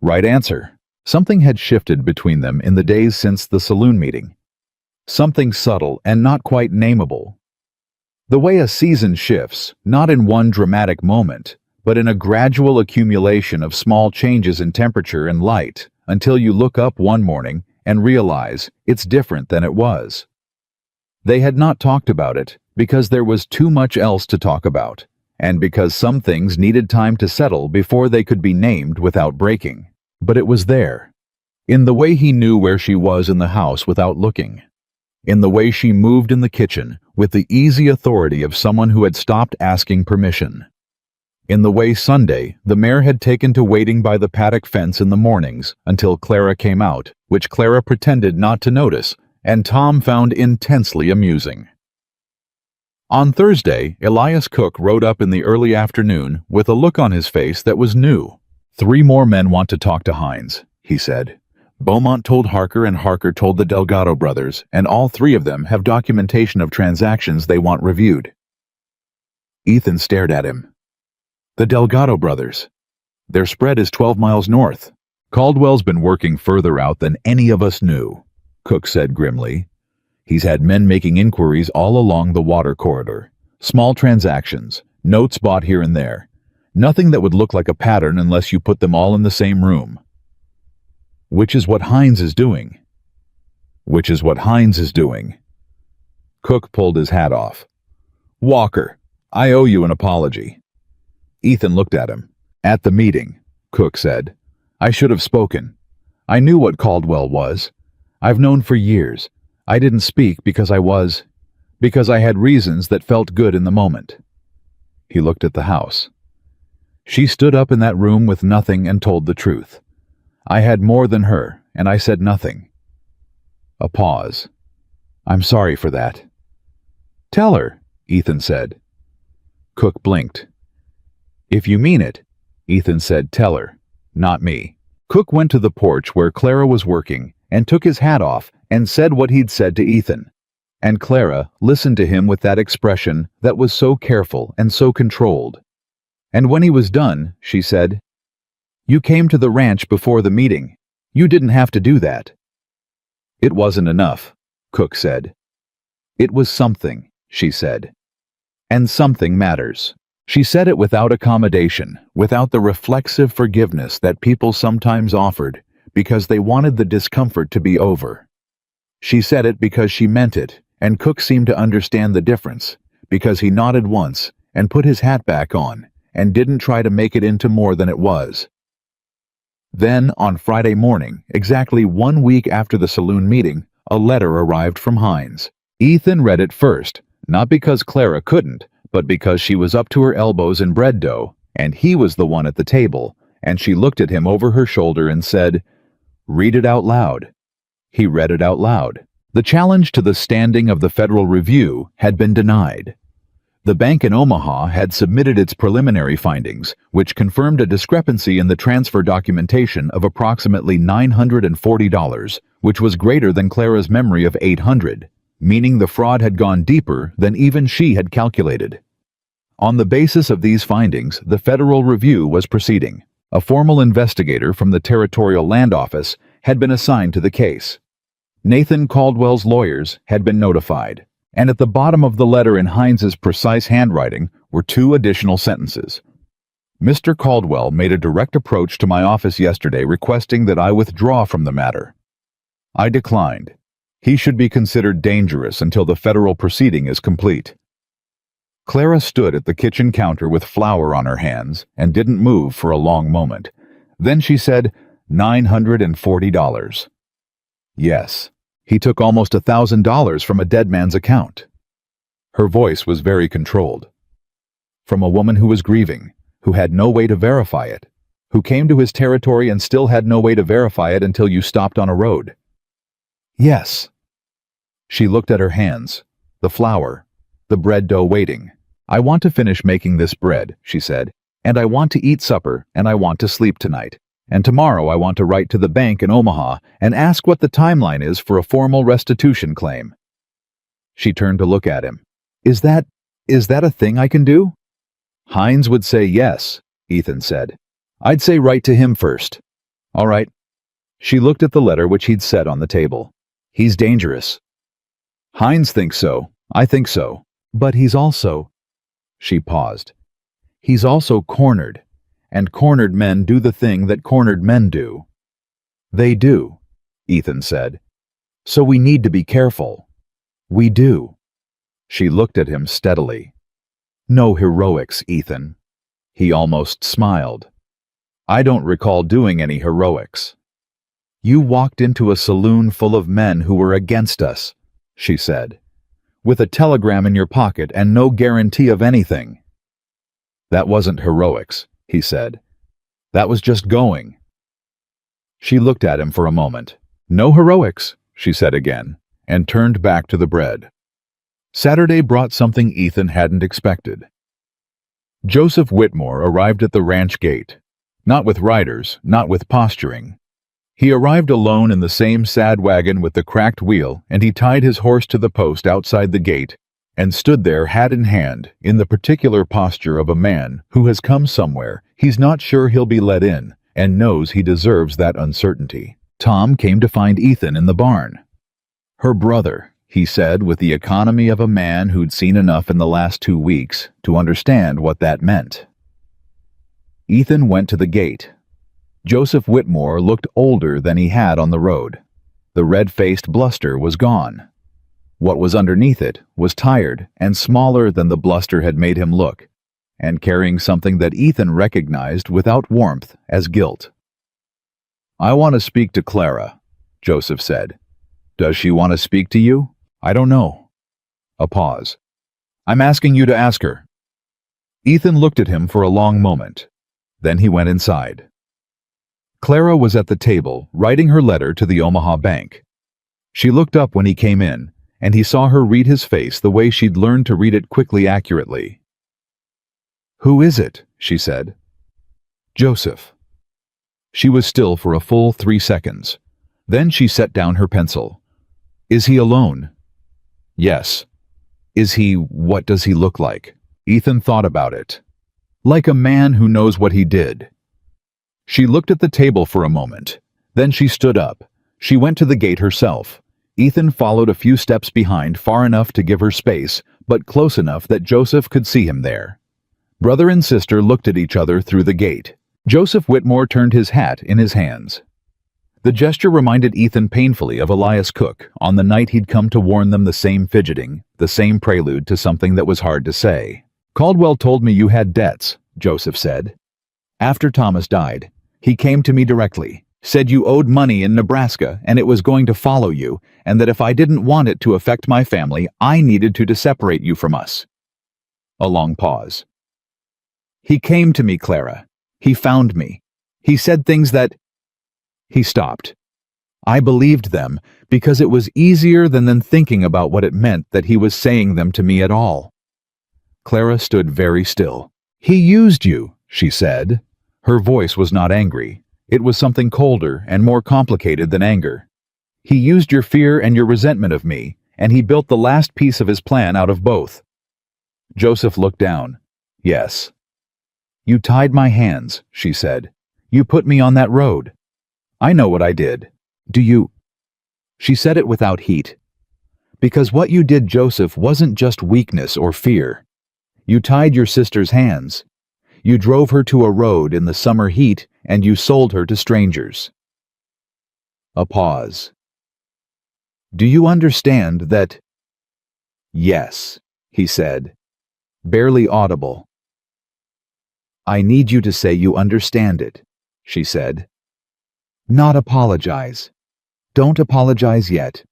Right answer. Something had shifted between them in the days since the saloon meeting. Something subtle and not quite nameable. The way a season shifts, not in one dramatic moment, but in a gradual accumulation of small changes in temperature and light, until you look up one morning and realize it's different than it was. They had not talked about it because there was too much else to talk about, and because some things needed time to settle before they could be named without breaking. But it was there, in the way he knew where she was in the house without looking, in the way she moved in the kitchen with the easy authority of someone who had stopped asking permission, in the way Sunday the mare had taken to waiting by the paddock fence in the mornings until Clara came out, which Clara pretended not to notice, and Tom found intensely amusing. On Thursday, Elias Cook rode up in the early afternoon with a look on his face that was new. 3 more men want to talk to Hines, he said. Beaumont told Harker and Harker told the Delgado brothers, and all 3 of them have documentation of transactions they want reviewed. Ethan stared at him. The Delgado brothers. Their spread is 12 miles north. Caldwell's been working further out than any of us knew, Cook said grimly. He's had men making inquiries all along the water corridor. Small transactions, notes bought here and there. Nothing that would look like a pattern unless you put them all in the same room. Which is what Hines is doing. Which is what Hines is doing. Cook pulled his hat off. Walker, I owe you an apology. Ethan looked at him. At the meeting, Cook said. I should have spoken. I knew what Caldwell was. I've known for years. I didn't speak because I had reasons that felt good in the moment. He looked at the house. She stood up in that room with nothing and told the truth. I had more than her, and I said nothing. A pause. I'm sorry for that. Tell her, Ethan said. Cook blinked. If you mean it, Ethan said, tell her, not me. Cook went to the porch where Clara was working and took his hat off and said what he'd said to Ethan. And Clara listened to him with that expression that was so careful and so controlled. And when he was done, she said, You came to the ranch before the meeting. You didn't have to do that. It wasn't enough, Cook said. It was something, she said. And something matters. She said it without accommodation, without the reflexive forgiveness that people sometimes offered, because they wanted the discomfort to be over. She said it because she meant it, and Cook seemed to understand the difference, because he nodded once and put his hat back on, and didn't try to make it into more than it was. Then, on Friday morning, exactly 1 week after the saloon meeting, a letter arrived from Hines. Ethan read it first, not because Clara couldn't, but because she was up to her elbows in bread dough, and he was the one at the table, and she looked at him over her shoulder and said, Read it out loud. He read it out loud. The challenge to the standing of the Federal Review had been denied. The bank in Omaha had submitted its preliminary findings, which confirmed a discrepancy in the transfer documentation of approximately $940, which was greater than Clara's memory of $800, meaning the fraud had gone deeper than even she had calculated. On the basis of these findings, the Federal Review was proceeding. A formal investigator from the Territorial Land Office had been assigned to the case. Nathan Caldwell's lawyers had been notified, and at the bottom of the letter in Hines's precise handwriting were 2 additional sentences. Mr. Caldwell made a direct approach to my office yesterday requesting that I withdraw from the matter. I declined. He should be considered dangerous until the federal proceeding is complete. Clara stood at the kitchen counter with flour on her hands and didn't move for a long moment. Then she said, $940. Yes, he took almost $1,000 from a dead man's account. Her voice was very controlled. From a woman who was grieving, who had no way to verify it. who came to his territory and still had no way to verify it until you stopped on a road. Yes. She looked at her hands, the flour, the bread dough waiting. I want to finish making this bread, she said, and I want to eat supper, and I want to sleep tonight. And tomorrow I want to write to the bank in Omaha and ask what the timeline is for a formal restitution claim. She turned to look at him. Is that a thing I can do? Hines would say yes, Ethan said. I'd say write to him first. All right. She looked at the letter which he'd set on the table. He's dangerous. Hines thinks so. I think so. But he's also... She paused. He's also cornered, and cornered men do the thing that cornered men do. They do, Ethan said. So we need to be careful. We do. She looked at him steadily. No heroics, Ethan. He almost smiled. I don't recall doing any heroics. You walked into a saloon full of men who were against us, she said, with a telegram in your pocket and no guarantee of anything. That wasn't heroics, he said. That was just going. She looked at him for a moment. No heroics, she said again, and turned back to the bread. Saturday brought something Ethan hadn't expected. Joseph Whitmore arrived at the ranch gate. Not with riders, not with posturing. He arrived alone in the same sad wagon with the cracked wheel, and he tied his horse to the post outside the gate and stood there hat in hand, in the particular posture of a man who has come somewhere he's not sure he'll be let in and knows he deserves that uncertainty. Tom came to find Ethan in the barn. Her brother, he said with the economy of a man who'd seen enough in the last 2 weeks to understand what that meant. Ethan went to the gate. Joseph Whitmore looked older than he had on the road. The red-faced bluster was gone. What was underneath it was tired and smaller than the bluster had made him look, and carrying something that Ethan recognized without warmth as guilt. I want to speak to Clara, Joseph said. Does she want to speak to you? I don't know. A pause. I'm asking you to ask her. Ethan looked at him for a long moment. Then he went inside. Clara was at the table, writing her letter to the Omaha bank. She looked up when he came in, and he saw her read his face the way she'd learned to read it quickly accurately. Who is it? She said. Joseph. She was still for a full 3 seconds. Then she set down her pencil. Is he alone? Yes. Is he, what does he look like? Ethan thought about it. Like a man who knows what he did. She looked at the table for a moment. Then she stood up. She went to the gate herself. Ethan followed a few steps behind, far enough to give her space, but close enough that Joseph could see him there. Brother and sister looked at each other through the gate. Joseph Whitmore turned his hat in his hands. The gesture reminded Ethan painfully of Elias Cook on the night he'd come to warn them, the same fidgeting, the same prelude to something that was hard to say. Caldwell told me you had debts, Joseph said. After Thomas died, he came to me directly, said you owed money in Nebraska and it was going to follow you, and that if I didn't want it to affect my family, I needed to separate you from us. A long pause. He came to me, Clara. He found me. He said things that... He stopped. I believed them because it was easier than thinking about what it meant that he was saying them to me at all. Clara stood very still. He used you, she said. Her voice was not angry. It was something colder and more complicated than anger. He used your fear and your resentment of me, and he built the last piece of his plan out of both. Joseph looked down. Yes. You tied my hands, she said. You put me on that road. I know what I did. Do you? She said it without heat. Because what you did, Joseph, wasn't just weakness or fear. You tied your sister's hands. You drove her to a road in the summer heat, and you sold her to strangers. A pause. Do you understand that? Yes, he said, barely audible. I need you to say you understand it, she said. Not apologize. Don't apologize yet.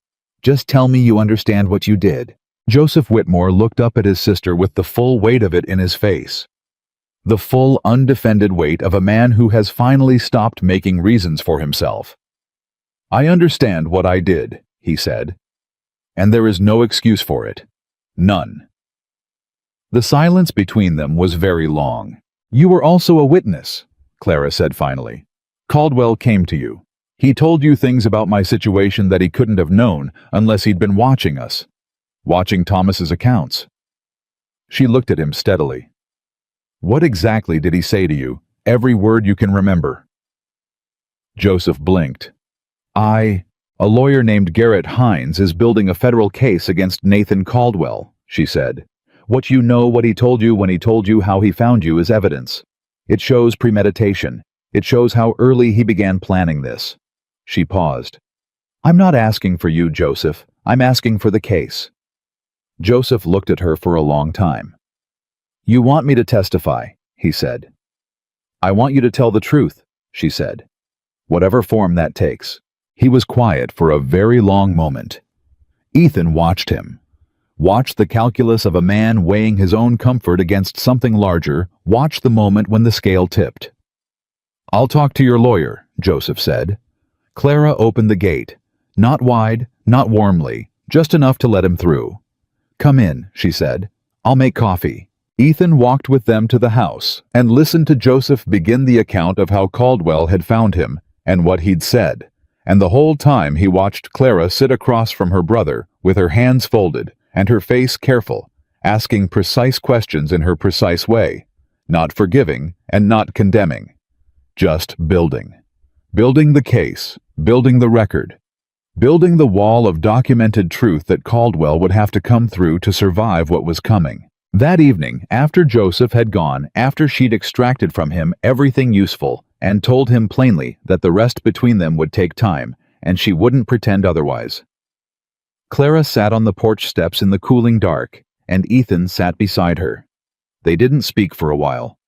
Just tell me you understand what you did. Joseph Whitmore looked up at his sister with the full weight of it in his face. the full, undefended weight of a man who has finally stopped making reasons for himself. "I understand what I did," he said, "and there is no excuse for it. None." The silence between them was very long. "You were also a witness," Clara said finally. "Caldwell came to you. He told you things about my situation that he couldn't have known unless he'd been watching us. Watching Thomas's accounts." She looked at him steadily. "What exactly did he say to you? Every word you can remember." Joseph blinked. A lawyer named Garrett Hines is building a federal case against Nathan Caldwell," she said. "What you know, what he told you when he told you how he found you is evidence. It shows premeditation. It shows how early he began planning this." She paused. "I'm not asking for you, Joseph. I'm asking for the case." Joseph looked at her for a long time. "You want me to testify," he said. "I want you to tell the truth," she said. "Whatever form that takes." He was quiet for a very long moment. Ethan watched him. Watched the calculus of a man weighing his own comfort against something larger, watched the moment when the scale tipped. "I'll talk to your lawyer," Joseph said. Clara opened the gate. Not wide, not warmly, just enough to let him through. "Come in," she said. "I'll make coffee." Ethan walked with them to the house and listened to Joseph begin the account of how Caldwell had found him and what he'd said, and the whole time he watched Clara sit across from her brother with her hands folded and her face careful, asking precise questions in her precise way, not forgiving and not condemning, just building. Building the case, building the record, building the wall of documented truth that Caldwell would have to come through to survive what was coming. That evening, after Joseph had gone, after she'd extracted from him everything useful and told him plainly that the rest between them would take time, and she wouldn't pretend otherwise, Clara sat on the porch steps in the cooling dark, and Ethan sat beside her. They didn't speak for a while.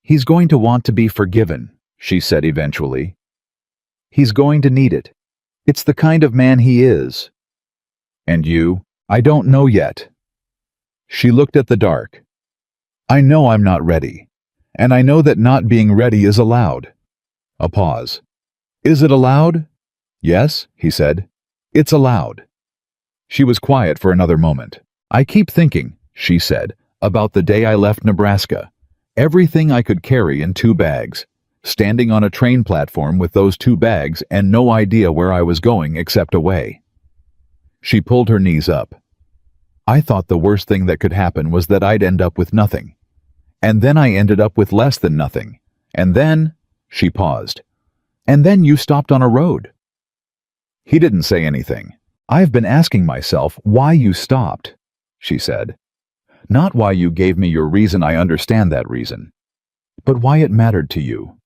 "He's going to want to be forgiven," she said eventually. "He's going to need it. It's the kind of man he is." "And you?" "I don't know yet." She looked at the dark. "I know I'm not ready, and I know that not being ready is allowed." A pause. "Is it allowed?" "Yes," he said. "It's allowed." She was quiet for another moment. "I keep thinking," she said, "about the day I left Nebraska. Everything I could carry in 2 bags. Standing on a train platform with those 2 bags and no idea where I was going except away." She pulled her knees up. "I thought the worst thing that could happen was that I'd end up with nothing. And then I ended up with less than nothing. And then," she paused, "and then you stopped on a road." He didn't say anything. "I've been asking myself why you stopped," she said. "Not why you gave me your reason, I understand that reason. But why it mattered to you.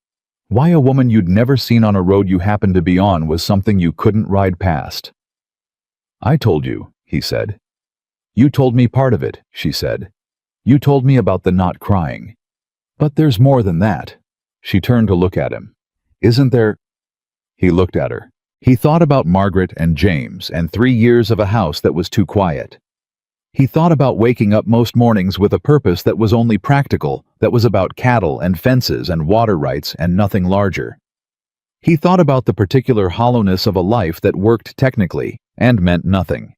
Why a woman you'd never seen on a road you happened to be on was something you couldn't ride past." "I told you," he said. "You told me part of it," she said. "You told me about the not crying. But there's more than that." She turned to look at him. "Isn't there?" He looked at her. He thought about Margaret and James and 3 years of a house that was too quiet. He thought about waking up most mornings with a purpose that was only practical, that was about cattle and fences and water rights and nothing larger. He thought about the particular hollowness of a life that worked technically and meant nothing.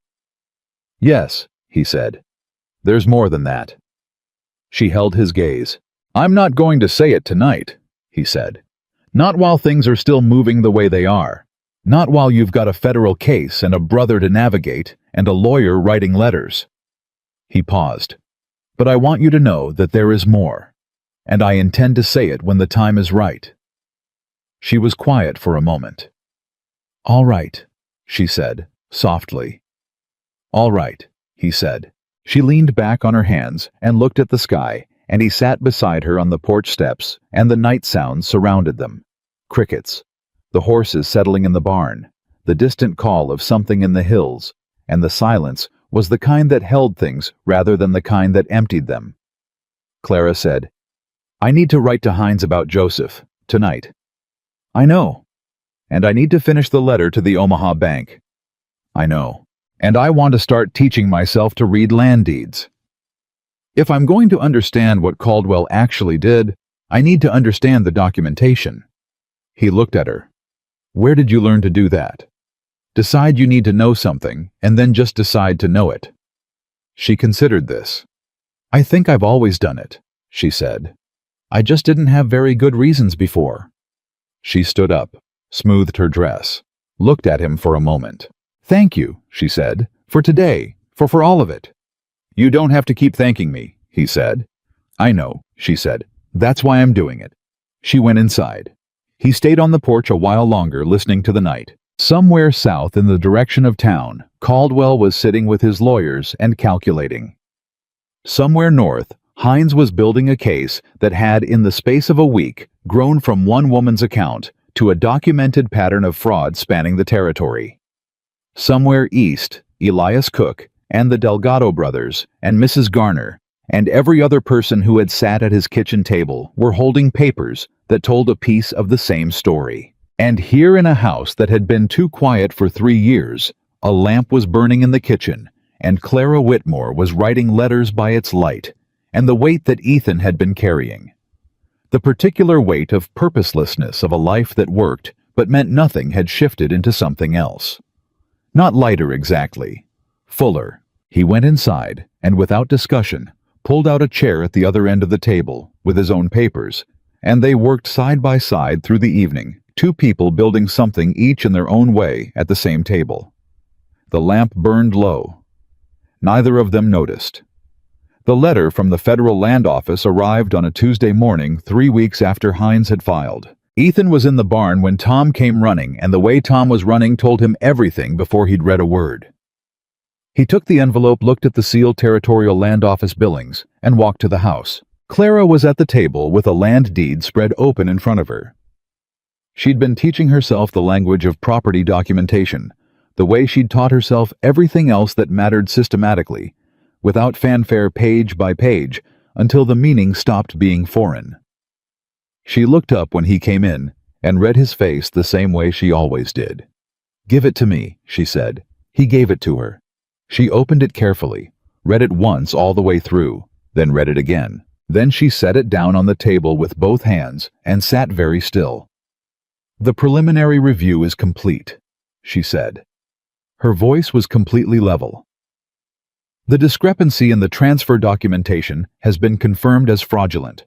"Yes," he said. "There's more than that." She held his gaze. "I'm not going to say it tonight," he said. "Not while things are still moving the way they are. Not while you've got a federal case and a brother to navigate and a lawyer writing letters." He paused. "But I want you to know that there is more, and I intend to say it when the time is right." She was quiet for a moment. "All right," she said, softly. "All right," he said. She leaned back on her hands and looked at the sky, and he sat beside her on the porch steps, and the night sounds surrounded them. Crickets, the horses settling in the barn, the distant call of something in the hills, and the silence was the kind that held things rather than the kind that emptied them. Clara said, "I need to write to Hines about Joseph, tonight." "I know. And I need to finish the letter to the Omaha bank." "I know. And I want to start teaching myself to read land deeds." If I'm going to understand what Caldwell actually did, I need to understand the documentation. He looked at her. Where did you learn to do that? Decide you need to know something, and then just decide to know it. She considered this. I think I've always done it, she said. I just didn't have very good reasons before. She stood up, smoothed her dress, looked at him for a moment. Thank you, she said, for today, for all of it. You don't have to keep thanking me, he said. I know, she said. That's why I'm doing it. She went inside. He stayed on the porch a while longer, listening to the night. Somewhere south in the direction of town, Caldwell was sitting with his lawyers and calculating. Somewhere north, Hines was building a case that had, in the space of a week, grown from one woman's account to a documented pattern of fraud spanning the territory. Somewhere east, Elias Cook and the Delgado brothers and Mrs. Garner and every other person who had sat at his kitchen table were holding papers that told a piece of the same story. And here in a house that had been too quiet for 3 years, a lamp was burning in the kitchen, and Clara Whitmore was writing letters by its light, and the weight that Ethan had been carrying. The particular weight of purposelessness of a life that worked but meant nothing had shifted into something else. Not lighter exactly, fuller. He went inside, and without discussion, pulled out a chair at the other end of the table with his own papers, and they worked side by side through the evening, 2 people building something each in their own way at the same table. The lamp burned low. Neither of them noticed. The letter from the Federal Land Office arrived on a Tuesday morning 3 weeks after Hines had filed. Ethan was in the barn when Tom came running, and the way Tom was running told him everything before he'd read a word. He took the envelope, looked at the sealed Territorial Land Office billings, and walked to the house. Clara was at the table with a land deed spread open in front of her. She'd been teaching herself the language of property documentation, the way she'd taught herself everything else that mattered systematically, without fanfare page by page, until the meaning stopped being foreign. She looked up when he came in and read his face the same way she always did. "Give it to me," she said. He gave it to her. She opened it carefully, read it once all the way through, then read it again. Then she set it down on the table with both hands and sat very still. "The preliminary review is complete," she said. Her voice was completely level. "The discrepancy in the transfer documentation has been confirmed as fraudulent.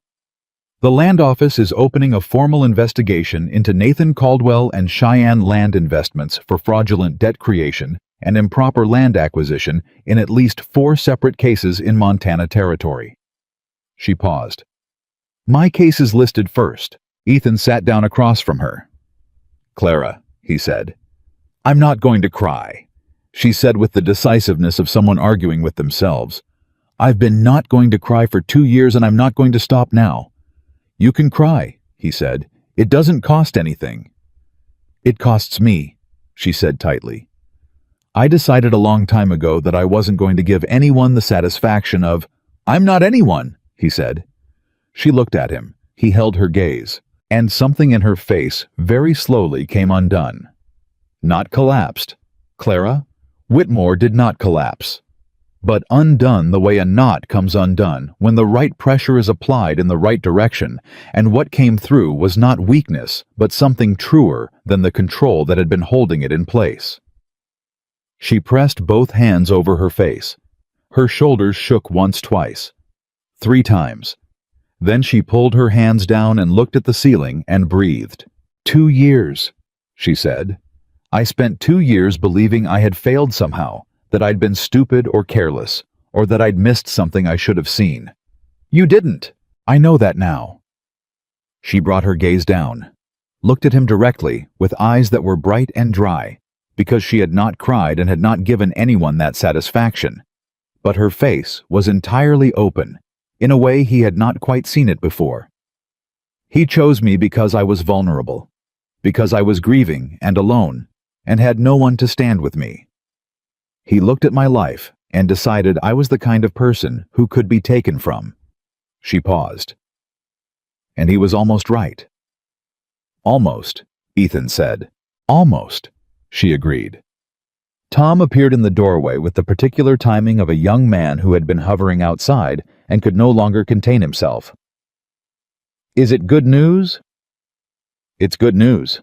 The Land Office is opening a formal investigation into Nathan Caldwell and Cheyenne Land Investments for fraudulent debt creation and improper land acquisition in at least 4 separate cases in Montana Territory." She paused. "My case is listed first." Ethan sat down across from her. "Clara," he said. "I'm not going to cry," she said with the decisiveness of someone arguing with themselves. "I've been not going to cry for 2 years, and I'm not going to stop now." "You can cry," he said. "It doesn't cost anything." "It costs me," she said tightly. "I decided a long time ago that I wasn't going to give anyone the satisfaction of—" "I'm not anyone," he said. She looked at him. He held her gaze, and something in her face very slowly came undone. Not collapsed. Clara Whitmore did not collapse, but undone the way a knot comes undone when the right pressure is applied in the right direction, and what came through was not weakness, but something truer than the control that had been holding it in place. She pressed both hands over her face. Her shoulders shook once, twice, 3 times. Then she pulled her hands down and looked at the ceiling and breathed. 2 years, she said. "I spent 2 years believing I had failed somehow, that I'd been stupid or careless, or that I'd missed something I should have seen. You didn't. I know that now." She brought her gaze down, looked at him directly with eyes that were bright and dry, because she had not cried and had not given anyone that satisfaction. But her face was entirely open, in a way he had not quite seen it before. "He chose me because I was vulnerable, because I was grieving and alone, and had no one to stand with me. He looked at my life and decided I was the kind of person who could be taken from." She paused. "And he was almost right." "Almost," Ethan said. "Almost," she agreed. Tom appeared in the doorway with the particular timing of a young man who had been hovering outside and could no longer contain himself. "Is it good news?" "It's good news,"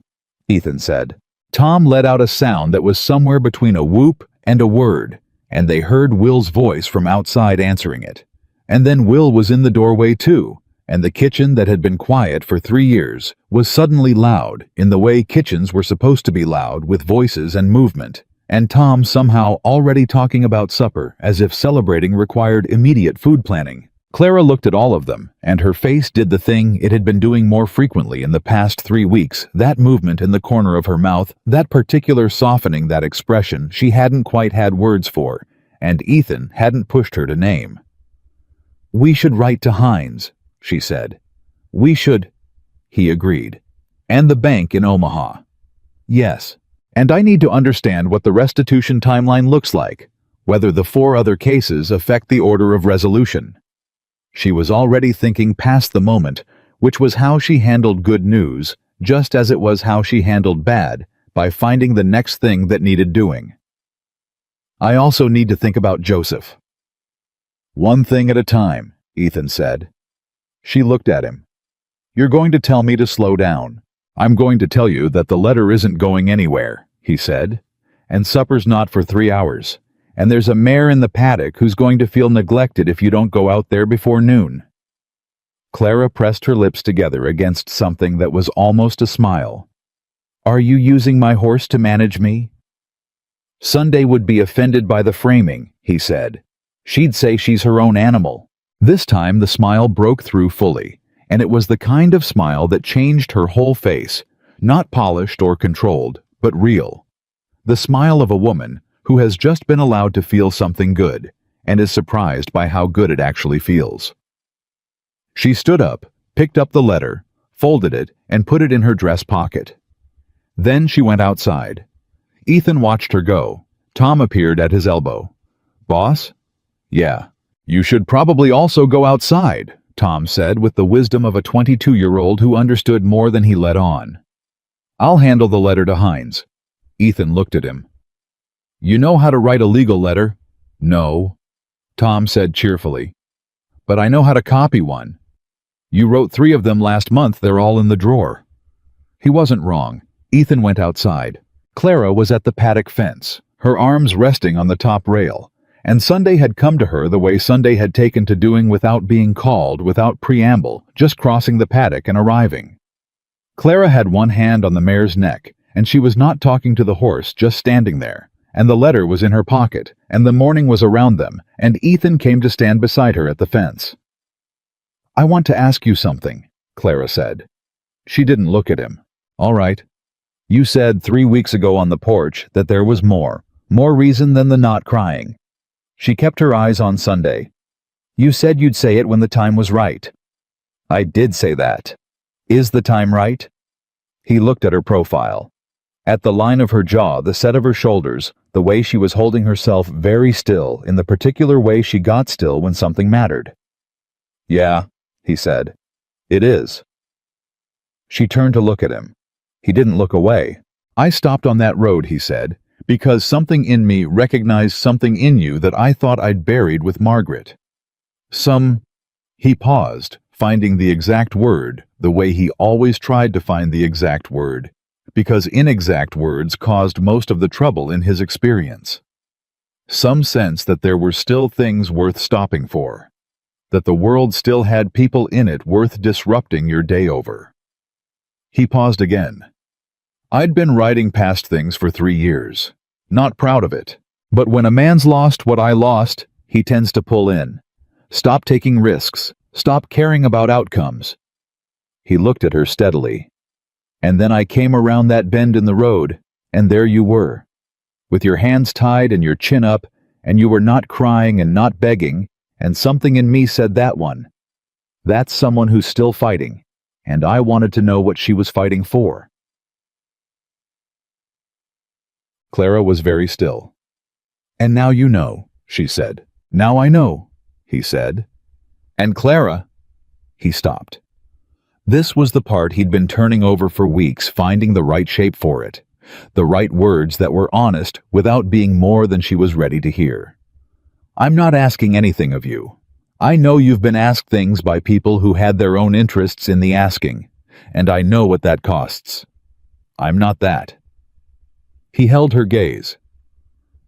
Ethan said. Tom let out a sound that was somewhere between a whoop and a word, and they heard Will's voice from outside answering it. And then Will was in the doorway too, and the kitchen that had been quiet for 3 years was suddenly loud in the way kitchens were supposed to be loud, with voices and movement, and Tom somehow already talking about supper as if celebrating required immediate food planning. Clara looked at all of them, and her face did the thing it had been doing more frequently in the past 3 weeks, that movement in the corner of her mouth, that particular softening, that expression she hadn't quite had words for, and Ethan hadn't pushed her to name. "We should write to Hines," she said. "We should," he agreed. "And the bank in Omaha." "Yes. And I need to understand what the restitution timeline looks like, whether the 4 other cases affect the order of resolution." She was already thinking past the moment, which was how she handled good news, just as it was how she handled bad, by finding the next thing that needed doing. "I also need to think about Joseph." "One thing at a time," Ethan said. She looked at him. "You're going to tell me to slow down. I'm going to tell you that the letter isn't going anywhere," he said. "And supper's not for 3 hours. And there's a mare in the paddock who's going to feel neglected if you don't go out there before noon." Clara pressed her lips together against something that was almost a smile. "Are you using my horse to manage me?" "Sunday would be offended by the framing," he said. "She'd say she's her own animal." This time the smile broke through fully, and it was the kind of smile that changed her whole face, not polished or controlled, but real. The smile of a woman who has just been allowed to feel something good, and is surprised by how good it actually feels. She stood up, picked up the letter, folded it, and put it in her dress pocket. Then she went outside. Ethan watched her go. Tom appeared at his elbow. "Boss?" "Yeah. You should probably also go outside," Tom said with the wisdom of a 22-year-old who understood more than he let on. "I'll handle the letter to Hines." Ethan looked at him. "You know how to write a legal letter?" "No," Tom said cheerfully. "But I know how to copy one. You wrote 3 of them last month. They're all in the drawer." He wasn't wrong. Ethan went outside. Clara was at the paddock fence, her arms resting on the top rail, and Sunday had come to her the way Sunday had taken to doing without being called, without preamble, just crossing the paddock and arriving. Clara had one hand on the mare's neck, and she was not talking to the horse, just standing there. And the letter was in her pocket, and the morning was around them, and Ethan came to stand beside her at the fence. "I want to ask you something," Clara said. She didn't look at him. "All right. You said 3 weeks ago on the porch that there was more reason than the not crying." She kept her eyes on Sunday. "You said you'd say it when the time was right." "I did say that. Is the time right?" He looked at her profile. At the line of her jaw, the set of her shoulders, the way she was holding herself very still in the particular way she got still when something mattered. "Yeah," he said. "It is." She turned to look at him. He didn't look away. "I stopped on that road," he said, "because something in me recognized something in you that I thought I'd buried with Margaret. He paused, finding the exact word, the way he always tried to find the exact word, because inexact words caused most of the trouble in his experience. Some sense that there were still things worth stopping for, that the world still had people in it worth disrupting your day over. He paused again. "I'd been riding past things for 3 years, not proud of it, but when a man's lost what I lost, he tends to pull in. Stop taking risks, stop caring about outcomes." He looked at her steadily. "And then I came around that bend in the road, and there you were, with your hands tied and your chin up, and you were not crying and not begging, and something in me said that one. That's someone who's still fighting, and I wanted to know what she was fighting for." Clara was very still. "And now you know," she said. "Now I know," he said. "And Clara—" He stopped. This was the part he'd been turning over for weeks, finding the right shape for it, the right words that were honest without being more than she was ready to hear. "I'm not asking anything of you. I know you've been asked things by people who had their own interests in the asking, and I know what that costs. I'm not that." He held her gaze.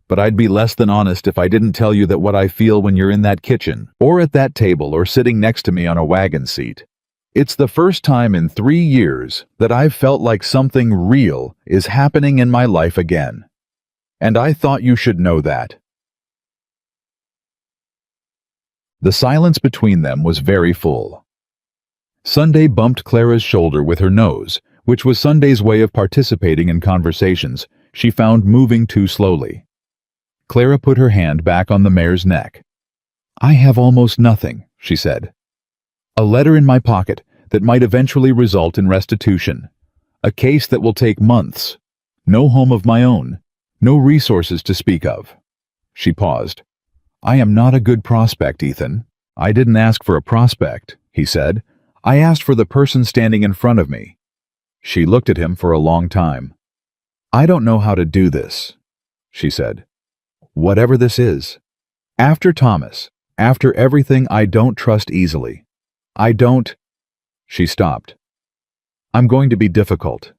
"But I'd be less than honest if I didn't tell you that what I feel when you're in that kitchen, or at that table, or sitting next to me on a wagon seat. It's the first time in 3 years that I've felt like something real is happening in my life again. And I thought you should know that." The silence between them was very full. Sunday bumped Clara's shoulder with her nose, which was Sunday's way of participating in conversations she found moving too slowly. Clara put her hand back on the mare's neck. "I have almost nothing," she said. "A letter in my pocket that might eventually result in restitution. A case that will take months. No home of my own. No resources to speak of." She paused. "I am not a good prospect, Ethan." "I didn't ask for a prospect," he said. "I asked for the person standing in front of me." She looked at him for a long time. "I don't know how to do this," she said. "Whatever this is. After Thomas, after everything, I don't trust easily. I don't—" She stopped. "I'm going to be difficult."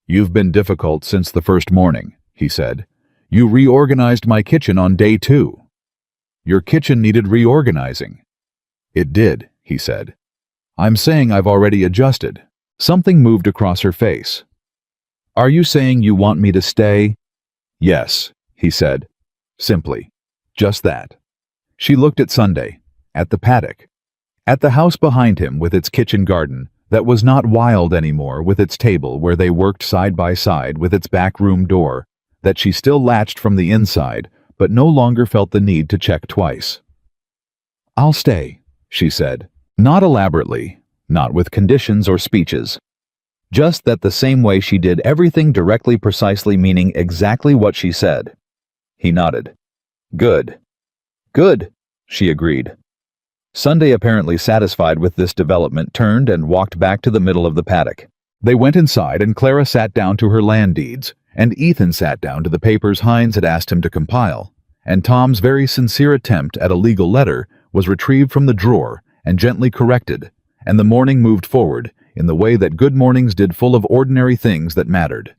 "You've been difficult since the first morning," he said. "You reorganized my kitchen on day 2. Your kitchen needed reorganizing." "It did," he said. "I'm saying I've already adjusted." Something moved across her face. "Are you saying you want me to stay?" "Yes," he said. Simply. Just that. She looked at Sunday, at the paddock, at the house behind him with its kitchen garden that was not wild anymore, with its table where they worked side by side, with its back room door that she still latched from the inside but no longer felt the need to check twice. "I'll stay," she said, not elaborately, not with conditions or speeches. Just that the same way she did everything directly, precisely, meaning exactly what she said. He nodded. "Good. Good," she agreed. Sunday, apparently satisfied with this development, turned and walked back to the middle of the paddock. They went inside, and Clara sat down to her land deeds, and Ethan sat down to the papers Hines had asked him to compile, and Tom's very sincere attempt at a legal letter was retrieved from the drawer and gently corrected, and the morning moved forward in the way that good mornings did, full of ordinary things that mattered.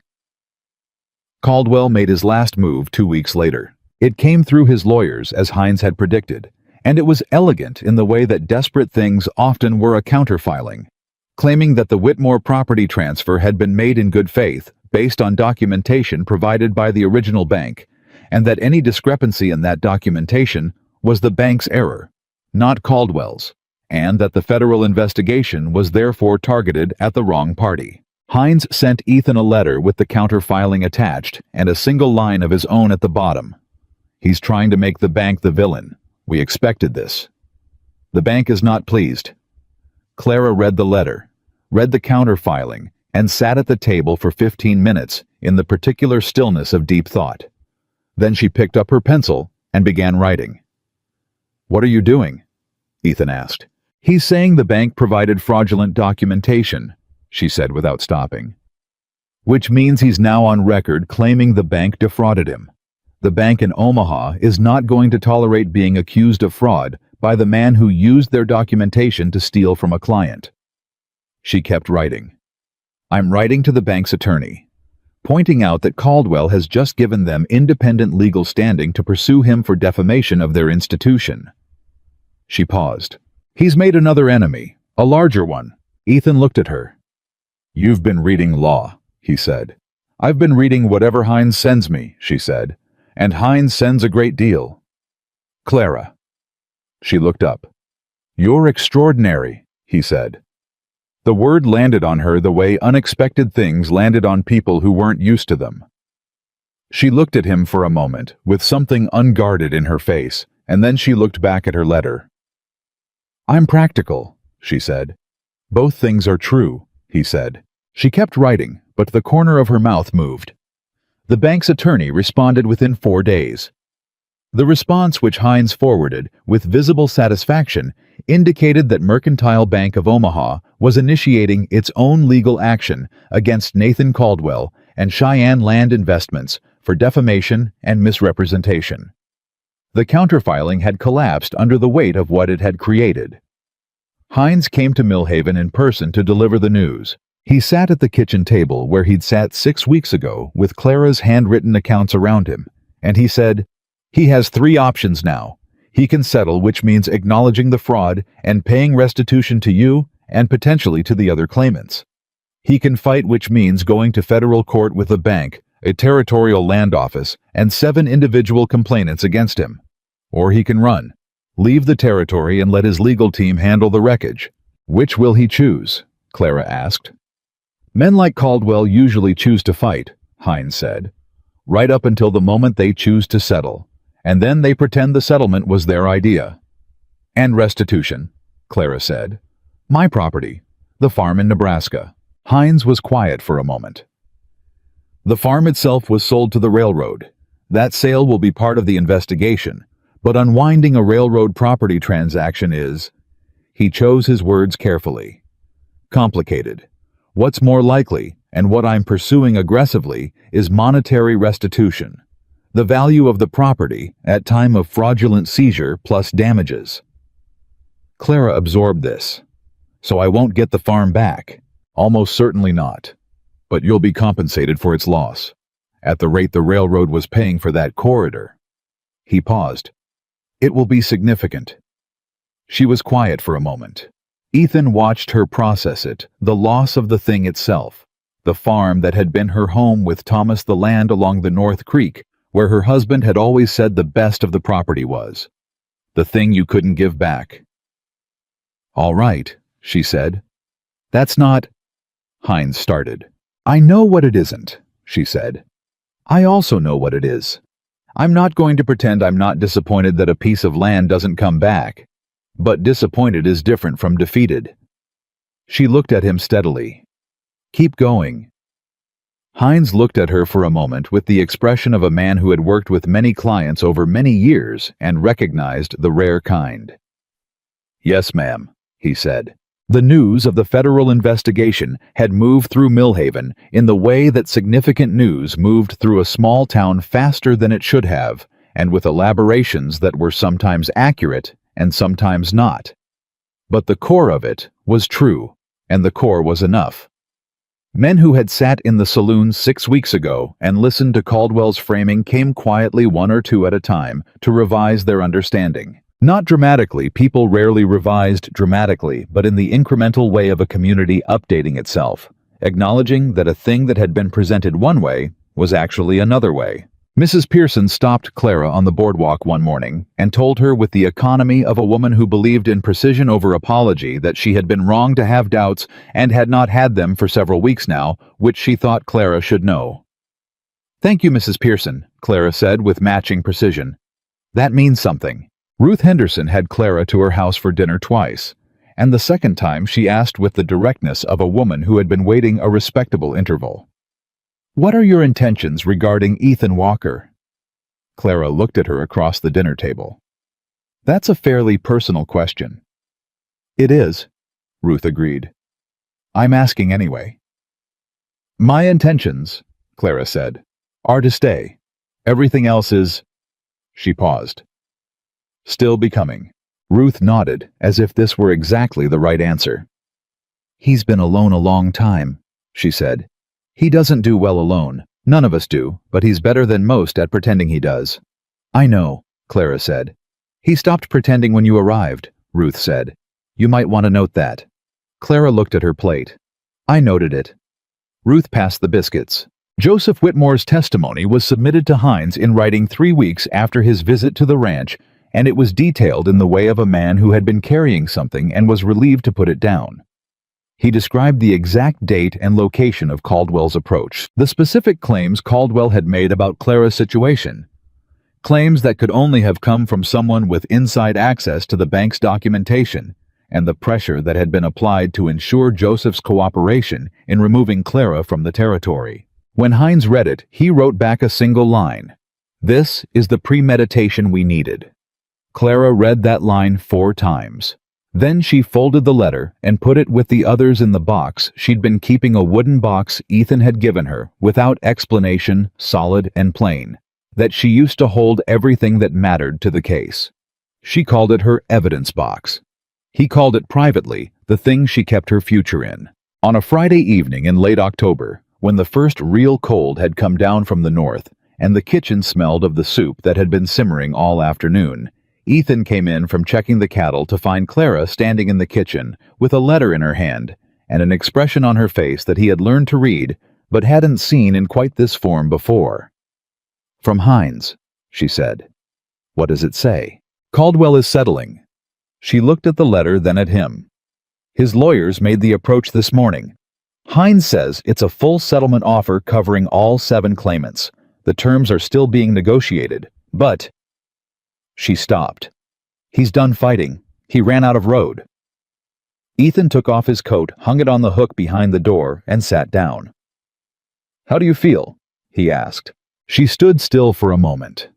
Caldwell made his last move 2 weeks later. It came through his lawyers, as Hines had predicted, and it was elegant in the way that desperate things often were, a counterfiling, claiming that the Whitmore property transfer had been made in good faith, based on documentation provided by the original bank, and that any discrepancy in that documentation was the bank's error, not Caldwell's, and that the federal investigation was therefore targeted at the wrong party. Hines sent Ethan a letter with the counterfiling attached and a single line of his own at the bottom. "He's trying to make the bank the villain. We expected this. The bank is not pleased." Clara read the letter, read the counterfiling, and sat at the table for 15 minutes in the particular stillness of deep thought. Then she picked up her pencil and began writing. "What are you doing?" Ethan asked. "He's saying the bank provided fraudulent documentation," she said without stopping. "Which means he's now on record claiming the bank defrauded him. The bank in Omaha is not going to tolerate being accused of fraud by the man who used their documentation to steal from a client." She kept writing. "I'm writing to the bank's attorney, pointing out that Caldwell has just given them independent legal standing to pursue him for defamation of their institution." She paused. "He's made another enemy, a larger one." Ethan looked at her. "You've been reading law," he said. "I've been reading whatever Hines sends me," she said, "and Hines sends a great deal." "Clara." She looked up. "You're extraordinary," he said. The word landed on her the way unexpected things landed on people who weren't used to them. She looked at him for a moment, with something unguarded in her face, and then she looked back at her letter. "I'm practical," she said. "Both things are true," he said. She kept writing, but the corner of her mouth moved. The bank's attorney responded within 4 days. The response, which Hines forwarded with visible satisfaction, indicated that Mercantile Bank of Omaha was initiating its own legal action against Nathan Caldwell and Cheyenne Land Investments for defamation and misrepresentation. The counterfiling had collapsed under the weight of what it had created. Hines came to Millhaven in person to deliver the news. He sat at the kitchen table where he'd sat 6 weeks ago with Clara's handwritten accounts around him, and he said, "He has 3 options now. He can settle, which means acknowledging the fraud and paying restitution to you and potentially to the other claimants. He can fight, which means going to federal court with a bank, a territorial land office, and 7 individual complainants against him. Or he can run, leave the territory and let his legal team handle the wreckage." "Which will he choose?" Clara asked. "Men like Caldwell usually choose to fight," Hines said, "right up until the moment they choose to settle, and then they pretend the settlement was their idea." "And restitution," Clara said. "My property, the farm in Nebraska." Hines was quiet for a moment. "The farm itself was sold to the railroad. That sale will be part of the investigation, but unwinding a railroad property transaction is—" he chose his words carefully, "complicated. What's more likely, and what I'm pursuing aggressively, is monetary restitution. The value of the property at time of fraudulent seizure plus damages." Clara absorbed this. "So I won't get the farm back?" "Almost certainly not. But you'll be compensated for its loss, at the rate the railroad was paying for that corridor." He paused. "It will be significant." She was quiet for a moment. Ethan watched her process it, the loss of the thing itself, the farm that had been her home with Thomas, the land along the North Creek, where her husband had always said the best of the property was. The thing you couldn't give back. "All right," she said. "That's not—" Hines started. "I know what it isn't," she said. "I also know what it is. I'm not going to pretend I'm not disappointed that a piece of land doesn't come back. But disappointed is different from defeated." She looked at him steadily. "Keep going." Hines looked at her for a moment with the expression of a man who had worked with many clients over many years and recognized the rare kind. "Yes, ma'am," he said. The news of the federal investigation had moved through Millhaven in the way that significant news moved through a small town faster than it should have, and with elaborations that were sometimes accurate and sometimes not. But the core of it was true, and the core was enough. Men who had sat in the saloon 6 weeks ago and listened to Caldwell's framing came quietly 1 or 2 at a time to revise their understanding. Not dramatically, people rarely revised dramatically, but in the incremental way of a community updating itself, acknowledging that a thing that had been presented one way was actually another way. Mrs. Pearson stopped Clara on the boardwalk one morning and told her with the economy of a woman who believed in precision over apology that she had been wrong to have doubts and had not had them for several weeks now, which she thought Clara should know. "Thank you, Mrs. Pearson," Clara said with matching precision. "That means something." Ruth Henderson had Clara to her house for dinner twice, and the second time she asked with the directness of a woman who had been waiting a respectable interval. "What are your intentions regarding Ethan Walker?" Clara looked at her across the dinner table. "That's a fairly personal question." "It is," Ruth agreed. "I'm asking anyway." "My intentions," Clara said, "are to stay. Everything else is—" She paused. "Still becoming." Ruth nodded, as if this were exactly the right answer. "He's been alone a long time," she said. "He doesn't do well alone. None of us do, but he's better than most at pretending he does." "I know," Clara said. "He stopped pretending when you arrived," Ruth said. "You might want to note that." Clara looked at her plate. "I noted it." Ruth passed the biscuits. Joseph Whitmore's testimony was submitted to Hines in writing 3 weeks after his visit to the ranch, and it was detailed in the way of a man who had been carrying something and was relieved to put it down. He described the exact date and location of Caldwell's approach, the specific claims Caldwell had made about Clara's situation, claims that could only have come from someone with inside access to the bank's documentation, and the pressure that had been applied to ensure Joseph's cooperation in removing Clara from the territory. When Hines read it, he wrote back a single line. "This is the premeditation we needed." Clara read that line 4 times. Then she folded the letter and put it with the others in the box she'd been keeping, a wooden box Ethan had given her, without explanation, solid and plain. that she used to hold everything that mattered to the case. She called it her evidence box. He called it privately the thing she kept her future in. On a Friday evening in late October, when the first real cold had come down from the north and the kitchen smelled of the soup that had been simmering all afternoon, Ethan came in from checking the cattle to find Clara standing in the kitchen with a letter in her hand and an expression on her face that he had learned to read but hadn't seen in quite this form before. "From Hines," she said. "What does it say?" "Caldwell is settling." She looked at the letter, then at him. "His lawyers made the approach this morning. Hines says it's a full settlement offer covering all 7 claimants. The terms are still being negotiated, but—" She stopped. "He's done fighting. He ran out of road." Ethan took off his coat, hung it on the hook behind the door, and sat down. "How do you feel?" he asked. She stood still for a moment.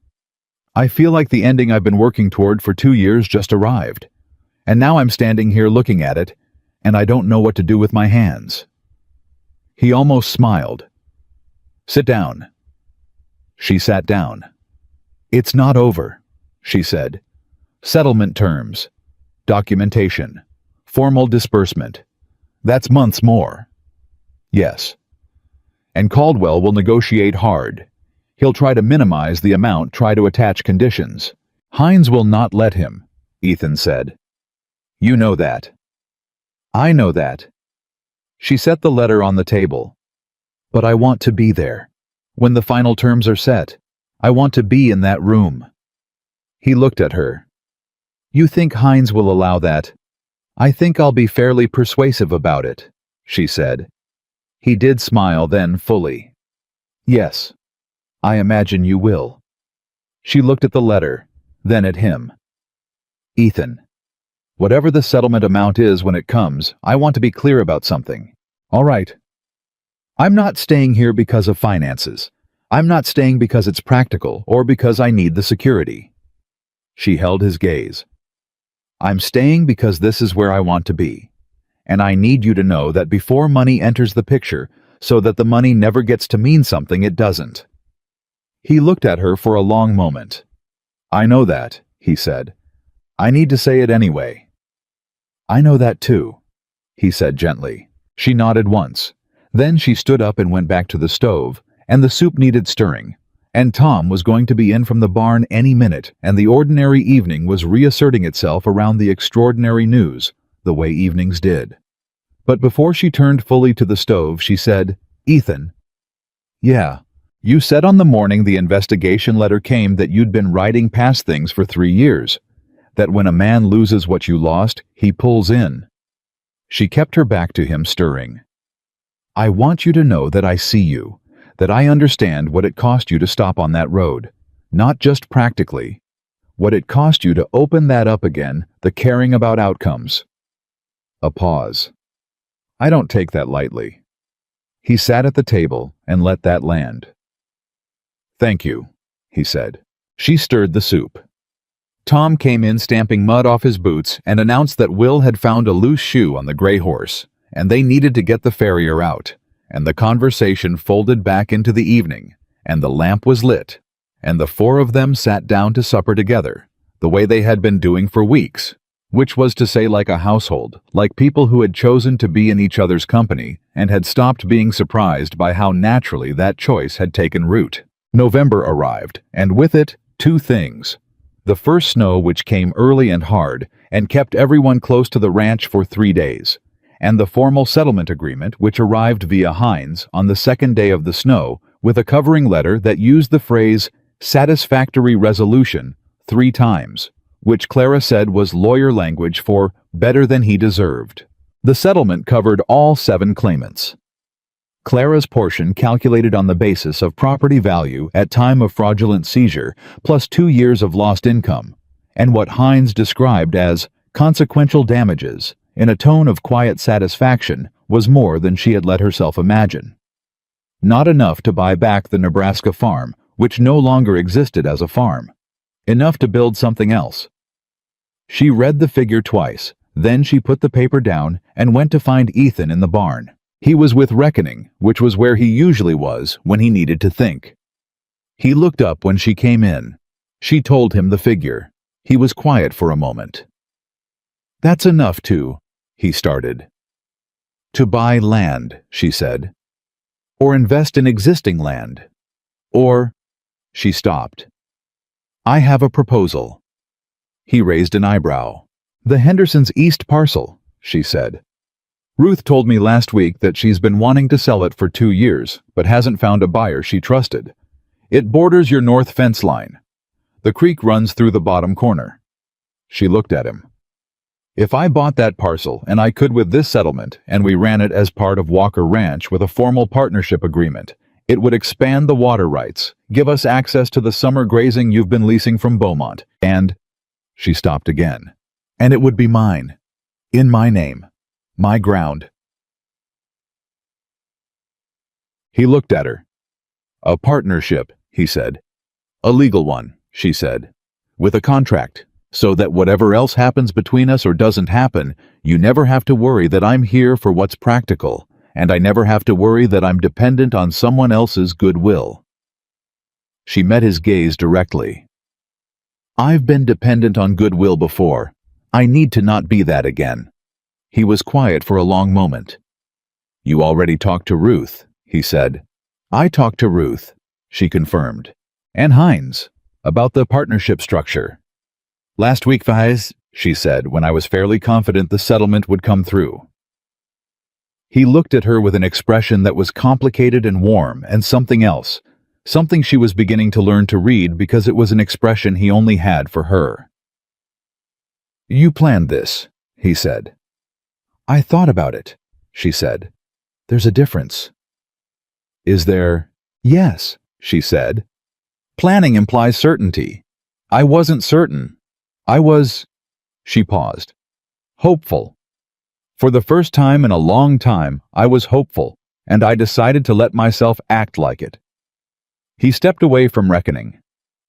"I feel like the ending I've been working toward for 2 years just arrived. And now I'm standing here looking at it, and I don't know what to do with my hands." He almost smiled. "Sit down." She sat down. "It's not over," she said. "Settlement terms, documentation, formal disbursement. That's months more." "Yes." "And Caldwell will negotiate hard. He'll try to minimize the amount, try to attach conditions. Hines will not let him," Ethan said. "You know that." "I know that." She set the letter on the table. "But I want to be there. When the final terms are set, I want to be in that room." He looked at her. "You think Hines will allow that?" "I think I'll be fairly persuasive about it," she said. He did smile then fully. "Yes, I imagine you will." She looked at the letter, then at him. "Ethan, whatever the settlement amount is when it comes, I want to be clear about something. All right? I'm not staying here because of finances. I'm not staying because it's practical or because I need the security." She held his gaze. "I'm staying because this is where I want to be. And I need you to know that before money enters the picture, so that the money never gets to mean something it doesn't." He looked at her for a long moment. "I know that," he said. "I need to say it anyway." "I know that too," he said gently. She nodded once. Then she stood up and went back to the stove, and the soup needed stirring. And Tom was going to be in from the barn any minute, and the ordinary evening was reasserting itself around the extraordinary news, the way evenings did. But before she turned fully to the stove, she said, "Ethan." "Yeah. You said on the morning the investigation letter came that you'd been riding past things for 3 years, that when a man loses what you lost, he pulls in." She kept her back to him, stirring. "I want you to know that I see you, that I understand what it cost you to stop on that road, not just practically, what it cost you to open that up again, the caring about outcomes." A pause. "I don't take that lightly." He sat at the table and let that land. "Thank you," he said. She stirred the soup. Tom came in stamping mud off his boots and announced that Will had found a loose shoe on the gray horse, and they needed to get the farrier out, and the conversation folded back into the evening, and the lamp was lit, and the 4 of them sat down to supper together, the way they had been doing for weeks, which was to say like a household, like people who had chosen to be in each other's company and had stopped being surprised by how naturally that choice had taken root. November arrived, and with it, 2 things. The first snow, which came early and hard, and kept everyone close to the ranch for 3 days, and the formal settlement agreement, which arrived via Hines on the second day of the snow, with a covering letter that used the phrase "satisfactory resolution" 3 times, which Clara said was lawyer language for better than he deserved. The settlement covered all 7 claimants. Clara's portion calculated on the basis of property value at time of fraudulent seizure plus 2 years of lost income, and what Hines described as consequential damages, in a tone of quiet satisfaction, was more than she had let herself imagine. Not enough to buy back the Nebraska farm, which no longer existed as a farm. Enough to build something else. She read the figure twice, then she put the paper down and went to find Ethan in the barn. He was with Reckoning, which was where he usually was when he needed to think. He looked up when she came in. She told him the figure. He was quiet for a moment. "That's enough to," he started. "To buy land," she said. "Or invest in existing land. Or—" She stopped. "I have a proposal." He raised an eyebrow. "The Hendersons' East parcel," she said. "Ruth told me last week that she's been wanting to sell it for 2 years, but hasn't found a buyer she trusted. It borders your north fence line. The creek runs through the bottom corner." She looked at him. "If I bought that parcel, and I could with this settlement, and we ran it as part of Walker Ranch with a formal partnership agreement, it would expand the water rights, give us access to the summer grazing you've been leasing from Beaumont, and—" She stopped again. "And it would be mine. In my name. My ground." He looked at her. "A partnership," he said. "A legal one," she said. "With a contract, so that whatever else happens between us or doesn't happen, you never have to worry that I'm here for what's practical, and I never have to worry that I'm dependent on someone else's goodwill." She met his gaze directly. "I've been dependent on goodwill before. I need to not be that again." He was quiet for a long moment. "You already talked to Ruth," he said. "I talked to Ruth," she confirmed. "And Hines, about the partnership structure." "Last week, Vise," she said, when I was fairly confident the settlement would come through. He looked at her with an expression that was complicated and warm and something else, something she was beginning to learn to read because it was an expression he only had for her. "You planned this," he said. "I thought about it," she said. "There's a difference." "Is there?" "Yes," she said. "Planning implies certainty. I wasn't certain. I was—" She paused. "Hopeful. For the first time in a long time, I was hopeful, and I decided to let myself act like it." He stepped away from reckoning.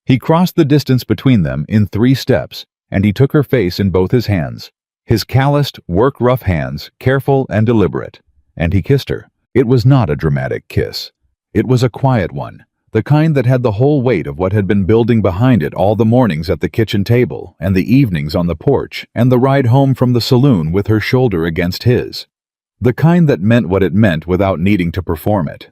He crossed the distance between them in 3 steps, and he took her face in both his hands, his calloused, work-rough hands, careful and deliberate, and he kissed her. It was not a dramatic kiss. It was a quiet one, the kind that had the whole weight of what had been building behind it all the mornings at the kitchen table, and the evenings on the porch, and the ride home from the saloon with her shoulder against his. The kind that meant what it meant without needing to perform it.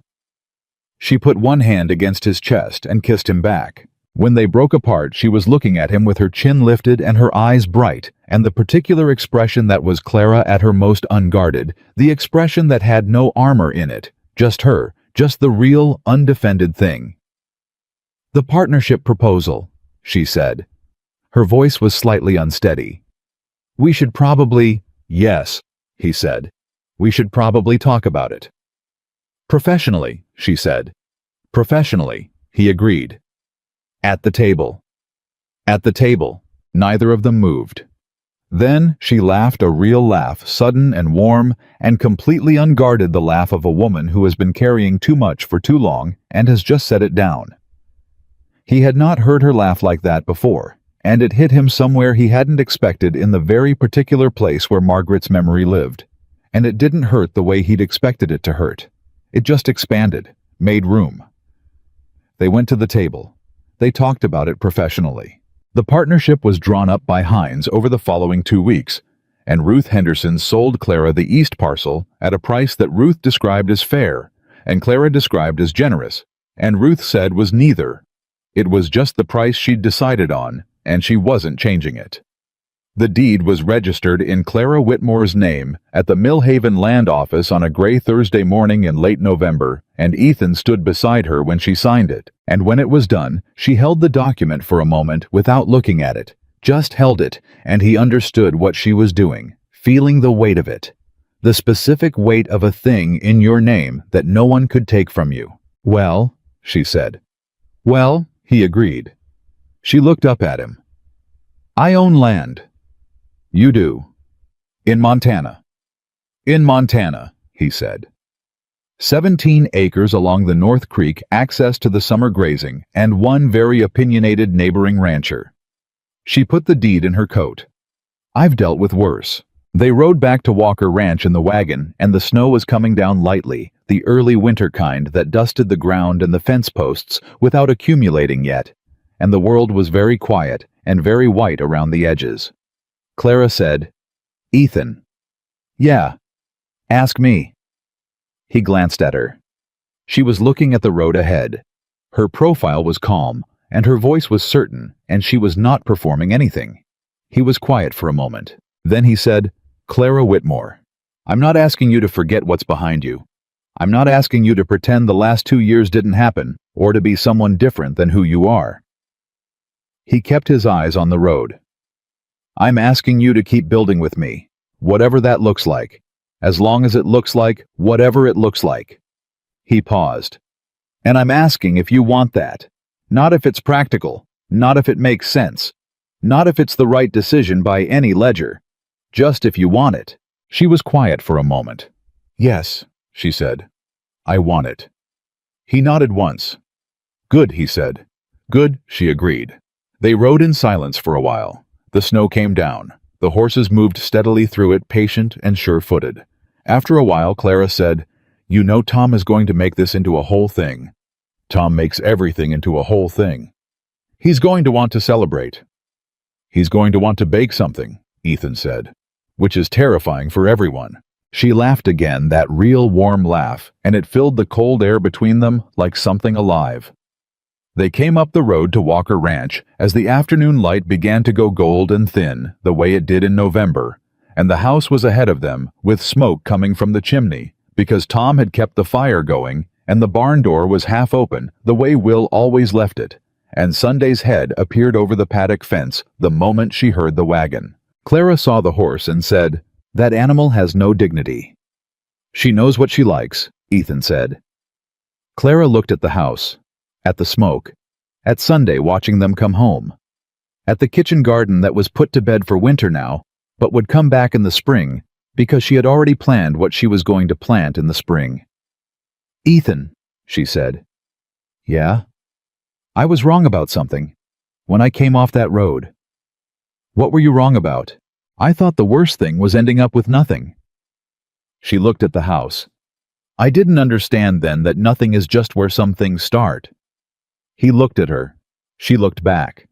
She put one hand against his chest and kissed him back. When they broke apart, she was looking at him with her chin lifted and her eyes bright, and the particular expression that was Clara at her most unguarded, the expression that had no armor in it, just her, just the real, undefended thing. "The partnership proposal," she said. Her voice was slightly unsteady. "We should probably—" "Yes," he said. "We should probably talk about it." "Professionally," she said. "Professionally," he agreed. "At the table." At the table. Neither of them moved. Then she laughed a real laugh, sudden and warm, and completely unguarded, the laugh of a woman who has been carrying too much for too long and has just set it down. He had not heard her laugh like that before, and it hit him somewhere he hadn't expected, in the very particular place where Margaret's memory lived. And it didn't hurt the way he'd expected it to hurt. It just expanded, made room. They went to the table. They talked about it professionally. The partnership was drawn up by Hines over the following 2 weeks, and Ruth Henderson sold Clara the east parcel at a price that Ruth described as fair, and Clara described as generous, and Ruth said was neither. It was just the price she'd decided on, and she wasn't changing it. The deed was registered in Clara Whitmore's name at the Millhaven Land Office on a gray Thursday morning in late November, and Ethan stood beside her when she signed it. And when it was done, she held the document for a moment without looking at it, just held it, and he understood what she was doing, feeling the weight of it. The specific weight of a thing in your name that no one could take from you. "Well," she said. "Well," he agreed. She looked up at him. "I own land." "You do." "In Montana." "In Montana," he said. 17 acres along the North Creek, access to the summer grazing, and 1 very opinionated neighboring rancher. She put the deed in her coat. "I've dealt with worse." They rode back to Walker Ranch in the wagon, and the snow was coming down lightly, the early winter kind that dusted the ground and the fence posts without accumulating yet, and the world was very quiet and very white around the edges. Clara said, "Ethan." "Yeah. Ask me." He glanced at her. She was looking at the road ahead. Her profile was calm, and her voice was certain, and she was not performing anything. He was quiet for a moment. Then he said, "Clara Whitmore, I'm not asking you to forget what's behind you. I'm not asking you to pretend the last 2 years didn't happen, or to be someone different than who you are." He kept his eyes on the road. "I'm asking you to keep building with me, whatever that looks like, as long as it looks like whatever it looks like." He paused. "And I'm asking if you want that. Not if it's practical, not if it makes sense, not if it's the right decision by any ledger. Just if you want it." She was quiet for a moment. "Yes," she said. "I want it." He nodded once. "Good," he said. "Good," she agreed. They rode in silence for a while. The snow came down. The horses moved steadily through it, patient and sure-footed. After a while, Clara said, "You know Tom is going to make this into a whole thing. Tom makes everything into a whole thing. He's going to want to celebrate. He's going to want to bake something," Ethan said, "which is terrifying for everyone." She laughed again, that real warm laugh, and it filled the cold air between them like something alive. They came up the road to Walker Ranch as the afternoon light began to go gold and thin, the way it did in November, and the house was ahead of them, with smoke coming from the chimney, because Tom had kept the fire going, and the barn door was half open, the way Will always left it, and Sunday's head appeared over the paddock fence the moment she heard the wagon. Clara saw the horse and said, "That animal has no dignity." "She knows what she likes," Ethan said. Clara looked at the house, at the smoke, at Sunday watching them come home, at the kitchen garden that was put to bed for winter now, but would come back in the spring, because she had already planned what she was going to plant in the spring. "Ethan," she said. "Yeah? I was wrong about something, when I came off that road." "What were you wrong about?" "I thought the worst thing was ending up with nothing." She looked at the house. "I didn't understand then that nothing is just where some things start." He looked at her. She looked back.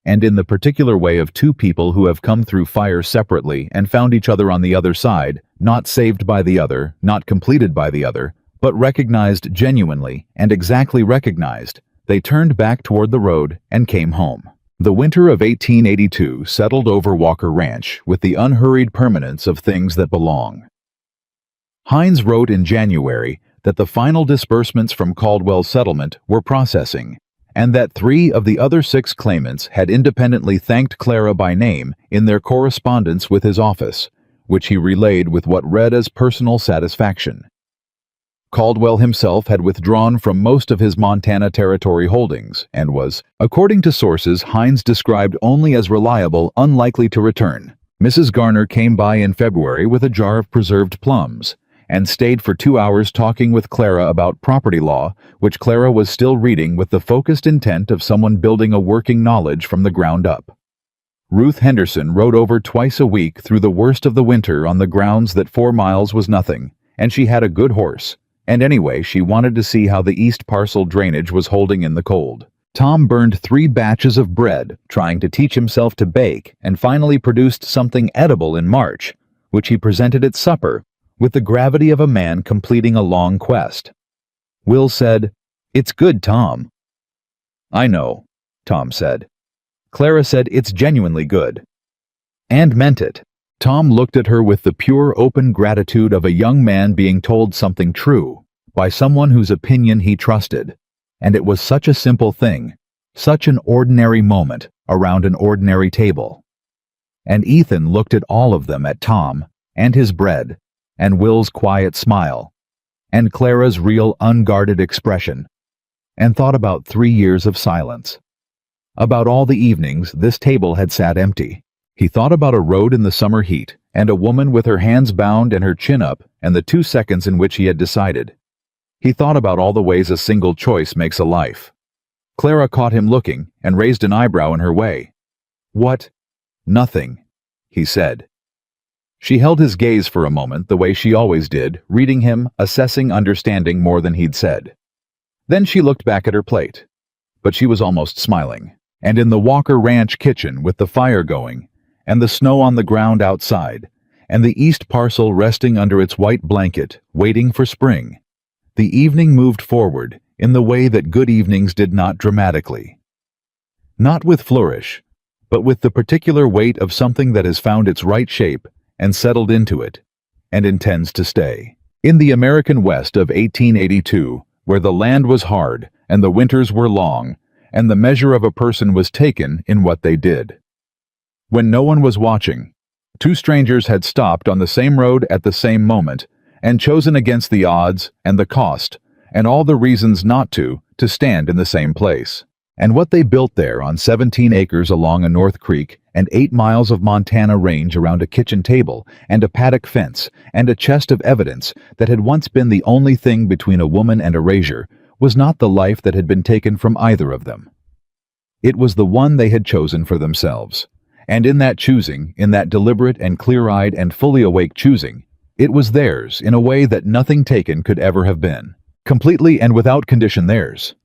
And in the particular way of two people who have come through fire separately and found each other on the other side, not saved by the other, not completed by the other, but recognized genuinely and exactly recognized, they turned back toward the road and came home. The winter of 1882 settled over Walker Ranch with the unhurried permanence of things that belong. Hines wrote in January that the final disbursements from Caldwell's settlement were processing, and that 3 of the other 6 claimants had independently thanked Clara by name in their correspondence with his office, which he relayed with what read as personal satisfaction. Caldwell himself had withdrawn from most of his Montana Territory holdings and was, according to sources Hines described only as reliable, unlikely to return. Mrs. Garner came by in February with a jar of preserved plums, and stayed for 2 hours talking with Clara about property law, which Clara was still reading with the focused intent of someone building a working knowledge from the ground up. Ruth Henderson rode over twice a week through the worst of the winter on the grounds that 4 miles was nothing, and she had a good horse, and anyway she wanted to see how the east parcel drainage was holding in the cold. Tom burned 3 batches of bread, trying to teach himself to bake, and finally produced something edible in March, which he presented at supper, with the gravity of a man completing a long quest. Will said, "It's good, Tom." "I know," Tom said. Clara said, "It's genuinely good." And meant it. Tom looked at her with the pure, open gratitude of a young man being told something true, by someone whose opinion he trusted. And it was such a simple thing, such an ordinary moment, around an ordinary table. And Ethan looked at all of them, at Tom, and his bread, and Will's quiet smile, and Clara's real unguarded expression, and thought about 3 years of silence. About all the evenings this table had sat empty. He thought about a road in the summer heat, and a woman with her hands bound and her chin up, and the 2 seconds in which he had decided. He thought about all the ways a single choice makes a life. Clara caught him looking, and raised an eyebrow in her way. "What?" "Nothing," he said. She held his gaze for a moment the way she always did, reading him, assessing, understanding more than he'd said. Then she looked back at her plate. But she was almost smiling. And in the Walker Ranch kitchen with the fire going, and the snow on the ground outside, and the east parcel resting under its white blanket, waiting for spring, the evening moved forward in the way that good evenings did not dramatically. Not with flourish, but with the particular weight of something that has found its right shape and settled into it, and intends to stay. In the American West of 1882, where the land was hard and the winters were long, and the measure of a person was taken in what they did. When no one was watching, two strangers had stopped on the same road at the same moment and chosen against the odds and the cost and all the reasons not to stand in the same place. And what they built there on 17 acres along a North Creek and 8 miles of Montana range around a kitchen table and a paddock fence and a chest of evidence that had once been the only thing between a woman and erasure was not the life that had been taken from either of them. It was the one they had chosen for themselves. And in that choosing, in that deliberate and clear-eyed and fully awake choosing, it was theirs in a way that nothing taken could ever have been. Completely and without condition theirs.